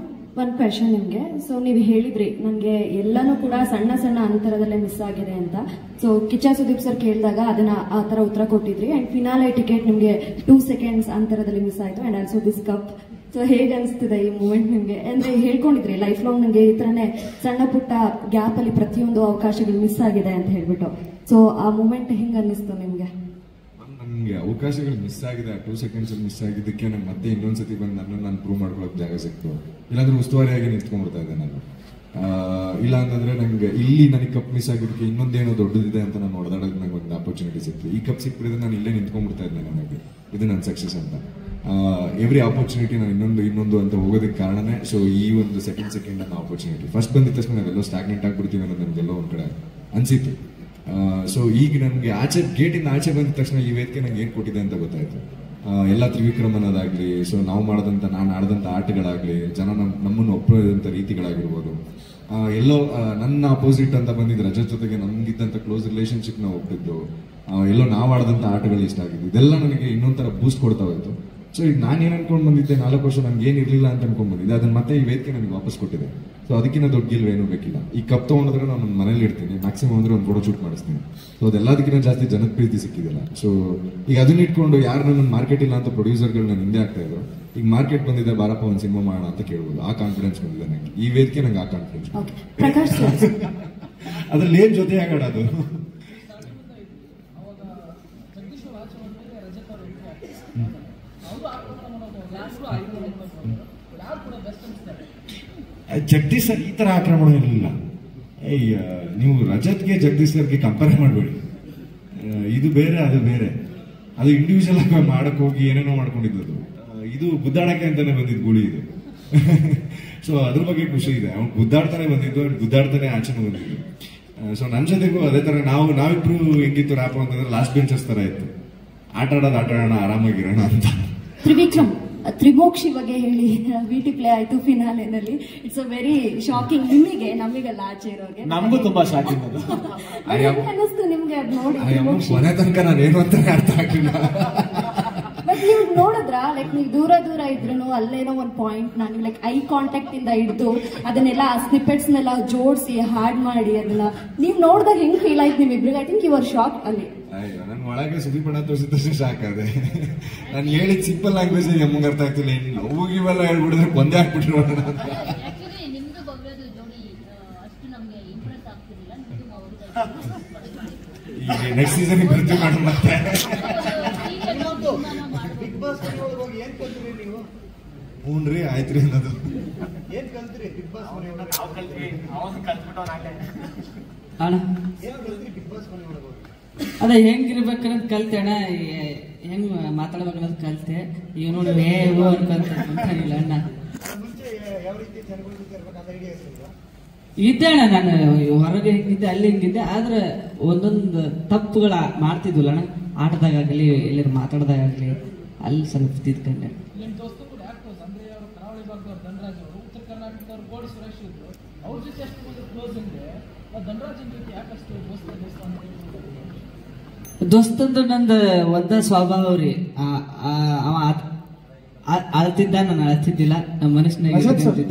ಒಂದು ಕ್ವೆಶನ್ ನಿಮಗೆ. ಸೊ ನೀವು ಹೇಳಿದ್ರಿ ನನಗೆ ಎಲ್ಲನೂ ಕೂಡ ಸಣ್ಣ ಸಣ್ಣ ಅಂತರದಲ್ಲೇ ಮಿಸ್ ಆಗಿದೆ ಅಂತ. ಸೊ ಕಿಚ್ಚ ಸುದೀಪ್ ಸರ್ ಕೇಳಿದಾಗ ಅದನ್ನ ಆ ತರ ಉತ್ತರ ಕೊಟ್ಟಿದ್ರಿ. ಅಂಡ್ ಫಿನಾಲೆ ಟಿಕೆಟ್ ನಿಮಗೆ 2 seconds ಅಂತರದಲ್ಲಿ ಮಿಸ್ ಆಯ್ತು. And also this cup. So ಹೇಗೆ ಅನಿಸ್ತಿದೆ ಈ ಮೂಮೆಂಟ್ ನಿಮಗೆ? ಅಂದ್ರೆ ಹೇಳ್ಕೊಂಡಿದ್ರಿ ಲೈಫ್ ಲಾಂಗ್ ನನಗೆ ಈ ತರನೇ ಸಣ್ಣ ಪುಟ್ಟ ಗ್ಯಾಪ್ ಅಲ್ಲಿ ಪ್ರತಿಯೊಂದು ಅವಕಾಶಗಳು ಮಿಸ್ ಆಗಿದೆ ಅಂತ ಹೇಳ್ಬಿಟ್ಟು. ಸೊ ಆ ಮೂಮೆಂಟ್ ಹೆಂಗ್ ಅನ್ನಿಸ್ತು ನಿಮ್ಗೆ? ನನಗೆ ಅವಕಾಶಗಳು ಮಿಸ್ ಆಗಿದೆ, 2 seconds ಮಿಸ್ ಆಗಿದ್ದಕ್ಕೆ ನಂಗೆ ಮತ್ತೆ ಇನ್ನೊಂದ್ಸತಿ ಬಂದು ನಾನು ಪ್ರೂವ್ ಮಾಡ್ಕೊಳಕ್ ಜಾಗ ಸಿಕ್ತು. ಇಲ್ಲಾಂದ್ರೆ ಉಸ್ತುವಾರಿಯಾಗಿ ನಿಂತ್ಕೊಂಡ್ಬಿಡ್ತಾ ಇದ್ದೆ ನಾನು. ಇಲ್ಲ ಅಂತಂದ್ರೆ ನನಗೆ ಇಲ್ಲಿ ನನಗೆ ಕಪ್ ಮಿಸ್ ಆಗಿದ್ದಕ್ಕೆ ಇನ್ನೊಂದೇನೋ ದೊಡ್ಡದಿದೆ ಅಂತ ನಾನು ಹೊಡೆದಾಡೋದು ನಂಗೆ ಒಂದು ಆಪರ್ಚುನಿಟಿ ಸಿಕ್ತು. ಈ ಕಪ್ ಸಿಕ್ಬಿಡಿದ್ರೆ ನಾನು ಇಲ್ಲೇ ನಿಂತ್ಕೊಂಡ್ಬಿಡ್ತಾ ಇದ್ದೆ. ನನಗೆ ಇದು ನನ್ನ ಸಕ್ಸಸ್ ಅಂತ. ಎವ್ರಿ ಆಪರ್ಚುನಿಟಿ ನಾನು ಇನ್ನೊಂದು ಅಂತ ಹೋಗೋದಕ್ಕೆ ಕಾರಣನೇ ಸೊ ಈ ಒಂದು ಸೆಕೆಂಡ್ ನನ್ನ ಆಪರ್ಚುನಿಟಿ. ಫಸ್ಟ್ ಬಂದಿದ್ದ ತಕ್ಷಣ ನಾವೆಲ್ಲೋ ಸ್ಟಾಗ್ನೆಂಟ್ ಆಗ್ಬಿಡ್ತೀವಿ ಅನ್ನೋದು ನಮಗೆಲ್ಲೋ ಒಂದ್ ಕಡೆ ಅನ್ಸಿತ್ತು. ಸೊ ಈಗ ನನಗೆ ಗೇಟಿಂದ ಆಚೆ ಬಂದ ತಕ್ಷಣ ಈ ವೇದಿಕೆ ನಂಗೆ ಏನು ಕೊಟ್ಟಿದೆ ಅಂತ ಗೊತ್ತಾಯ್ತು. ಎಲ್ಲ ತ್ರಿವಿಕ್ರಮ್ ಅನ್ನೋದಾಗ್ಲಿ, ಸೊ ನಾವು ನಾನು ಆಡದಂಥ ಆಟಗಳಾಗ್ಲಿ, ಜನ ನಮ್ಮನ್ನು ಒಪ್ಪಿದಂಥ ರೀತಿಗಳಾಗಿರ್ಬೋದು, ಎಲ್ಲೋ ನನ್ನ ಅಪೋಸಿಟ್ ಅಂತ ಬಂದಿದ್ದು ರಜತ್ ಜೊತೆಗೆ ನಮ್ಗಿದ್ದಂಥ ಕ್ಲೋಸ್ ರಿಲೇಶನ್ಶಿಪ್ ನಾವು ಒಪ್ಪಿದ್ದು, ಎಲ್ಲೋ ನಾವು ಆಡದಂಥ ಆಟಗಳು ಇಷ್ಟ ಆಗಿದ್ದು, ಇದೆಲ್ಲ ನನಗೆ ಇನ್ನೊಂಥರ ಬೂಸ್ಟ್ ಕೊಡ್ತಾ ಹೋಯ್ತು. ಸೊ ಈಗ ನಾನೇನು ಅನ್ಕೊಂಡು ಬಂದಿದ್ದೆ 4 ವರ್ಷ ನನ್ಗೆ ಏನು ಇರಲಿಲ್ಲ ಅಂತ ಅನ್ಕೊಂಡ್ ಬಂದಿದ್ದೆ, ಅದನ್ನ ಮತ್ತೆ ಈ ವೇದಿಕೆ ನನಗೆ ವಾಪಸ್ ಕೊಟ್ಟಿದೆ. ಸೊ ಅದಕ್ಕಿಂತ ದೊಡ್ಡ ಗೆಲುವೇನೂ ಬೇಕಿಲ್ಲ. ಈ ಕಪ್ ತಗೊಂಡ್ರೆ ನಾನು ಮನೇಲಿ ಇಡ್ತೀನಿ, ಮ್ಯಾಕ್ಸಿಮಮ್ ಅಂದ್ರೆ ಒಂದು ಫೋಟೋ ಶೂಟ್ ಮಾಡಿಸ್ತೀನಿ. ಸೊ ಅದೆಲ್ಲದಕ್ಕಿಂತ ಜಾಸ್ತಿ ಜನದ ಪ್ರೀತಿ ಸಿಕ್ಕಿದಿಲ್ಲ. ಸೊ ಈಗ ಅದನ್ನ ಇಟ್ಕೊಂಡು ಯಾರು ನನ್ನ ಮಾರ್ಕೆಟ್ ಇಲ್ಲ ಅಂತ ಪ್ರೊಡ್ಯೂಸರ್ಗಳು ನಾನು ಹಿಂದೆ ಆಗ್ತಾ ಇದ್ರು, ಈಗ ಮಾರ್ಕೆಟ್ ಬಂದಿದೆ ಬಾರಪ್ಪ ಒಂದು ಸಿನಿಮಾ ಮಾಡೋಣ ಅಂತ ಕೇಳ್ಬೋದು. ಆ ಕಾನ್ಫಿಡೆನ್ಸ್ ಬಂದಿದೆ ನನಗೆ. ಈ ವೇದಿಕೆ ನಂಗೆ ಆ ಕಾನ್ಫಿಡೆನ್ಸ್. ಅದ್ರಲ್ಲಿ ಏನ್ ಜೊತೆ ಆಗಾಡೋದು. ಜಗದೀಶ್ ಸರ್ ಈ ತರ ಆಕ್ರಮಣ ಇರಲಿಲ್ಲ. ನೀವು ರಜತ್ಗೆ ಜಗದೀಶ್ ಸರ್ಗೆ ಕಂಪೇರ್ ಮಾಡಬೇಡಿ. ಇದು ಬೇರೆ ಅದು ಬೇರೆ. ಅದು ಇಂಡಿವಿಜುವಲ್ ಆಗಿ ಮಾಡಕ್ ಹೋಗಿ ಏನೇನೋ ಮಾಡ್ಕೊಂಡಿದ್ದು. ಇದು ಗುದ್ದಾಡಕ್ಕೆ ಅಂತಾನೆ ಬಂದಿದ್ದು ಗುಳಿ ಇದು. ಸೊ ಅದ್ರ ಬಗ್ಗೆ ಖುಷಿ ಇದೆ. ಅವ್ನು ಗುದ್ದಾಡ್ತಾನೆ ಬಂದಿದ್ದು, ಗುದ್ದಾಡ್ತಾನೆ ಆಚೆನೂ ಬಂದಿದ್ದು. ಸೊ ನನ್ನ ಜೊತೆಗೂ ಅದೇ ತರ ನಾವಿಬ್ರು ಹೆಂಗಿತ್ತು ರ್ಯಾಪ್ ಅಂತಂದ್ರೆ ಲಾಸ್ಟ್ ಬೆಂಚಸ್ ತರ ಇತ್ತು. ಆಟ ಆಡೋಣ ಆರಾಮಾಗಿರೋಣ ಅಂತ. ತ್ರಿವಿಕ್ರಮ್, ತ್ರಿಮೋಕ್ಷಿ ಬಗ್ಗೆ ಹೇಳಿ. ವಿಟಿ ಪ್ಲೇ ಆಯ್ತು ಫಿನಾಲೆನಲ್ಲಿ. ಇಟ್ಸ್ ಅ ವೆರಿ ಶಾಕಿಂಗ್ ನಿಮಗೆ, ನಮಗೆಲ್ಲ ಆಚೆ ಇರೋಗೆ. ನಮಗೂ ತುಂಬಾ ಶಾಕಿಂಗ್ ಅದು. ಅನ್ನಿಸ್ತು ನಿಮ್ಗೆ ನೋಡಿ? ಕೊನೆ ತನಕ ನಾನು ಏನು ಅಂತ ಅರ್ಥ ಆಗಿಲ್ಲ. ಬಟ್ ನೀವು ನೋಡಿದ್ರ ಲೈಕ್ ನೀವು ದೂರ ಇದ್ರು ಅಲ್ಲೇನೋ ಒಂದು ಪಾಯಿಂಟ್ ನಾನು ಲೈಕ್ ಐ ಕಾಂಟ್ಯಾಕ್ಟ್ ಇಂದ ಹಿಡಿದು ಅದನ್ನೆಲ್ಲ ಸ್ನಿಪೆಟ್ಸ್ ನೆಲ್ಲ ಜೋಡಿಸಿ ಹಾಡ್ ಮಾಡಿ ಅದನ್ನ ನೀವ್ ನೋಡಿದಾಗ ಹೆಂಗ್ ಫೀಲ್ ಆಯ್ತು ನಿಮ್ಮಿಬ್ರಿಗೆ? ಐ ಥಿಂಕ್ ಯುವರ್ ಶಾಕ್ ಅಲ್ಲಿ. ನನ್ ಒಳಗೆ ಸುದೀಪ್ ಅಣ್ಣ ತೋರಿಸಿದಷ್ಟು ಶಾಕ್ ಅದೇ. ನಾನು ಹೇಳಿದ ಸಿಂಪಲ್ ಲ್ಯಾಂಗ್ವೇಜ್ ನಮ್ಗೆ ಅರ್ಥ ಆಗ್ತಿಲ್ಲ. ಇವೆಲ್ಲ ಹೇಳ್ಬಿಡಿದ್ರೆ ಒಂದೇ ಹಾಕ್ಬಿಟ್ರು ಅಂತ. ಈಗ ನೆಕ್ಸ್ಟ್ ಸೀಸನ್ ಬರ್ತೀವಿ ಮೇಡಮ್. ಮತ್ತೆ ಬಿಗ್ ಬಾಸ್ ಹೋಗಿ ಏನ್ ಕಲ್ತ್ರಿ ನೀವು? ಹ್ಞೂನ್ರಿ ಆಯ್ತ್ರಿ ಅನ್ನೋದು. ಏನ್ ಕಲ್ತ್ರಿ ಬಿಗ್ ಬಾಸ್ ಬಿಗ್ ಬಾಸ್ ಅದ ಹೆಂಗಿರ್ಬೇಕನ್ನೋದು ಕಲ್ತೆ ಅಣ್ಣ, ಹೆಂಗ್ ಮಾತಾಡ್ಬೇಕನ್ನೋದು ಕಲ್ತೆ. ಈಗ ನೋಡಿ ಅನ್ಕೊಂತಿಲ್ಲ ಅಣ್ಣ. ಇದ್ದೆ ಅಣ್ಣ, ನಾನು ಹೊರಗೆ ಹೆಂಗಿದ್ದೆ ಅಲ್ಲಿ ಹೆಂಗಿದ್ದೆ. ಆದ್ರೆ ಒಂದೊಂದು ತಪ್ಪುಗಳ ಮಾಡ್ತಿದ್ವಲ್ಲ ಅಣ್ಣ, ಆಟದಾಗಲಿ ಎಲ್ಲರೂ ಮಾತಾಡ್ದಾಗಲಿ ಅಲ್ಲಿ ಸ್ವಲ್ಪ ತಿದ್ಕೊಂಡೆ. ದೋಸ್ತಂದ್ರೆ ನಂದು ಒಂದ ಸ್ವಭಾವ ರೀ. ಅವ ಅಳ್ತಿದ್ದ, ನಾನು ಅಳ್ತಿದ್ದಿಲ್ಲ. ನಮ್ಮ ಮನಸ್ಸಿನಾಗ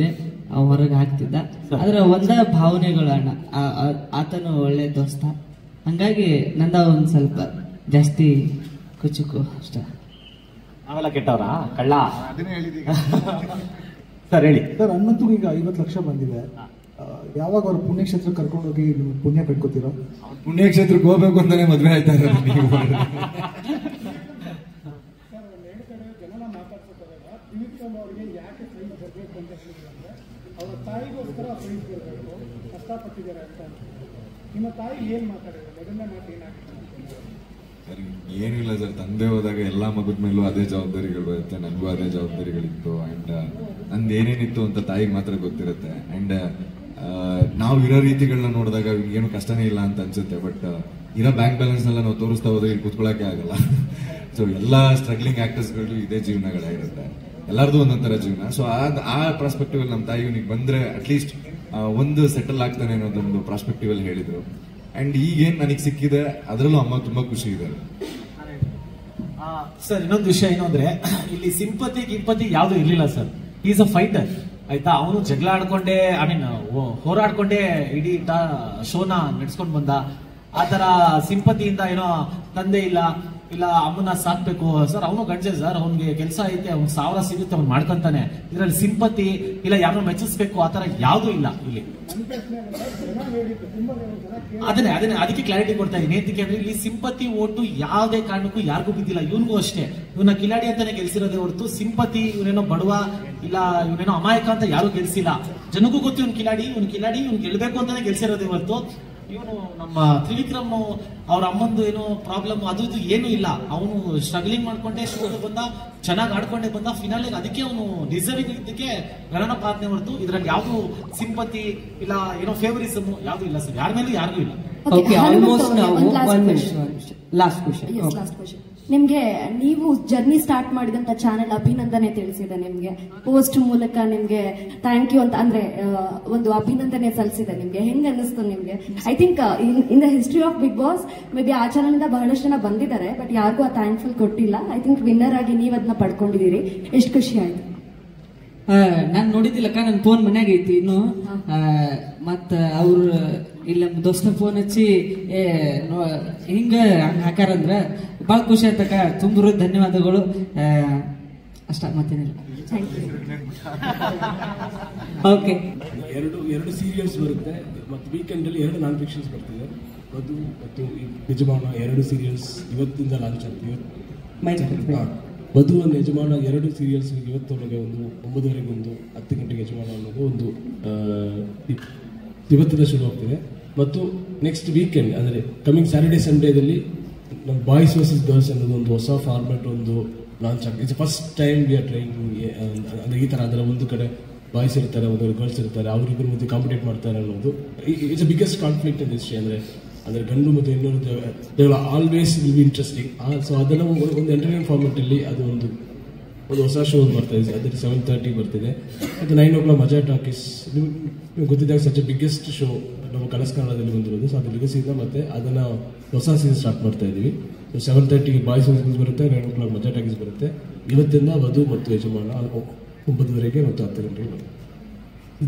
ಅವ ಹೊರಗೆ ಹಾಕ್ತಿದ್ದ. ಆದ್ರೆ ಒಂದ ಭಾವನೆಗಳು ಅಣ್ಣ. ಆತನು ಒಳ್ಳೆ ದೋಸ್ತ, ಹಂಗಾಗಿ ನಂದ ಒಂದ್ ಸ್ವಲ್ಪ ಜಾಸ್ತಿ ಕುಚುಕು ಅಷ್ಟ. ಆಮೇಲೆ ಕೆಟ್ಟವ್ರ ಕಳ್ಳ ಅದನ್ನೇ ಹೇಳಿದೀಗ. ಸರ್ ಹೇಳಿ ಸರ್. ಹನುಮಂತು ಈಗ 50 ಲಕ್ಷ ಬಂದಿದೆ. ಯಾವಾಗ ಅವ್ರ ಪುಣ್ಯಕ್ಷೇತ್ರಕ್ಕೆ ಕರ್ಕೊಂಡೋಗಿ ನೀವು ಪುಣ್ಯ ಕಟ್ಕೋತೀರೋ? ಪುಣ್ಯಕ್ಷೇತ್ರಕ್ಕೆ ಹೋಗ್ಬೇಕು ಅಂತಾನೆ ಮದ್ವೆ ಆಯ್ತಾ ಇರೋದು ನೀವು. ಅವರ ತಾಯಿಗೋಸ್ಕರ ಪ್ರೈಸ್ ಬರಬೇಕು, ಕಷ್ಟಪಟ್ಟಿದ್ದಾರೆ ಅಂತ. ನಿಮ್ಮ ತಾಯಿ ಏನ್ ಮಾತಾಡಿದ್ರು? ಮೊದಲನೇ ಮಾತು ಏನಾಗ್ತದೆ? ಸರಿ, ಏನಿಲ್ಲ ಸರ್. ತಂದೆ ಹೋದಾಗ ಎಲ್ಲಾ ಮಗದ ಮೇಲೂ ಅದೇ ಜವಾಬ್ದಾರಿಗಳು ಬರುತ್ತೆ. ನನಗೂ ಅದೇ ಜವಾಬ್ದಾರಿಗಳಿತ್ತು. ಅಂಡ್ ನಂದು ಏನೇನಿತ್ತು ಅಂತ ತಾಯಿಗೆ ಮಾತ್ರ ಗೊತ್ತಿರುತ್ತೆ. ಅಂಡ್ ನಾವು ಇರೋ ರೀತಿಗಳನ್ನ ನೋಡಿದಾಗ ಏನು ಕಷ್ಟನೇ ಇಲ್ಲ ಅಂತ ಅನ್ಸುತ್ತೆ. ಬಟ್ ಇರೋ ಬ್ಯಾಂಕ್ ಬ್ಯಾಲೆನ್ಸ್ ಎಲ್ಲ ನಾವು ತೋರಿಸ್ತಾ ಹೋದ್ರೆ ಇಲ್ಲಿ ಕುತ್ಕೊಳ್ಳೋಕೆ ಆಗಲ್ಲ. ಸೊ ಎಲ್ಲಾ ಸ್ಟ್ರಗ್ಲಿಂಗ್ ಆಕ್ಟರ್ಸ್ಗಳು ಇದೇ ಜೀವನಗಳಾಗಿರುತ್ತೆ. ಎಲ್ಲರದು ಒಂದೊಂದರ ಜೀವನ. ಸೊ ಆ ಪ್ರಾಸ್ಪೆಕ್ಟಿವ್ ಅಲ್ಲಿ ನಮ್ಮ ತಾಯಿ ಇವನಿಗೆ ಬಂದ್ರೆ ಅಟ್ಲೀಸ್ಟ್ ಒಂದು ಸೆಟಲ್ ಆಗ್ತಾನೆ ಅನ್ನೋದೊಂದು ಪ್ರಾಸ್ಪೆಕ್ಟಿವ್ ಅಲ್ಲಿ ಹೇಳಿದ್ರು. ಅಂಡ್ ಈಗೇನ್ ನನಗೆ ಸಿಕ್ಕಿದೆ ಅದರಲ್ಲೂ ಅಮ್ಮ ತುಂಬಾ ಖುಷಿ ಇದೆ. ಸರ್ ಇನ್ನೊಂದು ವಿಷಯ ಏನು ಅಂದ್ರೆ, ಇಲ್ಲಿ ಸಿಂಪತಿ ಯಾವ್ದು ಇರ್ಲಿಲ್ಲ ಸರ್. ಈಸ್ ಅ ಫೈಟರ್ ಆಯ್ತಾ. ಅವನು ಜಗಳ ಆಡ್ಕೊಂಡೆ, ಐ ಮೀನ್ ಹೋರಾಡ್ಕೊಂಡೆ ಇಡೀ ಶೋನ ನಡ್ಸ್ಕೊಂಡ್ ಬಂದ. ಆತರ ಸಿಂಪತಿಯಿಂದ ಏನೋ ತಂದೆ ಇಲ್ಲ ಅಮ್ಮನ ಸಾಕ್ಬೇಕು ಸರ್. ಅವನು ಗಂಜೆ ಸರ್, ಅವ್ನಿಗೆ ಕೆಲಸ ಐತೆ, ಅವ್ನು 1000 ಸಿಗುತ್ತೆ, ಅವ್ನು ಮಾಡ್ಕೊಂತಾನೆ. ಇದ್ರಲ್ಲಿ ಸಿಂಪತಿ ಇಲ್ಲ ಯಾರನ್ನ ಮೆಚ್ಚಿಸ್ಬೇಕು ಆತರ ಯಾವ್ದು ಇಲ್ಲ ಇಲ್ಲಿ. ಅದಕ್ಕೆ ಕ್ಲಾರಿಟಿ ಕೊಡ್ತಾ ಇದ್ದೀನಿ. ಏನಕ್ಕೆ ಅಂದ್ರೆ ಇಲ್ಲಿ ಸಿಂಪತಿ ಓಟು ಯಾವುದೇ ಕಾರಣಕ್ಕೂ ಯಾರಿಗೂ ಬಿದ್ದಿಲ್ಲ. ಇವನ್ಗೂ ಅಷ್ಟೇ, ಇವನ್ನ ಕಿಲಾಡಿ ಅಂತಾನೆ ಗೆಲ್ಸಿರೋದೇ ಹೊರತು ಸಿಂಪತಿ ಇವನೇನೋ ಬಡವ ಇಲ್ಲ ಇವನೇನೋ ಅಮಾಯಕ ಅಂತ ಯಾರು ಗೆಲ್ಸಿಲ್ಲ. ಜನಗೂ ಗೊತ್ತು ಇವ್ನು ಕಿಲಾಡಿ, ಇವ್ನು ಗೆಲ್ಬೇಕು ಅಂತಾನೆ ಗೆಲ್ಸಿರೋದೇ ಹೊರತು ಇವನು ನಮ್ಮ ತ್ರಿವಿಕ್ರಮ್ ಅವ್ರ ಅಮ್ಮಂದು ಏನೋ ಪ್ರಾಬ್ಲಮ್ ಅದು ಇದು ಏನು ಇಲ್ಲ. ಅವನು ಸ್ಟ್ರಗ್ಲಿಂಗ್ ಮಾಡ್ಕೊಂಡೆ ಶೋಗೆ ಬಂದ, ಚೆನ್ನಾಗಿ ಆಡ್ಕೊಂಡೆ ಬಂದ. ಫಿನಾಲಿಗೆ ಅದಕ್ಕೆ ಅವನು ಡಿಸರ್ವಿಂಗ್ ಇದ್ದಕ್ಕೆ ಗಣನ ಪಾತ್ನೆ ಹೊರತು ಇದ್ರಲ್ಲಿ ಯಾವ್ದು ಸಿಂಪತಿ ಇಲ್ಲ ಏನೋ ಫೇವರಿಸಮ್ ಯಾವ್ದು ಇಲ್ಲ ಸರ್. ಯಾರ ಮೇಲೂ ಯಾರಿಗೂ ಇಲ್ಲ. Last question. ನಿಮ್ಗೆ ನೀವು ಜರ್ನಿ ಸ್ಟಾರ್ಟ್ ಮಾಡಿದಂತ ಚಾನೆಲ್ ಅಭಿನಂದನೆ ತಿಳಿಸಿದೆ. ನಿಮ್ಗೆ ಪೋಸ್ಟ್ ಮೂಲಕ ನಿಮ್ಗೆ ಥ್ಯಾಂಕ್ ಯು ಅಂತ ಅಂದ್ರೆ ಒಂದು ಅಭಿನಂದನೆ ಸಲ್ಲಿಸಿದೆ. ನಿಮ್ಗೆ ಹೆಂಗ್ ಅನ್ನಿಸ್ತು ನಿಮ್ಗೆ? I think in the history of Bigg Boss may be ಆ ಚಾನಲ್ ಇಂದ ಬಹಳಷ್ಟು ಜನ ಬಂದಿದ್ದಾರೆ, ಬಟ್ ಯಾರಿಗೂ ಆ ಥ್ಯಾಂಕ್ಫುಲ್ ಕೊಟ್ಟಿಲ್ಲ. ಐ ಥಿಂಕ್ ವಿನ್ನರ್ ಆಗಿ ನೀವ್ ಅದನ್ನ ಪಡ್ಕೊಂಡಿದ್ದೀರಿ. ಎಷ್ಟು ಖುಷಿ ಆಯ್ತು? ನಾನ್ ನೋಡಿದ್ದಿಲ್ಲಕ್ಕ, ನನ್ ಫೋನ್ ಮನ್ಯಾಗ ಐತಿ ಇನ್ನು. ಮತ್ತ ಅವ್ರು ಇಲ್ಲ ದೋಸ್ತ ಫೋನ್ ಹಚ್ಚಿ ಹಿಂಗ ಹಂಗ ಹಾಕಾರಂದ್ರ ಬಹಳ ಖುಷಿ ಆಯ್ತಕ್ಕ. ತುಂಬ ಧನ್ಯವಾದಗಳು. ಅಷ್ಟ ಮತ್ತೇನಿಲ್ಲ. ಓಕೆ. ಎರಡು ಸೀರಿಯಲ್ಸ್ ಬರುತ್ತೆ ಮತ್ತು ವೀಕೆಂಡ್ ಅಲ್ಲಿ 2 ನಾನ್ ಫಿಕ್ಷನ್ಸ್ ಬರ್ತಿದೆ. ವಧು ಮತ್ತು ಯಜಮಾನ 2 ಸೀರಿಯಲ್ಸ್ ಇವತ್ತಿಂದ ಲಾಂಚ್ ಆಗ್ತಿವೆ. ವಧು ಒಂದು ಯಜಮಾನ 2 ಸೀರಿಯಲ್ಸ್ ಇವತ್ತೊಳಗೆ ಒಂದು 9:30 ಒಂದು 10 ಗಂಟೆಗೆ ಯಜಮಾನ ಅನ್ನೋದು ಒಂದು ಇವತ್ತಿಂದ ಶುರು ಆಗ್ತಿದೆ. ಮತ್ತು ನೆಕ್ಸ್ಟ್ ವೀಕೆಂಡ್ ಅಂದರೆ ಕಮಿಂಗ್ ಸ್ಯಾಟರ್ಡೆ ಸಂಡೇದಲ್ಲಿ ನಮ್ಮ ಬಾಯ್ಸ್ ವರ್ಸಸ್ ಗರ್ಲ್ಸ್ ಅನ್ನೋದು ಒಂದು ಹೊಸ ಫಾರ್ಮೆಟ್ ಒಂದು ಲಾಂಚ್ ಆಗ್ತದೆ. It's first time we are trying. ಅಂದರೆ ಈ ಥರ ಅಂದರೆ ಒಂದು ಕಡೆ ಬಾಯ್ಸ್ ಇರ್ತಾರೆ, ಒಂದು ಗರ್ಲ್ಸ್ ಇರ್ತಾರೆ, ಅವರಿಬ್ಬರ ಮಧ್ಯೆ ಕಾಂಪಿಟೇಟ್ ಮಾಡ್ತಾರೆ ಅನ್ನೋದು it's biggest conflict in history. ಅಂದರೆ ಗಂಡು ಮತ್ತು ಹೆಣ್ಣು they always will be interesting. So ಅದನ್ನು ಒಂದು ಎಂಟರ್ಟೈನ್ಮೆಂಟ್ ಫಾರ್ಮೆಟ್ ಅಲ್ಲಿ ಅದು ಒಂದು ಒಂದು ಹೊಸ ಶೋ ಬರ್ತಾ ಇದೆ, ಅದ್ರ 7:30 ಬರ್ತಿದೆ. ಮತ್ತು 9 o'clock ಮಜಾ ಟಾಕೀಸ್, ನೀವು ಗೊತ್ತಿದ್ದಾಗ ಸಚ್ ಬಿಗ್ಗೆಸ್ಟ್ ಶೋ ನಮ್ಮ ಕನಸು ಕನ್ನಡದಲ್ಲಿ ಬಂದಿರೋದು. ಸೊ ಅದು ಲೆಗಸಿಯಿಂದ ಮತ್ತೆ ಅದನ್ನು ಹೊಸ ಸೀಸನ್ ಸ್ಟಾರ್ಟ್ ಮಾಡ್ತಾ ಇದ್ದೀವಿ. 7:30 ಬಾಯ್ಸ್ ಸೀಸನ್ಸ್ ಬರುತ್ತೆ, 9 o'clock ಮಜಾ ಟಾಕೀಸ್ ಬರುತ್ತೆ. ಇವತ್ತಿಂದ ವಧು ಮತ್ತು ಯಜಮಾನ 9:00 ಮತ್ತು 10 ಗಂಟೆಗೆ ಬರುತ್ತೆ.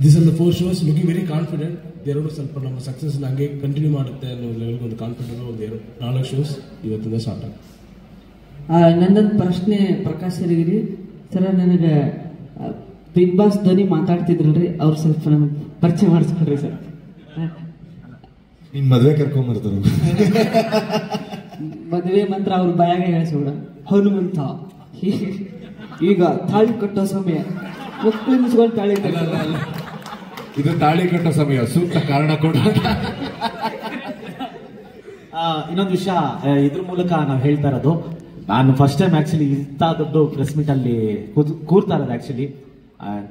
This are the 4 shows. Looking very confident. ಎರಡು ಸ್ವಲ್ಪ ನಮ್ಮ ಸಕ್ಸಸ್ ಹಂಗೆ ಕಂಟಿನ್ಯೂ ಮಾಡುತ್ತೆ ಅನ್ನೋ ಲೆವೆಲ್ಗೆ ಒಂದು ಕಾನ್ಫಿಡೆಂಟ್. ಒಂದು 4 shows ಇವತ್ತಿಂದ ಸ್ಟಾರ್ಟ್ ಆಗುತ್ತೆ. ನನ್ನೊಂದು ಪ್ರಶ್ನೆ ಪ್ರಕಾಶ್ ಸರಿಗಿರಿ ಸರ, ನನಗೆ ಬಿಗ್ ಬಾಸ್ ಧ್ವನಿ ಮಾತಾಡ್ತಿದ್ರಲ್ರಿ, ಅವ್ರು ಸ್ವಲ್ಪ ನಮಗೆ ಪರಿಚಯ ಮಾಡಿಸ್ಕೊಡ್ರಿ ಸರ್. ನಿನ್ ಮದುವೆ ಕರ್ಕೊಂಬರ್ತಾರೆ. ಮದುವೆ ಮಂತ್ರ ಅವ್ರ ಬಾಯಾಗ ಹೇಳಿಸೋಣ. ಹನುಮಂತ ಈಗ ತಾಳಿ ಕಟ್ಟೋ ಸಮಯ, ಮಕ್ಕಳು ಮುಸ್ಕೊಂಡು ತಾಳಿ ಇದು ತಾಳಿ ಕಟ್ಟೋ ಸಮಯ, ಸೂಕ್ತ ಕಾರಣ ಕೊಡ. ಇನ್ನೊಂದು ವಿಷಯ ಇದ್ರ ಮೂಲಕ ನಾವು ಹೇಳ್ತಾ ಇರೋದು, ನಾನು ಫಸ್ಟ್ ಟೈಮ್ ಆಕ್ಚುಲಿ ಇಂಥ ದೊಡ್ಡ ಪ್ರೆಸ್ ಮೀಟ್ ಅಲ್ಲಿ ಕೂರ್ತಾ ಇರೋದು actually.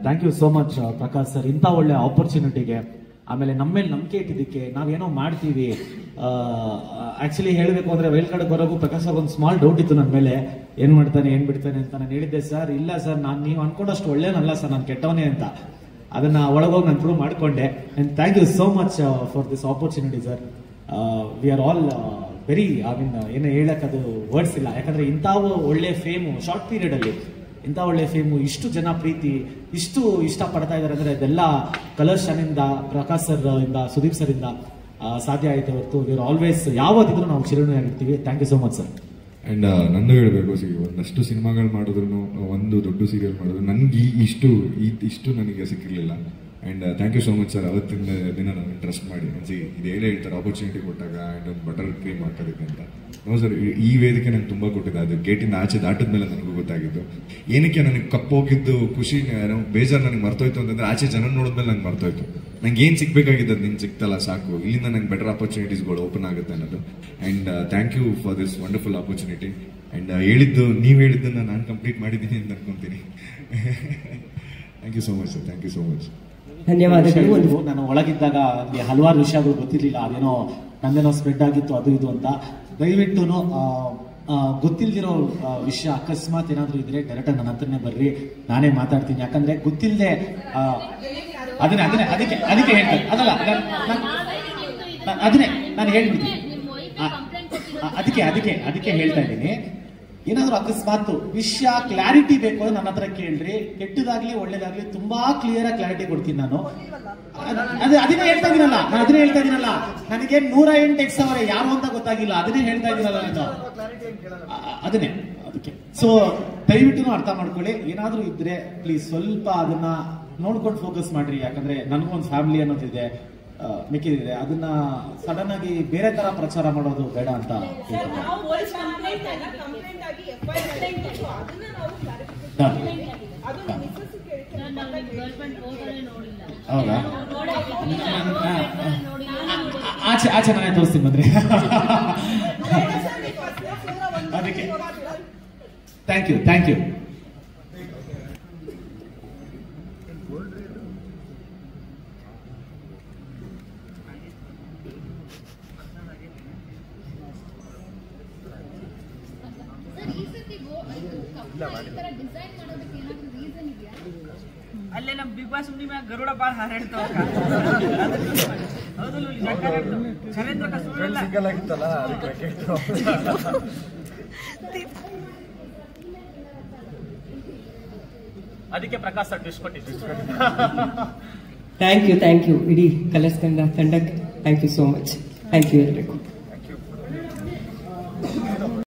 Thank you so much Prakash sir, ಇಂಥ ಒಳ್ಳೆ ಆಪರ್ಚುನಿಟಿಗೆ, ಆಮೇಲೆ ನಮ್ಮ ಮೇಲೆ ನಂಬಿಕೆ ಇಟ್ಟಿದ್ದಕ್ಕೆ. ನಾವೇನೋ ಮಾಡ್ತೀವಿ, ಆಕ್ಚುಲಿ ಹೇಳಬೇಕು ಅಂದ್ರೆ ವೈಲ್ಡ್ ಕಾರ್ಡ್ ಬರೋಗೂ ಪ್ರಕಾಶ್ ಅವ್ರಿಗೆ ಒಂದು ಸ್ಮಾಲ್ ಡೌಟ್ ಇತ್ತು ನನ್ನ ಮೇಲೆ, ಏನ್ ಮಾಡ್ತಾನೆ ಏನ್ ಬಿಡ್ತಾನೆ ಅಂತ. ನಾನು ಹೇಳಿದ್ದೆ ಸರ್, ಇಲ್ಲ ಸರ್, ನಾನು ನೀವು ಅನ್ಕೊಂಡಷ್ಟು ಒಳ್ಳೇನಲ್ಲ ಸರ್, ನಾನು ಕೆಟ್ಟವನೇ ಅಂತ. ಅದನ್ನ ಒಳಗೋಗಿ ನಾನು ಪ್ರೂವ್ ಮಾಡ್ಕೊಂಡೆ. And thank you so much for this opportunity sir. We are all very, I mean ಏನು ಹೇಳಕ್ ಅದು ವರ್ಡ್ಸ್ ಇಲ್ಲ. ಯಾಕಂದ್ರೆ ಇಂಥ ಒಳ್ಳೆ ಫೇಮು ಶಾರ್ಟ್ ಪೀರಿಯಡ್ ಅಲ್ಲಿ, ಇಂಥ ಒಳ್ಳೆ ಫೇಮು, ಇಷ್ಟು ಜನ ಪ್ರೀತಿ, ಇಷ್ಟು ಇಷ್ಟಪಡ್ತಾ ಇದ್ದಾರೆ ಅಂದ್ರೆ ಅದೆಲ್ಲ ಕಲರ್ಸ್ ಚಾನಿಂದ, ಪ್ರಕಾಶ್ ಸರ್ ಇಂದ, ಸುದೀಪ್ ಸರ್ ಇಂದ ಸಾಧ್ಯ ಆಯ್ತು ಹೊರತು ವಿ ಆರ್ ಆಲ್ವೇಸ್ ಯಾವತ್ತಿದ್ರು ನಾವು ಚಿರಋಣಿಯಾಗಿರ್ತೀವಿ. Thank you so much sir. And ನಂದು ಹೇಳಬೇಕು, ಒಂದಷ್ಟು ಸಿನಿಮಾಗಳು ಮಾಡಿದ್ರು, ಒಂದು ದೊಡ್ಡ ಸೀರಿಯಲ್ ಮಾಡಿದ್ರು, ನನಗೆ ಇಷ್ಟು ನನಗೆ ಸಿಕ್ಕಿರಲಿಲ್ಲ. And thank you so much sir. ಅವತ್ತಿನ ದಿನ ನಾನು ಟ್ರಸ್ಟ್ ಮಾಡಿ ಇದು ಹೇಳ್ತಾರೆ ಆಪರ್ಚುನಿಟಿ ಕೊಟ್ಟಾಗ, ಆ್ಯಂಡ್ ಒಂದು ಬಟರ್ ಕ್ರೀಮ್ ಹಾಕೋದಕ್ಕೆ ಅಂತ. ನೋ ಸರ್, ಈ ವೇದಿಕೆ ನಂಗೆ ತುಂಬ ಕೊಟ್ಟಿದೆ. ಅದು ಗೇಟಿಂದ ಆಚೆ ದಾಟಿದ ಮೇಲೆ ನನಗೂ ಗೊತ್ತಾಗಿದ್ದು. ಏನಕ್ಕೆ ನನಗೆ ಕಪ್ಪೋಗಿದ್ದು ಖುಷಿ, ಬೇಜಾರು ನನಗೆ ಮರ್ತೋಯ್ತು ಅಂತಂದ್ರೆ ಆಚೆ ಜನ ನೋಡಿದ್ಮೇಲೆ ನಂಗೆ ಮರ್ತೋಯ್ತು. ನಂಗೆ ಏನು ಸಿಗ್ಬೇಕಾಗಿದ್ದು ನಿನ್ಗೆ ಸಿಕ್ತಲ್ಲ ಸಾಕು, ಇಲ್ಲಿಂದ ನಂಗೆ ಬೆಟರ್ ಆಪರ್ಚುನಿಟೀಸ್ಗಳು ಓಪನ್ ಆಗುತ್ತೆ ಅನ್ನೋದು. And thank you for this wonderful opportunity. And ನೀವು ಹೇಳಿದ್ದನ್ನು ನಾನು ಕಂಪ್ಲೀಟ್ ಮಾಡಿದ್ದೀನಿ ಅಂತ ಅನ್ಕೊಂತೀನಿ. Thank you so much sir, thank you so much. ಧನ್ಯವಾದಗಳು. ನಾನು ಒಳಗಿದ್ದಾಗ ನನಗೆ ಹಲವಾರು ವಿಷಯಗಳು ಗೊತ್ತಿರಲಿಲ್ಲ, ಅದೇನೋ ನಂದೇನೋ ಸ್ಪ್ರೆಡ್ ಆಗಿತ್ತು ಅದು ಇದು ಅಂತ. ದಯವಿಟ್ಟು ಗೊತ್ತಿಲ್ದಿರೋ ವಿಷಯ ಅಕಸ್ಮಾತ್ ಏನಾದ್ರು ಇದ್ರೆ ಡೈರೆಕ್ಟ್ ನನ್ನ ಹತ್ರನೇ ಬರ್ರಿ, ನಾನೇ ಮಾತಾಡ್ತೀನಿ. ಯಾಕಂದ್ರೆ ಗೊತ್ತಿಲ್ಲದೆ ಅದಕ್ಕೆ ಹೇಳ್ತಾರೆ, ಅದಲ್ಲ ಅದನ್ನೇ ನಾನು ಹೇಳ್ಬಿಡ್ತೀನಿ. ಅದಕ್ಕೆ ಹೇಳ್ತಾ ಇದ್ದೀನಿ, ಏನಾದ್ರು ಅಕಸ್ಮಾತ್ ವಿಷಯ ಕ್ಲಾರಿಟಿ ಬೇಕು ಅಂದ್ರೆ ನನ್ನ ಹತ್ರ ಕೇಳ್ರಿ. ಕೆಟ್ಟದಾಗ್ಲಿ ಒಳ್ಳೇದಾಗ್ಲಿ ತುಂಬಾ ಕ್ಲಿಯರ್ ಆಗಿ ಕ್ಲಾರಿಟಿ ಕೊಡ್ತೀನಿ ನಾನು. ಅದನ್ನೇ ಹೇಳ್ತಾ ಇದೀನಲ್ಲ, ನನಗೆ 108 ಅವರೇ ಯಾರು ಅಂತ ಗೊತ್ತಾಗಿಲ್ಲ, ಅದನ್ನೇ ಹೇಳ್ತಾ ಇದೀನಲ್ಲ ನಾನು. ಅದಕ್ಕೆ ಸೊ ದಯವಿಟ್ಟು ಅರ್ಥ ಮಾಡ್ಕೊಳ್ಳಿ. ಏನಾದ್ರೂ ಇದ್ರೆ ಪ್ಲೀಸ್ ಸ್ವಲ್ಪ ಅದನ್ನ ನೋಡ್ಕೊಂಡು ಫೋಕಸ್ ಮಾಡ್ರಿ. ಯಾಕಂದ್ರೆ ನನಗೊಂದು ಫ್ಯಾಮಿಲಿ ಅನ್ನೋದಿದೆ, ಮಿಕ್ಕಿದೆ. ಅದನ್ನ ಸಡನ್ ಆಗಿ ಬೇರೆ ತರ ಪ್ರಚಾರ ಮಾಡೋದು ಬೇಡ ಅಂತ ಹೌದಾ? ಆಚೆ ನಾನೇ ತೋರಿಸ್ತೀನಿ ಬಂದ್ರಿ. ಅದಕ್ಕೆ ಥ್ಯಾಂಕ್ ಯು. ಅಲ್ಲೇ ನಮ್ ಬಿಗ್ ಬಾಸ್ ಮ್ಯಾಗ ಗರುಡ ಬಾಳ ಹಾರಾಡ್ತಾವ. ಅದಕ್ಕೆ ಪ್ರಕಾಶ್ ಸರ್ ಟ್ವಿಸ್ಟ್ ಕೊಟ್ಟಿದ್ದು. ಥ್ಯಾಂಕ್ ಯು ಇಡೀ ಕಲರ್ಸ್ ಕನ್ನಡ ತಂಡಕ್ಕೆ thank you so much. Thank you ಎಲ್ಲರಿಗೂ.